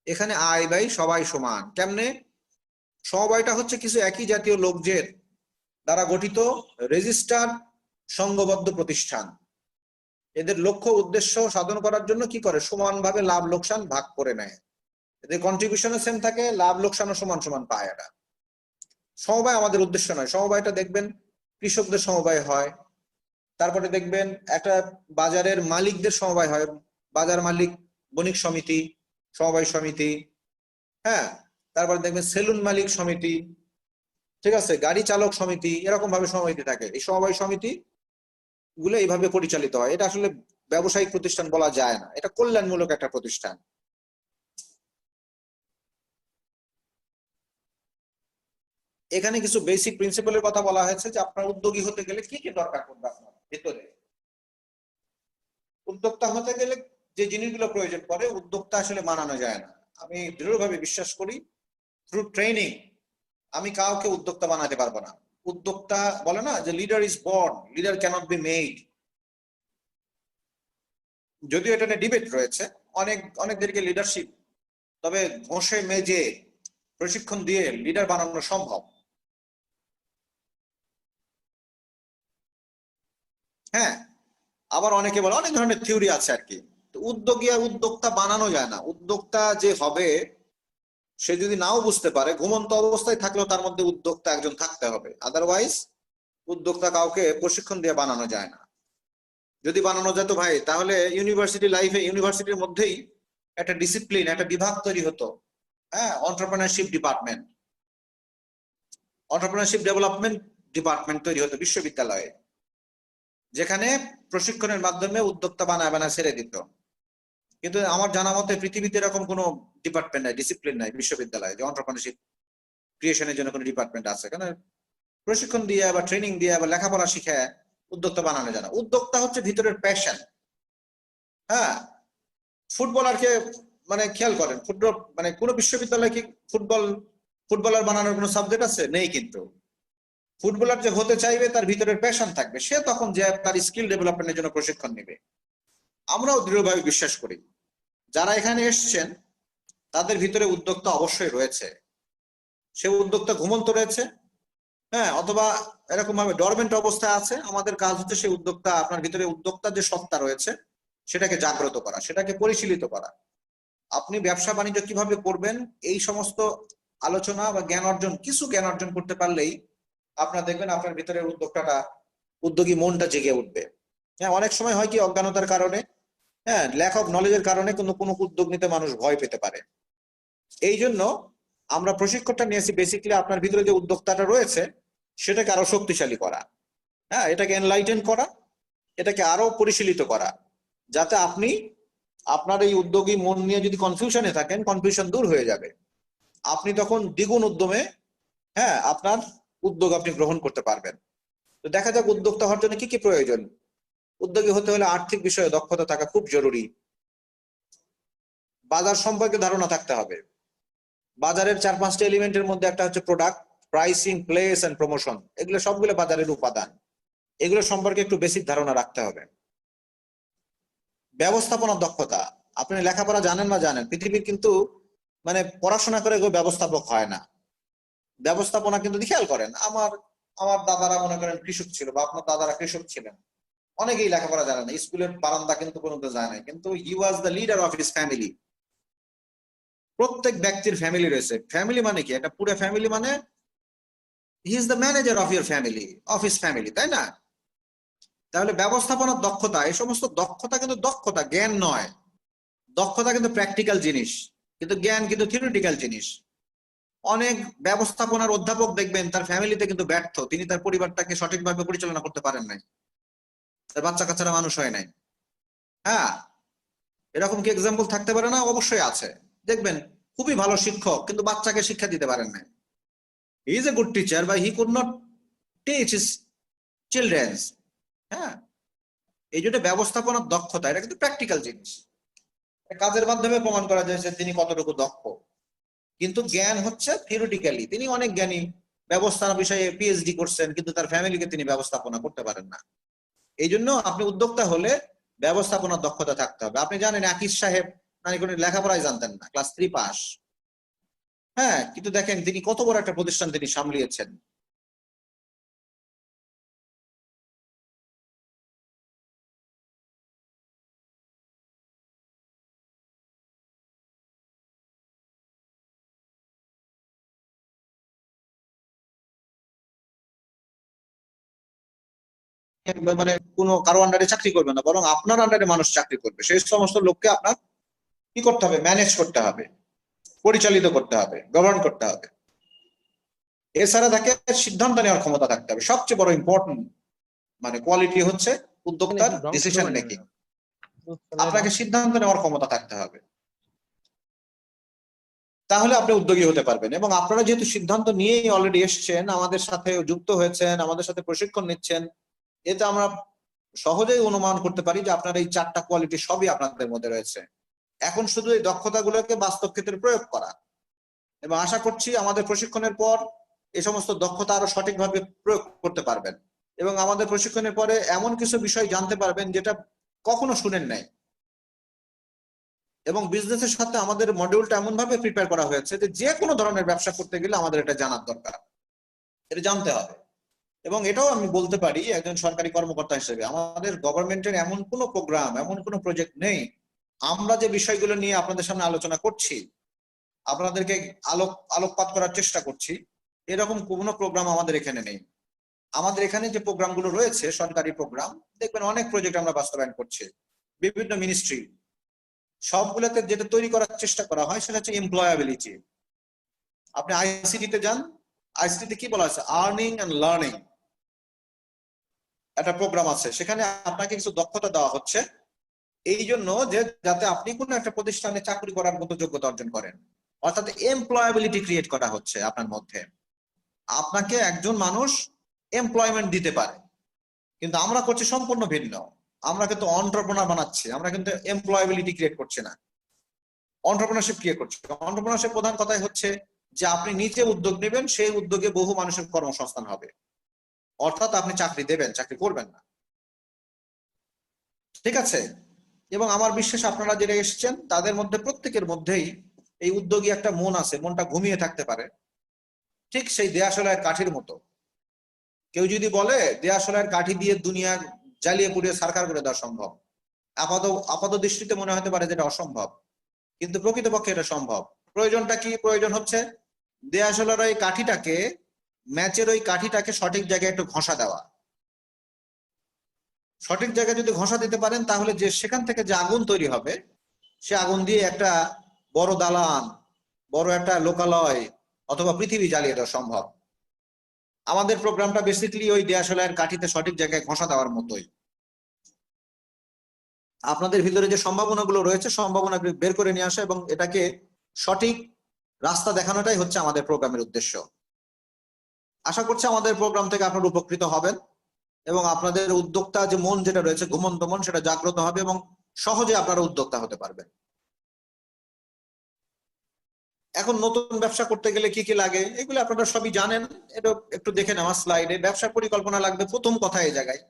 এখানে আয় ব্যয় সবাই সমান। কেমনে? সমবায়টা হচ্ছে কিছু একই জাতীয় লোকদের দ্বারা গঠিত রেজিস্টার সংঘবদ্ধ প্রতিষ্ঠান। এদের লক্ষ্য উদ্দেশ্য সাধন করার জন্য কি করে? সমানভাবে লাভ লোকসান ভাগ করে নেয়। এদের কন্ট্রিবিউশনও সেম থাকে, লাভ লোকসানও সমান সমান পায়। এটা সমবায় আমাদের উদ্দেশ্য নয়। সমবায়টা দেখবেন কৃষকদের সমবায় হয়, তারপরে দেখবেন একটা বাজারের মালিকদের সমবায় হয়, বাজার মালিক বণিক সমিতি, সমবায় সমিতি। হ্যাঁ, তারপরে দেখবেন সেলুন মালিক সমিতি, ঠিক আছে, গাড়ি চালক সমিতি, এরকম ভাবে সমিতি থাকে। এই সমবায় সমিতি গুলো এইভাবে পরিচালিত হয়। এটা আসলে ব্যবসায়িক প্রতিষ্ঠান বলা যায় না, এটা কল্যাণমূলক একটা প্রতিষ্ঠান। এখানে কিছু বেসিক প্রিন্সিপালের কথা বলা হয়েছে যে আপনার উদ্যোগী হতে গেলে কি কি দরকার পড়বে আপনার ভিতরে। উদ্যোক্তা হতে গেলে যে জিনিসগুলো প্রয়োজন পড়ে, উদ্যোক্তা আসলে বানানো যায় না। আমি দৃঢ়ভাবে বিশ্বাস করি থ্রু ট্রেনিং আমি কাউকে উদ্যোক্তা বানাতে পারবো না। উদ্যোক্তা বলে না যে leader is born, leader cannot be made. যদিও এটা নিয়ে ডিবেট রয়েছে, অনেকদেরকে লিডারশিপ, তবে ঘষে মেজে প্রশিক্ষণ দিয়ে লিডার বানানো সম্ভব। হ্যাঁ, আবার অনেকে বলে, অনেক ধরনের থিওরি আছে আর কি। তো উদ্যোগী আর উদ্যোক্তা বানানো যায় না। উদ্যোক্তা যে হবে সে যদি নাও বুঝতে পারে, ঘুমন্ত অবস্থায় থাকলেও তার মধ্যে উদ্যোক্তা একজন থাকতে হবে। আদারওয়াইজ উদ্যোক্তা কাউকে প্রশিক্ষণ দিয়ে বানানো যায় না। যদি বানানো যেত ভাই, তাহলে ইউনিভার্সিটি লাইফে ইউনিভার্সিটির মধ্যেই একটা ডিসিপ্লিন, একটা বিভাগ তৈরি হতো। হ্যাঁ, entrepreneurship department, entrepreneurship development department তৈরি হতো বিশ্ববিদ্যালয়ে, যেখানে প্রশিক্ষণের মাধ্যমে উদ্যোক্তা বানায় ছেড়ে দিত। কিন্তু আমার জানা মতে পৃথিবীতে এরকম কোনো ডিপার্টমেন্ট নাই, ডিসিপ্লিন নাই বিশ্ববিদ্যালয়ে যে এন্টারপ্রেনারশিপ ক্রিয়েশনের জন্য কোনো ডিপার্টমেন্ট আছে। কারণ প্রশিক্ষণ দিয়ে বা ট্রেনিং দিয়ে বা লেখাপড়া শিখে উদ্যোক্তা বানানো যায় না। উদ্যোক্তা হচ্ছে ভিতরের প্যাশন। হ্যাঁ, ফুটবলারকে মানে খেয়াল করেন, ফুটবল মানে কোন বিশ্ববিদ্যালয়ে কি ফুটবলার বানানোর কোনো সাবজেক্ট আছে? নেই। কিন্তু ফুটবলার যে হতে চাইবে তার ভিতরের প্যাশন থাকবে, সে তখন যে তার স্কিল ডেভেলপমেন্টের জন্য প্রশিক্ষণ নেবে। আমরাও দৃঢ়ভাবে বিশ্বাস করি যারা এখানে এসছেন তাদের ভিতরে উদ্যোক্তা অবশ্যই রয়েছে। সে উদ্যোক্তা ঘুমন্ত রয়েছে, হ্যাঁ, অথবা এরকম ভাবে ডরমেন্ট অবস্থায় আছে। আমাদের কাজ হচ্ছে সেই উদ্যোক্তা, আপনার ভিতরে উদ্যোক্তা যে সত্তা রয়েছে সেটাকে জাগ্রত করা, সেটাকে পরিশীলিত করা। আপনি ব্যবসা বাণিজ্য কিভাবে করবেন এই সমস্ত আলোচনা বা জ্ঞান অর্জন, কিছু জ্ঞান অর্জন করতে পারলেই আপনার দেখবেন আপনার ভিতরে উদ্যোগী মনটা জেগে উঠবে। হ্যাঁ, অনেক সময় হয় কি অজ্ঞানতার কারণে, হ্যাঁ, ল্যাক অফ নলেজের কারণে কোনো উদ্যোগ নিতে মানুষ ভয় পেতে পারে। এই জন্য আমরা প্রশিক্ষণটা নিয়েছি বেসিক্যালি আপনার ভিতরে যে উদ্যোক্তাটা রয়েছে সেটাকে আরো শক্তিশালী করা, হ্যাঁ, এটাকে এনলাইটেন করা, এটাকে আরো পরিশীলিত করা, যাতে আপনি আপনার এই উদ্যোগী মন নিয়ে যদি কনফিউশনে থাকেন, কনফিউশন দূর হয়ে যাবে। আপনি তখন দ্বিগুণ উদ্যমে, হ্যাঁ, আপনার উদ্যোগ আপনি গ্রহণ করতে পারবেন। তো দেখা যাক উদ্যোক্তা হওয়ার জন্য কি কি প্রয়োজন। উদ্যোগী হতে হলে আর্থিক বিষয়ে দক্ষতা থাকা খুব জরুরি। বাজার সম্পর্কে ধারণা থাকতে হবে। বাজারের 4-5টা এলিমেন্টের মধ্যে একটা হচ্ছে product, pricing, place and promotion. এগুলো সবগুলো বাজারের উপাদান, এগুলো সম্পর্কে একটু বেসিক ধারণা রাখতে হবে। ব্যবস্থাপনার দক্ষতা, আপনি লেখাপড়া জানেন না জানেন, পৃথিবীর কিন্তু মানে পড়াশোনা করে কেউ ব্যবস্থাপক হয় না। ব্যবস্থাপনা কিন্তু খেয়াল করেন, আমার আমার দাদারা মনে করেন কৃষক ছিল, বা আপনার দাদারা কৃষক ছিলেন, অনেকেই লেখাপড়া জানে না, স্কুলের বারান্দা কিন্তু কোনোদিন যায় না, কিন্তু he was the leader of his family. প্রত্যেক ব্যক্তির ফ্যামিলি রয়েছে। ফ্যামিলি মানে কি? একটা পুরো ফ্যামিলি মানে he is the manager of your family, of his family, তাই না? তাহলে ব্যবস্থাপনার দক্ষতা, এই সমস্ত দক্ষতা কিন্তু দক্ষতা, জ্ঞান নয়। দক্ষতা কিন্তু প্র্যাকটিক্যাল জিনিস, কিন্তু জ্ঞান কিন্তু থিওরিটিক্যাল জিনিস। অনেক ব্যবস্থাপনার অধ্যাপক দেখবেন তার ফ্যামিলিতে কিন্তু ব্যর্থ, তিনি তার পরিবারটাকে সঠিকভাবে পরিচালনা করতে পারেন নাই, তার বাচ্চা কাচ্চারা মানুষ হয় নাই। হ্যাঁ, এরকম কি এক্সাম্পল থাকতে পারে না? অবশ্যই আছে। দেখবেন খুবই ভালো শিক্ষক কিন্তু বাচ্চাকে শিক্ষা দিতে পারেন নাই। He is a good teacher but he could not teach his children's. হ্যাঁ, এই জন্য ব্যবস্থাপনার দক্ষতা এটা কিন্তু প্র্যাকটিক্যাল জিনিস, কাজের মাধ্যমে প্রমাণ করা যায় যে তিনি কতটুকু দক্ষ। কিন্তু জ্ঞান হচ্ছে থিওরিটিক্যালি, তিনি অনেক জ্ঞানী, ব্যবস্থার বিষয়ে পিএইচডি করছেন, কিন্তু তার ফ্যামিলিকে তিনি ব্যবস্থাপনা করতে পারেন না। এই জন্য আপনি উদ্যোক্তা হলে ব্যবস্থাপনার দক্ষতা থাকতে হবে। আপনি জানেন আকিজ সাহেব মানে কোনো লেখাপড়াই জানতেন না, ক্লাস 3 পাস। হ্যাঁ, কিন্তু দেখেন তিনি কত বড় একটা প্রতিষ্ঠান তিনি সামলিয়েছেন। মানে কোনো কারো আন্ডারে চাকরি করবে না, বরং আপনার আন্ডারে মানুষ চাকরি করবে। সেই সমস্ত লোককে আপনার কি করতে হবে? ম্যানেজ করতে হবে, পরিচালিত করতে হবে, গভর্ন করতে হবে। এছাড়া তাকে সিদ্ধান্ত নেওয়ার ক্ষমতা থাকতে হবে। সবচেয়ে বড় ইম্পর্টেন্ট মানে কোয়ালিটি হচ্ছে উদ্যোক্তার ডিসিশন মেকিং। আপনাকে সিদ্ধান্ত নেওয়ার ক্ষমতা থাকতে হবে, তাহলে আপনি উদ্যোগী হতে পারবেন। এবং আপনারা যেহেতু সিদ্ধান্ত নিয়েই অলরেডি এসছেন, আমাদের সাথে যুক্ত হয়েছেন, আমাদের সাথে প্রশিক্ষণ নিচ্ছেন, এতে আমরা সহজেই অনুমান করতে পারি যে আপনার এই 4টা কোয়ালিটি সবই আপনাদের মধ্যে রয়েছে। এখন শুধু এই দক্ষতাগুলোকে বাস্তব ক্ষেত্রে প্রয়োগ করা, এবং আশা করছি আমাদের প্রশিক্ষণের পর এই সমস্ত দক্ষতা আরো সঠিকভাবে প্রয়োগ করতে পারবেন। এবং আমাদের প্রশিক্ষণের পরে এমন কিছু বিষয় জানতে পারবেন যেটা কখনো শুনেন নাই। এবং বিজনেসের সাথে আমাদের মডিউলটা এমন ভাবে প্রিপেয়ার করা হয়েছে যে কোনো ধরনের ব্যবসা করতে গেলে আমাদের এটা জানার দরকার, এটা জানতে হবে। এবং এটাও আমি বলতে পারি একজন সরকারি কর্মকর্তা হিসেবে, আমাদের গভর্নমেন্টের এমন কোনো প্রোগ্রাম, এমন কোনো প্রজেক্ট নেই, আমরা যে বিষয়গুলো নিয়ে আপনাদের সামনে আলোচনা করছি, আপনাদেরকে আলোকপাত করার চেষ্টা করছি, এরকম কোনো প্রোগ্রাম আমাদের এখানে নেই। আমাদের এখানে যে প্রোগ্রামগুলো রয়েছে সরকারি প্রোগ্রাম, দেখবেন অনেক প্রজেক্ট আমরা বাস্তবায়ন করছি, বিভিন্ন মিনিস্ট্রি, সবগুলোতে যেটা তৈরি করার চেষ্টা করা হয় সেটা হচ্ছে এমপ্লয়াবিলিটি। আপনি আইসিটি তে যান, আইসিটি তে কি বলা আছে? আর্নিং এন্ড লার্নিং একটা প্রোগ্রাম আছে, সেখানে আপনাকে কিছু দক্ষতা দেওয়া হচ্ছে এই জন্য যে যাতে আপনি কোনো একটা প্রতিষ্ঠানে চাকরি করার মতো যোগ্যতা অর্জন করেন। অর্থাৎ এমপ্লয়াবিলিটি ক্রিয়েট করা হচ্ছে আপনার মধ্যে, আপনাকে একজন মানুষ এমপ্লয়মেন্ট দিতে পারে। কিন্তু আমরা করছি সম্পূর্ণ ভিন্ন, আমরা কিন্তু এন্টারপ্রেনার বানাচ্ছি, আমরা কিন্তু এমপ্লয়াবিলিটি ক্রিয়েট করছি না, এন্টারপ্রেনারশিপ ক্রিয়েট করছি। এন্টারপ্রেনারশিপ প্রধান কথাই হচ্ছে যে আপনি নিজে উদ্যোগ নেবেন, সেই উদ্যোগে বহু মানুষের কর্মসংস্থান হবে। অর্থাৎ আপনি চাকরি দেবেন, চাকরি করবেন না। ঠিক আছে? এবং আমার বিশ্বাস আপনারা যারা এসেছেন তাদের মধ্যে প্রত্যেকের মধ্যেই এই উদ্যোগী একটা মন আছে, মনটা ঘুমিয়ে থাকতে পারে, ঠিক সেই দেয়াশলাইয়ের কাঠির মতো। কেউ যদি বলে দেয়াশলাইয়ের কাঠি দিয়ে দুনিয়া জ্বালিয়ে পুড়িয়ে সারকার করে দেওয়া সম্ভব, আপাত দৃষ্টিতে মনে হতে পারে যেটা অসম্ভব, কিন্তু প্রকৃতপক্ষে এটা সম্ভব। প্রয়োজনটা কি? প্রয়োজন হচ্ছে দেয়াশলার ওই কাঠিটাকে, ম্যাচের ওই কাঠিটাকে সঠিক জায়গায় একটু ঘষা দেওয়া। সঠিক জায়গায় যদি ঘষা দিতে পারেন তাহলে যে সেখান থেকে যে আগুন তৈরি হবে, সে আগুন দিয়ে একটা বড় দালান, বড় একটা লোকালয় অথবা পৃথিবী জ্বালিয়ে দেওয়া সম্ভব। আমাদের প্রোগ্রামটা বেসিক্যালি ওই দেয়াশলাইয়ের কাঠিতে সঠিক জায়গায় ঘষা দেওয়ার মতোই। আপনাদের ভিতরে যে সম্ভাবনাগুলো রয়েছে, সম্ভাবনা বের করে নিয়ে আসা এবং এটাকে সঠিক রাস্তা দেখানোটাই হচ্ছে আমাদের প্রোগ্রামের উদ্দেশ্য। আশা করছি আমাদের প্রোগ্রাম থেকে আপনারা উপকৃত হবেন এবং আপনাদের উদ্যোক্তা যে মন যেটা রয়েছে, ঘুমন্ত মন, সেটা জাগ্রত হবে এবং সহজে আপনারা উদ্যোক্তা হতে পারবেন। এখন নতুন ব্যবসা করতে গেলে কি কি লাগে এগুলো আপনারা সবই জানেন। এটা একটু দেখে নেওয়া স্লাইডে। ব্যবসা পরিকল্পনা লাগবে প্রথম কথা এই জায়গায়।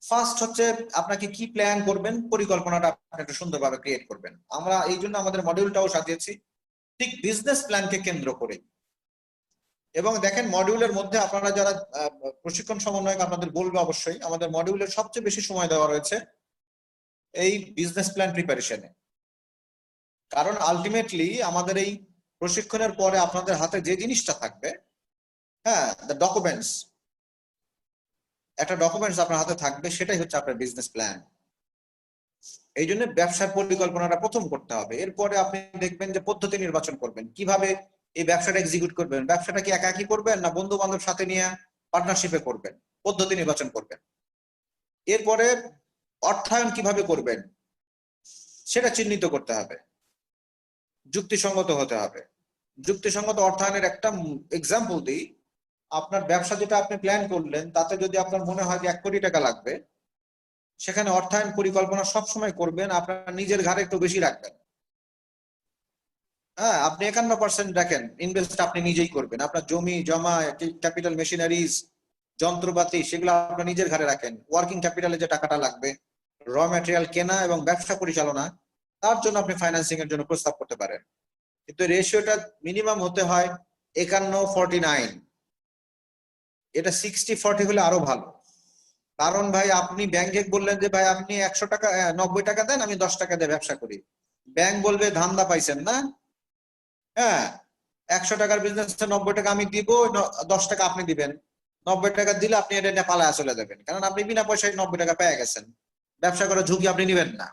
ফার্স্ট হচ্ছে আপনাকে কি প্ল্যান করবেন, পরিকল্পনাটা আপনি একটু সুন্দরভাবে ক্রিয়েট করবেন। আমরা এই জন্য আমাদের মডিউলটাও সাজিয়েছি ঠিক বিজনেস প্ল্যানকে কেন্দ্র করে। এবং দেখেন মডিউলের মধ্যে আপনারা যারা প্রশিক্ষণ সমন্বয়ক আপনাদের বলবে অবশ্যই, আমাদের মডিউলের সবচেয়ে বেশি সময় দেওয়া রয়েছে এই বিজনেস প্ল্যান প্রিপারেশনে। কারণ আলটিমেটলি আমাদের এই প্রশিক্ষণের পরে আপনাদের হাতে যে জিনিসটা থাকবে, হ্যাঁ, দ্য ডকুমেন্টস, একটা ডকুমেন্টস আপনার হাতে থাকবে, সেটাই হচ্ছে আপনার বিজনেস প্ল্যান। এই জন্য ব্যবসার পরিকল্পনাটা প্রথম করতে হবে। এরপরে আপনি দেখবেন যে পদ্ধতি নির্বাচন করবেন, কিভাবে এই ব্যবসাটা এক্সিকিউট করবেন। ব্যবসাটা কি একাকী করবেন না বন্ধু বান্ধব সাথে নিয়ে পার্টনারশিপে করবেন, পদ্ধতি নির্বাচন করবেন। এরপরে অর্থায়ন কিভাবে করবেন সেটা চিহ্নিত করতে হবে, যুক্তিসঙ্গত হতে হবে। যুক্তিসঙ্গত অর্থায়নের একটা এক্সাম্পল দিই। আপনার ব্যবসা যেটা আপনি প্ল্যান করলেন তাতে যদি আপনার মনে হয় যে 1 কোটি টাকা লাগবে, সেখানে অর্থায়ন পরিকল্পনা সবসময় করবেন আপনার নিজের ঘাড়ে একটু বেশি রাখবেন। হ্যাঁ, আপনি 51% রাখেন, ইনভেস্ট আপনি নিজেই করবেন। আপনার জমি জমা, ক্যাপিটাল, মেশিনারিজ, যন্ত্রপাতি, সেগুলো আপনার নিজের ঘাড়ে রাখেন। ওয়ার্কিং ক্যাপিটালে যে টাকাটা লাগবে, র ম্যাটেরিয়াল কেনা এবং ব্যবসা পরিচালনা, তার জন্য আপনি ফাইন্যান্সিং এর জন্য প্রস্তাব করতে পারেন। কিন্তু রেশিওটা মিনিমাম হতে হয় 51-49। এটা 60-40 হলে আরো ভালো। কারণ ভাই আপনি ব্যাংকে বললেন যে ভাই আপনি 100 টাকা 90 টাকা দেন, আমি 10 টাকা দিয়ে ব্যবসা করি, ব্যাংক বলবে ধান্দা পাইছেন না। হ্যাঁ, 100 টাকার বিজনেস 90 টাকা আমি দিব, 10 টাকা আপনি দিবেন। 90 টাকা দিলে আপনি এটা নিয়ে পালায় চলে যাবেন, কারণ আপনি বিনা পয়সায় 90 টাকা পেয়ে গেছেন। ব্যবসা করার ঝুঁকি আপনি নিবেন না।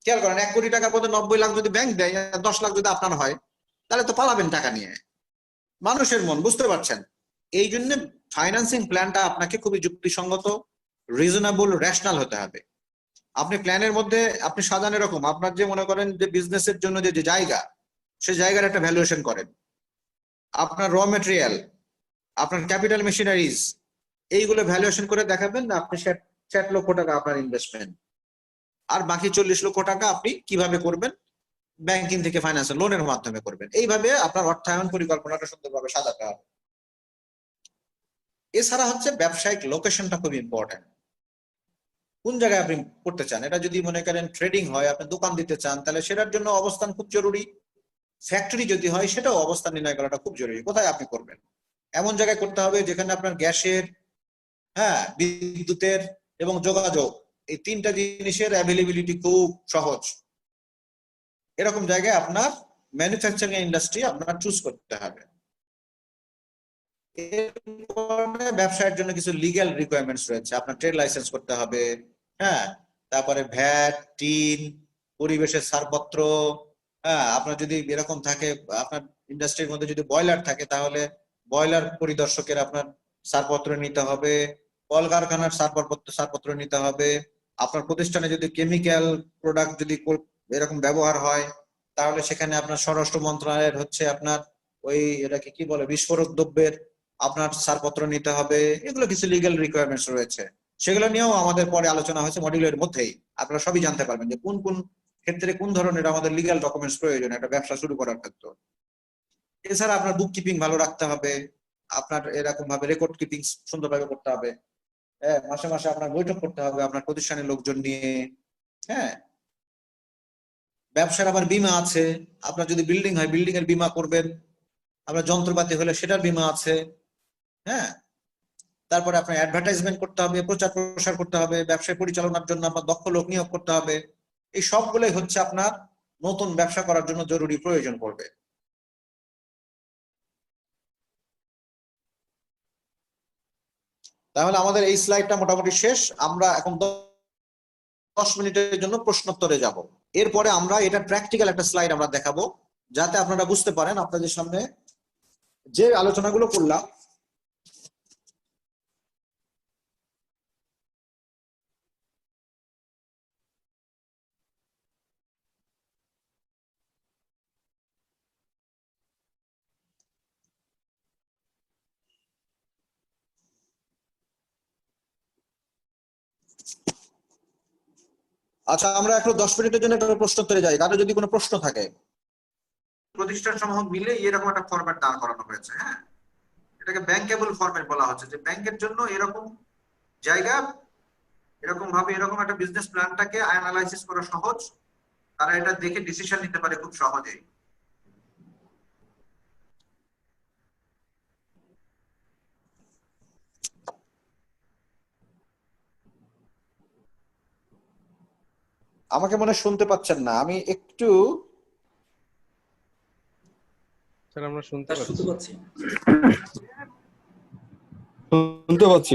খেয়াল করেন, 1 কোটি টাকার মধ্যে 90 লাখ যদি ব্যাংক দেয়, 10 লাখ যদি আপনার হয়, তাহলে তো পালাবেন টাকা নিয়ে। মানুষের মন, বুঝতে পারছেন? এই জন্য ফাইন্যান্সিং প্ল্যানটা আপনাকে খুবই যুক্তিসঙ্গত, রিজনেবল, রেশনাল হতে হবে। আপনি প্ল্যানের মধ্যে আপনি সাজান এরকম, আপনার যে মনে করেন যে বিজনেসের জন্য যে জায়গা, সে জায়গার একটা ভ্যালুয়েশন করেন। আপনার র মেটেরিয়াল, আপনার ক্যাপিটাল, মেশিনারিজ, এইগুলো ভ্যালুয়েশন করে দেখাবেন না আপনি 60 লক্ষ টাকা আপনার ইনভেস্টমেন্ট, আর বাকি 40 লক্ষ টাকা আপনি কিভাবে করবেন, ব্যাংকিং থেকে ফাইন্যান্স লোনের মাধ্যমে করবেন। এইভাবে আপনার অর্থায়ন পরিকল্পনাটা সুন্দরভাবে সাজাতে হবে। এছাড়া হচ্ছে ব্যবসায়িক লোকেশনটা খুব ইম্পর্টেন্ট। কোন জায়গায় আপনি করতে চান? এটা যদি মনে করেন ট্রেডিং হয়, আপনি দোকান দিতে চান, তাহলে সেটার জন্য অবস্থান খুব জরুরি। ফ্যাক্টরি যদি হয়, সেটাও অবস্থান নির্ণয় করাটা খুব জরুরি। কোথায় আপনি করবেন? এমন জায়গায় করতে হবে যেখানে আপনার গ্যাসের, হ্যাঁ, বিদ্যুতের এবং যোগাযোগ, এই 3টা জিনিসের অ্যাভেলেবিলিটি খুব সহজ। এরকম জায়গায় আপনার ম্যানুফ্যাকচারিং ইন্ডাস্ট্রি আপনার চুজ করতে হবে। ব্যবসায়ের জন্য কিছু লিগ্যাল রিকোয়ারমেন্টস রয়েছে। আপনার ট্রেড লাইসেন্স করতে হবে, হ্যাঁ, তারপরে ভ্যাট, টিন, পরিবেশের ছাড়পত্র, হ্যাঁ, আপনার যদি এরকম থাকে, আপনার ইন্ডাস্ট্রির মধ্যে যদি বয়লার থাকে, তাহলে বয়লার পরিদর্শকের আপনার ছাড়পত্র নিতে হবে। কলকারখানার ছাড়পত্র নিতে হবে। আপনার প্রতিষ্ঠানে যদি কেমিক্যাল প্রোডাক্ট যদি এরকম ব্যবহার হয়, তাহলে সেখানে আপনার স্বরাষ্ট্র মন্ত্রণালয়ের হচ্ছে আপনার ওই এটাকে কি বলে, বিস্ফোরক দ্রব্যের আপনার ছাড়পত্র নিতে হবে। এগুলো কিছু লিগ্যাল রিকোয়ারমেন্টস রয়েছে, সেগুলো নিয়েও আমাদের পরে আলোচনা হয়েছে মডিউলের মধ্যেই। আপনারা সবই জানতে পারবেন যে কোন কোন ক্ষেত্রে কোন ধরনের আমাদের লিগ্যাল ডকুমেন্টস প্রয়োজন একটা ব্যবসা শুরু করার ক্ষেত্রে। এছাড়া আপনার বুক কিপিং ভালো রাখতে হবে, আপনার এরকম ভাবে রেকর্ড কিপিং সুন্দরভাবে করতে হবে। হ্যাঁ, মাসে মাসে আপনার বৈঠক করতে হবে আপনার প্রতিষ্ঠানের লোকজন নিয়ে। হ্যাঁ, ব্যবসার আবার বীমা আছে। আপনার যদি বিল্ডিং হয়, বিল্ডিং এর বীমা করবেন। আপনার যন্ত্রপাতি হলে সেটার বীমা আছে। হ্যাঁ, তারপরে আপনার অ্যাডভার্টাইজমেন্ট করতে হবে, প্রচার প্রসার করতে হবে, ব্যবসায় পরিচালনার জন্য আপনার দক্ষ লোক নিয়োগ করতে হবে। এই সবগুলোই হচ্ছে আপনার নতুন ব্যবসা করার জন্য জরুরি প্রয়োজন পড়বে। তাহলে আমাদের এই স্লাইডটা মোটামুটি শেষ। আমরা এখন 10 মিনিটের জন্য প্রশ্নোত্তরে যাব। এরপরে আমরা এটা প্র্যাকটিক্যাল একটা স্লাইড আমরা দেখাবো, যাতে আপনারা বুঝতে পারেন আপনাদের সামনে যে আলোচনাগুলো করলাম আচ্ছা, আমরা এখন 10 মিনিটের জন্য একটা প্রশ্নোত্তরে যাই। কারো যদি কোনো প্রশ্ন থাকে। প্রতিষ্ঠান সমূহ মিলে এরকম একটা ফরম্যাট দাঁড় করানো হয়েছে। হ্যাঁ, এটাকে ব্যাংকেবল ফরম্যাট বলা হচ্ছে, যে ব্যাংকের জন্য এরকম জায়গা, এরকম ভাবে এরকম একটা বিজনেস প্ল্যানটাকে অ্যানালাইসিস করা সহজ। তারা এটা দেখে ডিসিশন নিতে পারে খুব সহজেই। আমাকে মনে হয় শুনতে পাচ্ছেন না, আমি একটু স্যার আমরা শুনতে পাচ্ছি। শুনতে পাচ্ছি।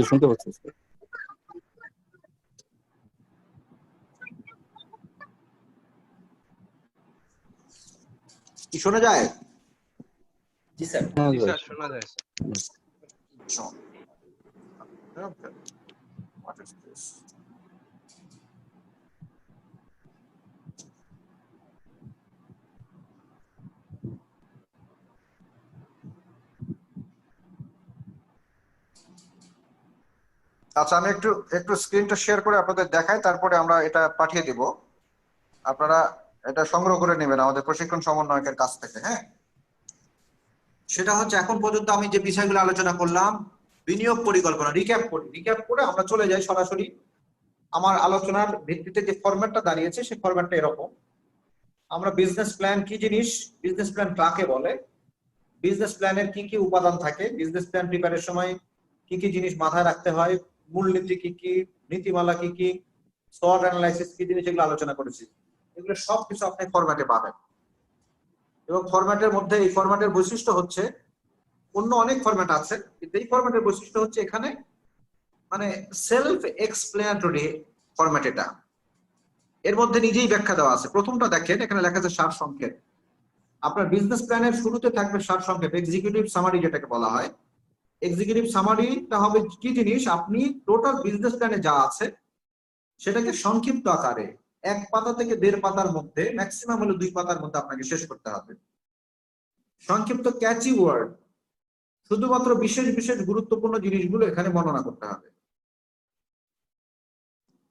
কি শোনা যায়? জি স্যার। জি স্যার, শোনা যায় স্যার। What is this? আচ্ছা, আমি একটু স্ক্রিনটা শেয়ার করে আপনাদের দেখাই, তারপরে আমরা এটা পাঠিয়ে দিব। আপনারা এটা সংগ্রহ করে নেবেন আমাদের প্রশিক্ষণ সমন্বয়কের কাছ থেকে। হ্যাঁ, সেটা হচ্ছে এখন পর্যন্ত আমি যে বিষয়গুলো আলোচনা করলাম, বিনিয়োগ পরিকল্পনা রিক্যাপ করে আমরা চলে যাই সরাসরি আমার আলোচনার ভিত্তিতে যে ফরম্যাটটা দাঁড়িয়েছে সেই ফরম্যাটটা এরকম। আমরা বিজনেস প্ল্যান কি জিনিস, বিজনেস প্ল্যান কাকে বলে, বিজনেস প্ল্যানের কি কি উপাদান থাকে, বিজনেস প্ল্যান প্রিপারের সময় কি কি জিনিস মাথায় রাখতে হয়, মূলনীতি কি কি, নীতিমালা কি কি, SWOT অ্যানালাইসিস কি জিনিস, এগুলো আলোচনা করেছি। এগুলো সবকিছু আপনি ফরম্যাটে পাবেন। এবং ফরম্যাটের মধ্যে এই ফরম্যাটের বৈশিষ্ট্য হচ্ছে, অন্য অনেক ফরম্যাট আছে, কিন্তু এই ফরম্যাটের বৈশিষ্ট্য হচ্ছে এখানে মানে সেলফ এক্সপ্লেনেটরি ফরম্যাট। এটা এর মধ্যে নিজেই ব্যাখ্যা দেওয়া আছে। প্রথমটা দেখেন, এখানে লেখা আছে সারসংক্ষেপ। আপনার বিজনেস প্ল্যানের শুরুতে থাকবে সারসংক্ষেপ, এক্সিকিউটিভ সামারি যেটাকে বলা হয়। এক্সিকিউটিভ সামারিটা হবে কি জিনিস, আপনি টোটাল বিজনেস প্ল্যানে যা আছে সেটাকে সংক্ষিপ্ত আকারে 1 পাতা থেকে 1.5 পাতার মধ্যে, ম্যাক্সিমাম হলো 2 পাতার মধ্যে আপনাকে শেষ করতে হবে। সংক্ষিপ্ত ক্যাচি ওয়ার্ড, শুধুমাত্র বিশেষ বিশেষ গুরুত্বপূর্ণ জিনিসগুলো এখানে বর্ণনা করতে হবে।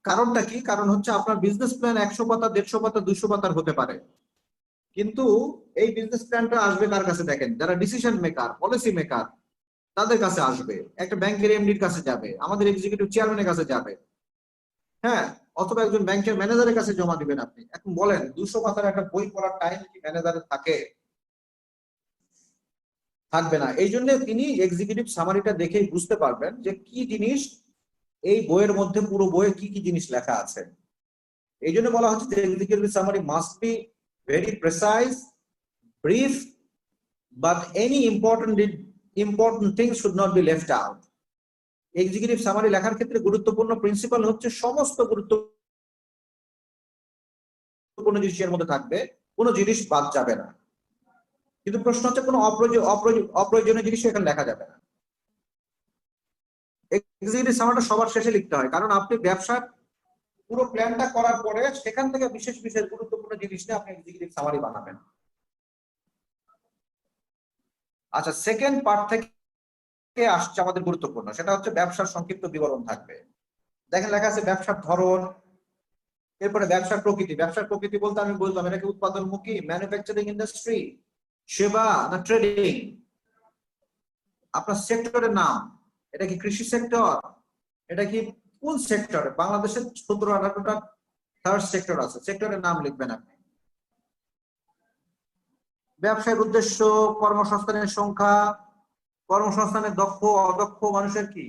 কারণটা কি? কারণ হচ্ছে আপনার বিজনেস প্ল্যান 100 পাতা, 150 পাতা, 200 পাতার হতে পারে, কিন্তু এই বিজনেস প্ল্যানটা আসবে কার কাছে দেখেন? যারা ডিসিশন মেকার, পলিসি মেকার, তাদের কাছে আসবে। একটা ব্যাংকের এমডির কাছে যাবে, আমাদের এক্সিকিউটিভ চেয়ারম্যানের কাছে যাবে, হ্যাঁ, অথবা একজন ব্যাংকের ম্যানেজারের কাছে জমা দিবেন আপনি। এখন বলেন 200 পাতার একটা বই পড়ার টাইম কি ম্যানেজারের থাকে? থাকবে না। এই জন্য তিনি এক্সিকিউটিভ সামারিটা দেখেই বুঝতে পারবেন যে কি জিনিস এই বইয়ের মধ্যে, পুরো বইয়ে কি কি জিনিস লেখা আছে। এই জন্য বলা হচ্ছে যে executive summary must be very precise, brief, but any important things should not be left out. Executive summary লেখার ক্ষেত্রে গুরুত্বপূর্ণ প্রিন্সিপাল হচ্ছে সমস্ত গুরুত্বপূর্ণ জিনিসের মধ্যে থাকবে, কোনো জিনিস বাদ যাবে না। কিন্তু প্রশ্ন হচ্ছে কোনো অপ্রয়োজনীয় জিনিস এখানে লেখা যাবে না। এক্সিকিউটিভ সামারিটা সবার শেষে লিখতে হয়, কারণ আপনি ব্যবসার পুরো প্ল্যানটা করার পরে সেখান থেকে বিশেষ বিশেষ গুরুত্বপূর্ণ জিনিস নিয়ে আপনি এক্সিকিউটিভ সামারি বানাবেন। আচ্ছা, সেকেন্ড পার্ট থেকে আসছে আমাদের গুরুত্বপূর্ণ, সেটা হচ্ছে ব্যবসার সংক্ষিপ্ত বিবরণ থাকবে। দেখেন লেখা আছে ব্যবসার ধরন, এরপরে ব্যবসার প্রকৃতি। ব্যবসার প্রকৃতি বলতে আমি বললাম এটা কি উৎপাদনমুখী, ম্যানুফ্যাকচারিং ইন্ডাস্ট্রি, সেবা না ট্রেডিং। আপনার সেক্টরের নাম, এটা কি কৃষি সেক্টর, এটা কি কোন সেক্টরে? বাংলাদেশের 17-18টা থার্ড সেক্টর আছে, সেক্টরের নাম লিখবেন আপনি। ব্যবসায়ের উদ্দেশ্য, কর্মসংস্থানের সংখ্যা, কর্মসংস্থানের দক্ষ অদক্ষ মানুষের কি,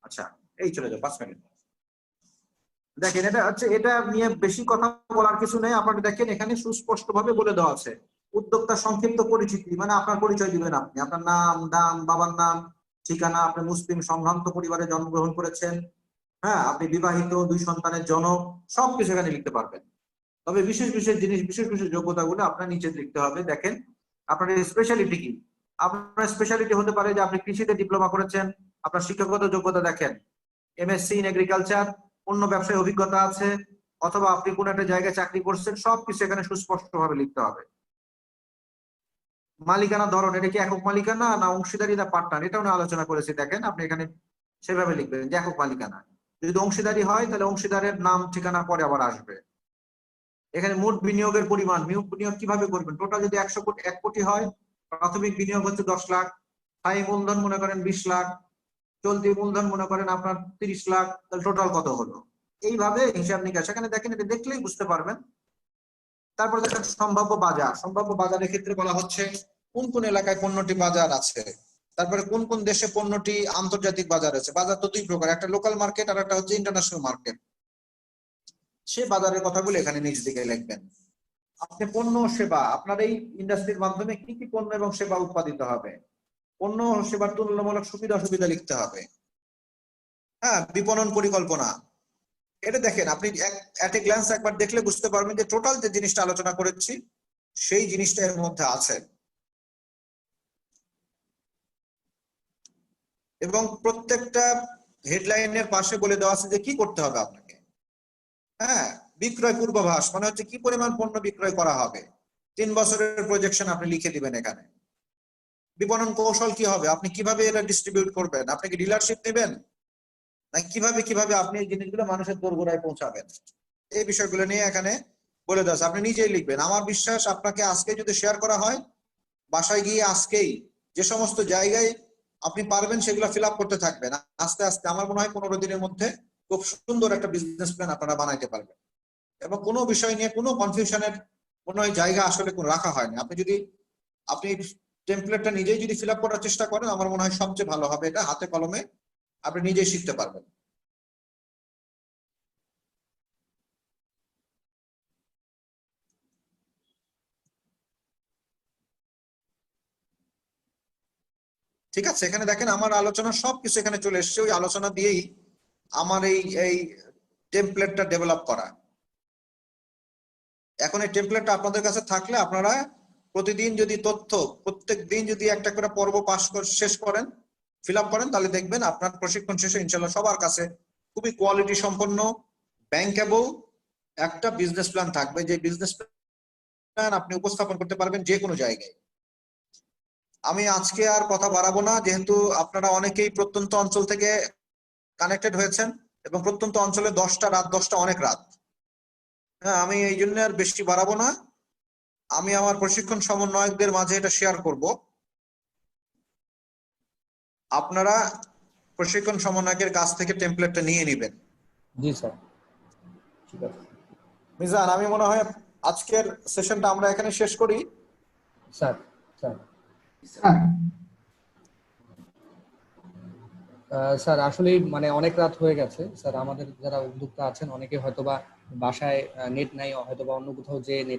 আচ্ছা এই চলে যাও 5 মিনিট। দেখেন এটা নিয়ে বেশি কথা বলার কিছু নেই। আপনারা দেখেন এখানে সুস্পষ্ট ভাবে বলে দেওয়া আছে উদ্যোক্তা সংক্ষিপ্ত পরিচিতি, মানে আপনার পরিচয় দিবেন, আপনি আপনার নাম, দাম, বাবার নাম, ঠিকানা, আপনি মুসলিম সম্ভ্রান্ত পরিবারে জন্মগ্রহণ করেছেন, হ্যাঁ, আপনি বিবাহিত, 2 সন্তানের জনক, সবকিছু এখানে লিখতে পারবেন। তবে বিশেষ বিশেষ জিনিস, বিশেষ বিশেষ যোগ্যতাগুলো আপনার নিচে লিখতে হবে। দেখেন আপনার স্পেশালিটি কি। আপনার স্পেশালিটি হতে পারে যে আপনি কৃষিতে ডিপ্লোমা করেছেন, আপনার শিক্ষাগত যোগ্যতা দেখেন এমএসসি ইন এগ্রিকালচার, অন্য ব্যবসায় অভিজ্ঞতা আছে, অথবা আপনি কোন একটা জায়গায় চাকরি করছেন, সবকিছু এখানে সুস্পষ্টভাবে লিখতে হবে। মালিকানা ধরন, এটা কি একক মালিকানা না অংশীদারি না পার্টনার, এটাও নিয়ে আলোচনা করেছি। দেখেন আপনি এখানে সেভাবে লিখবেন যে একক মালিকানা। যদি অংশীদারি হয় তাহলে অংশীদারের নাম ঠিকানা পরে আবার আসবে। এখানে মোট বিনিয়োগের পরিমাণ, বিনিয়োগ কিভাবে করবেন, টোটাল যদি 1 কোটি হয়, প্রাথমিক বিনিয়োগ হচ্ছে 10 লাখ, স্থায়ী মূলধন মনে করেন 20 লাখ, চলতি মূলধন মনে করেন আপনার 30 লাখ, তাহলে টোটাল কত হলো, এইভাবে হিসাব নিকাশ। এখানে দেখেন এটা দেখলেই বুঝতে পারবেন। তারপর দেখেন সম্ভাব্য বাজার। সম্ভাব্য বাজারের ক্ষেত্রে বলা হচ্ছে কোন কোন এলাকায় পণ্যটি বাজার আছে, তারপরে কোন কোন দেশে পণ্যটি আন্তর্জাতিক বাজার আছে। বাজার তো 2 প্রকার, একটা লোকাল মার্কেট আর একটা হচ্ছে ইন্টারন্যাশনাল মার্কেট। সে বাজারের কথাগুলো এখানে নিচ দিকে লিখবেন। আপনি পণ্য ও সেবা, আপনার এই ইন্ডাস্ট্রির মাধ্যমে কি কি পণ্য এবং সেবা উৎপাদিত হবে, পণ্য ও সেবার তুলনামূলক সুবিধা অসুবিধা লিখতে হবে। হ্যাঁ, বিপণন পরিকল্পনা, এটা দেখেন আপনি এট এ গ্ল্যান্স একবার দেখলে বুঝতে পারবেন যে টোটাল যে জিনিসটা আলোচনা করেছি সেই জিনিসটা এর মধ্যে আছে। এবং প্রত্যেকটা হেডলাইনের পাশে বলে দেওয়া আছে যে কি করতে হবে আপনাকে। হ্যাঁ, বিক্রয় পূর্বাভাস মানে হচ্ছে কি পরিমাণ পণ্য বিক্রয় করা হবে, 3 বছরের প্রজেকশন আপনি লিখে দিবেন এখানে। বিপণন কৌশল কি হবে, আপনি কিভাবে এটা ডিস্ট্রিবিউট করবেন, আপনি কি ডিলারশিপ নেবেন, না কিভাবে কিভাবে আপনি এই জিনিসগুলো মানুষের দোরগোড়ায় পৌঁছাবেন, এই বিষয়গুলো নিয়ে এখানে বলে দেওয়া আছে। আপনি নিজেই লিখবেন। আমার বিশ্বাস আপনাকে আজকে যদি শেয়ার করা হয়, বাসায় গিয়ে আজকেই যে সমস্ত জায়গায় আপনি পারবেন সেগুলো ফিল আপ করতে থাকবেন। আস্তে আস্তে আমার মনে হয় 15 দিনের মধ্যে খুব সুন্দর একটা বিজনেস প্ল্যান আপনারা বানাইতে পারবেন। এবং কোনো বিষয় নিয়ে কোনো কনফিউশনের কোনো জায়গা আসলে কোনো রাখা হয়নি। আপনি টেমপ্লেটটা নিজেই যদি ফিল আপ করার চেষ্টা করেন, আমার মনে হয় সবচেয়ে ভালো হবে। এটা হাতে কলমে আপনি নিজেই শিখতে পারবেন। ঠিক আছে, এখানে দেখেন আমার আলোচনা সবকিছু এখানে চলে এসেছে। ওই আলোচনা দিয়েই আমার এই টেমপ্লেটটা ডেভেলপ করা। এখন এই টেমপ্লেটটা আপনাদের কাছে থাকলে আপনারা প্রতিদিন যদি প্রত্যেক দিন যদি একটা করে পর্ব শেষ করেন, ফিল আপ করেন, তাহলে দেখবেন আপনার প্রশিক্ষণ শেষে ইনশাল্লাহ সবার কাছে খুবই কোয়ালিটি সম্পন্ন ব্যাংকেবল একটা বিজনেস প্ল্যান থাকবে, যে বিজনেস প্ল্যান আপনি উপস্থাপন করতে পারবেন যে কোনো জায়গায়। আমি আজকে আর কথা বাড়াবো না, যেহেতু আপনারা অনেকেই প্রত্যন্ত অঞ্চল থেকে কানেক্টেড হয়েছেন এবং প্রত্যন্ত অঞ্চলে রাত 10টা অনেক রাত। হ্যাঁ, আমি এই জন্য আর বেশি বাড়াবো না। আমি আমার প্রশিক্ষণ সমন্বয়কদের মাঝে এটা শেয়ার করব। আপনারা প্রশিক্ষণ সমন্বয়কের কাছ থেকে টেমপ্লেটটা নিয়ে নেবেন। জি স্যার, ঠিক আছে মিজান, আমি মনে হয় আজকের সেশনটা আমরা এখানে শেষ করি। স্যার। স্যার স্যার আসলে মানে অনেক রাত হয়ে গেছে স্যার। আমাদের যারা উদ্যোক্তা আছেন অনেকে হয়তোবা বাসায় নেট নাই, হয়তোবা অন্য কোথাও যে নেট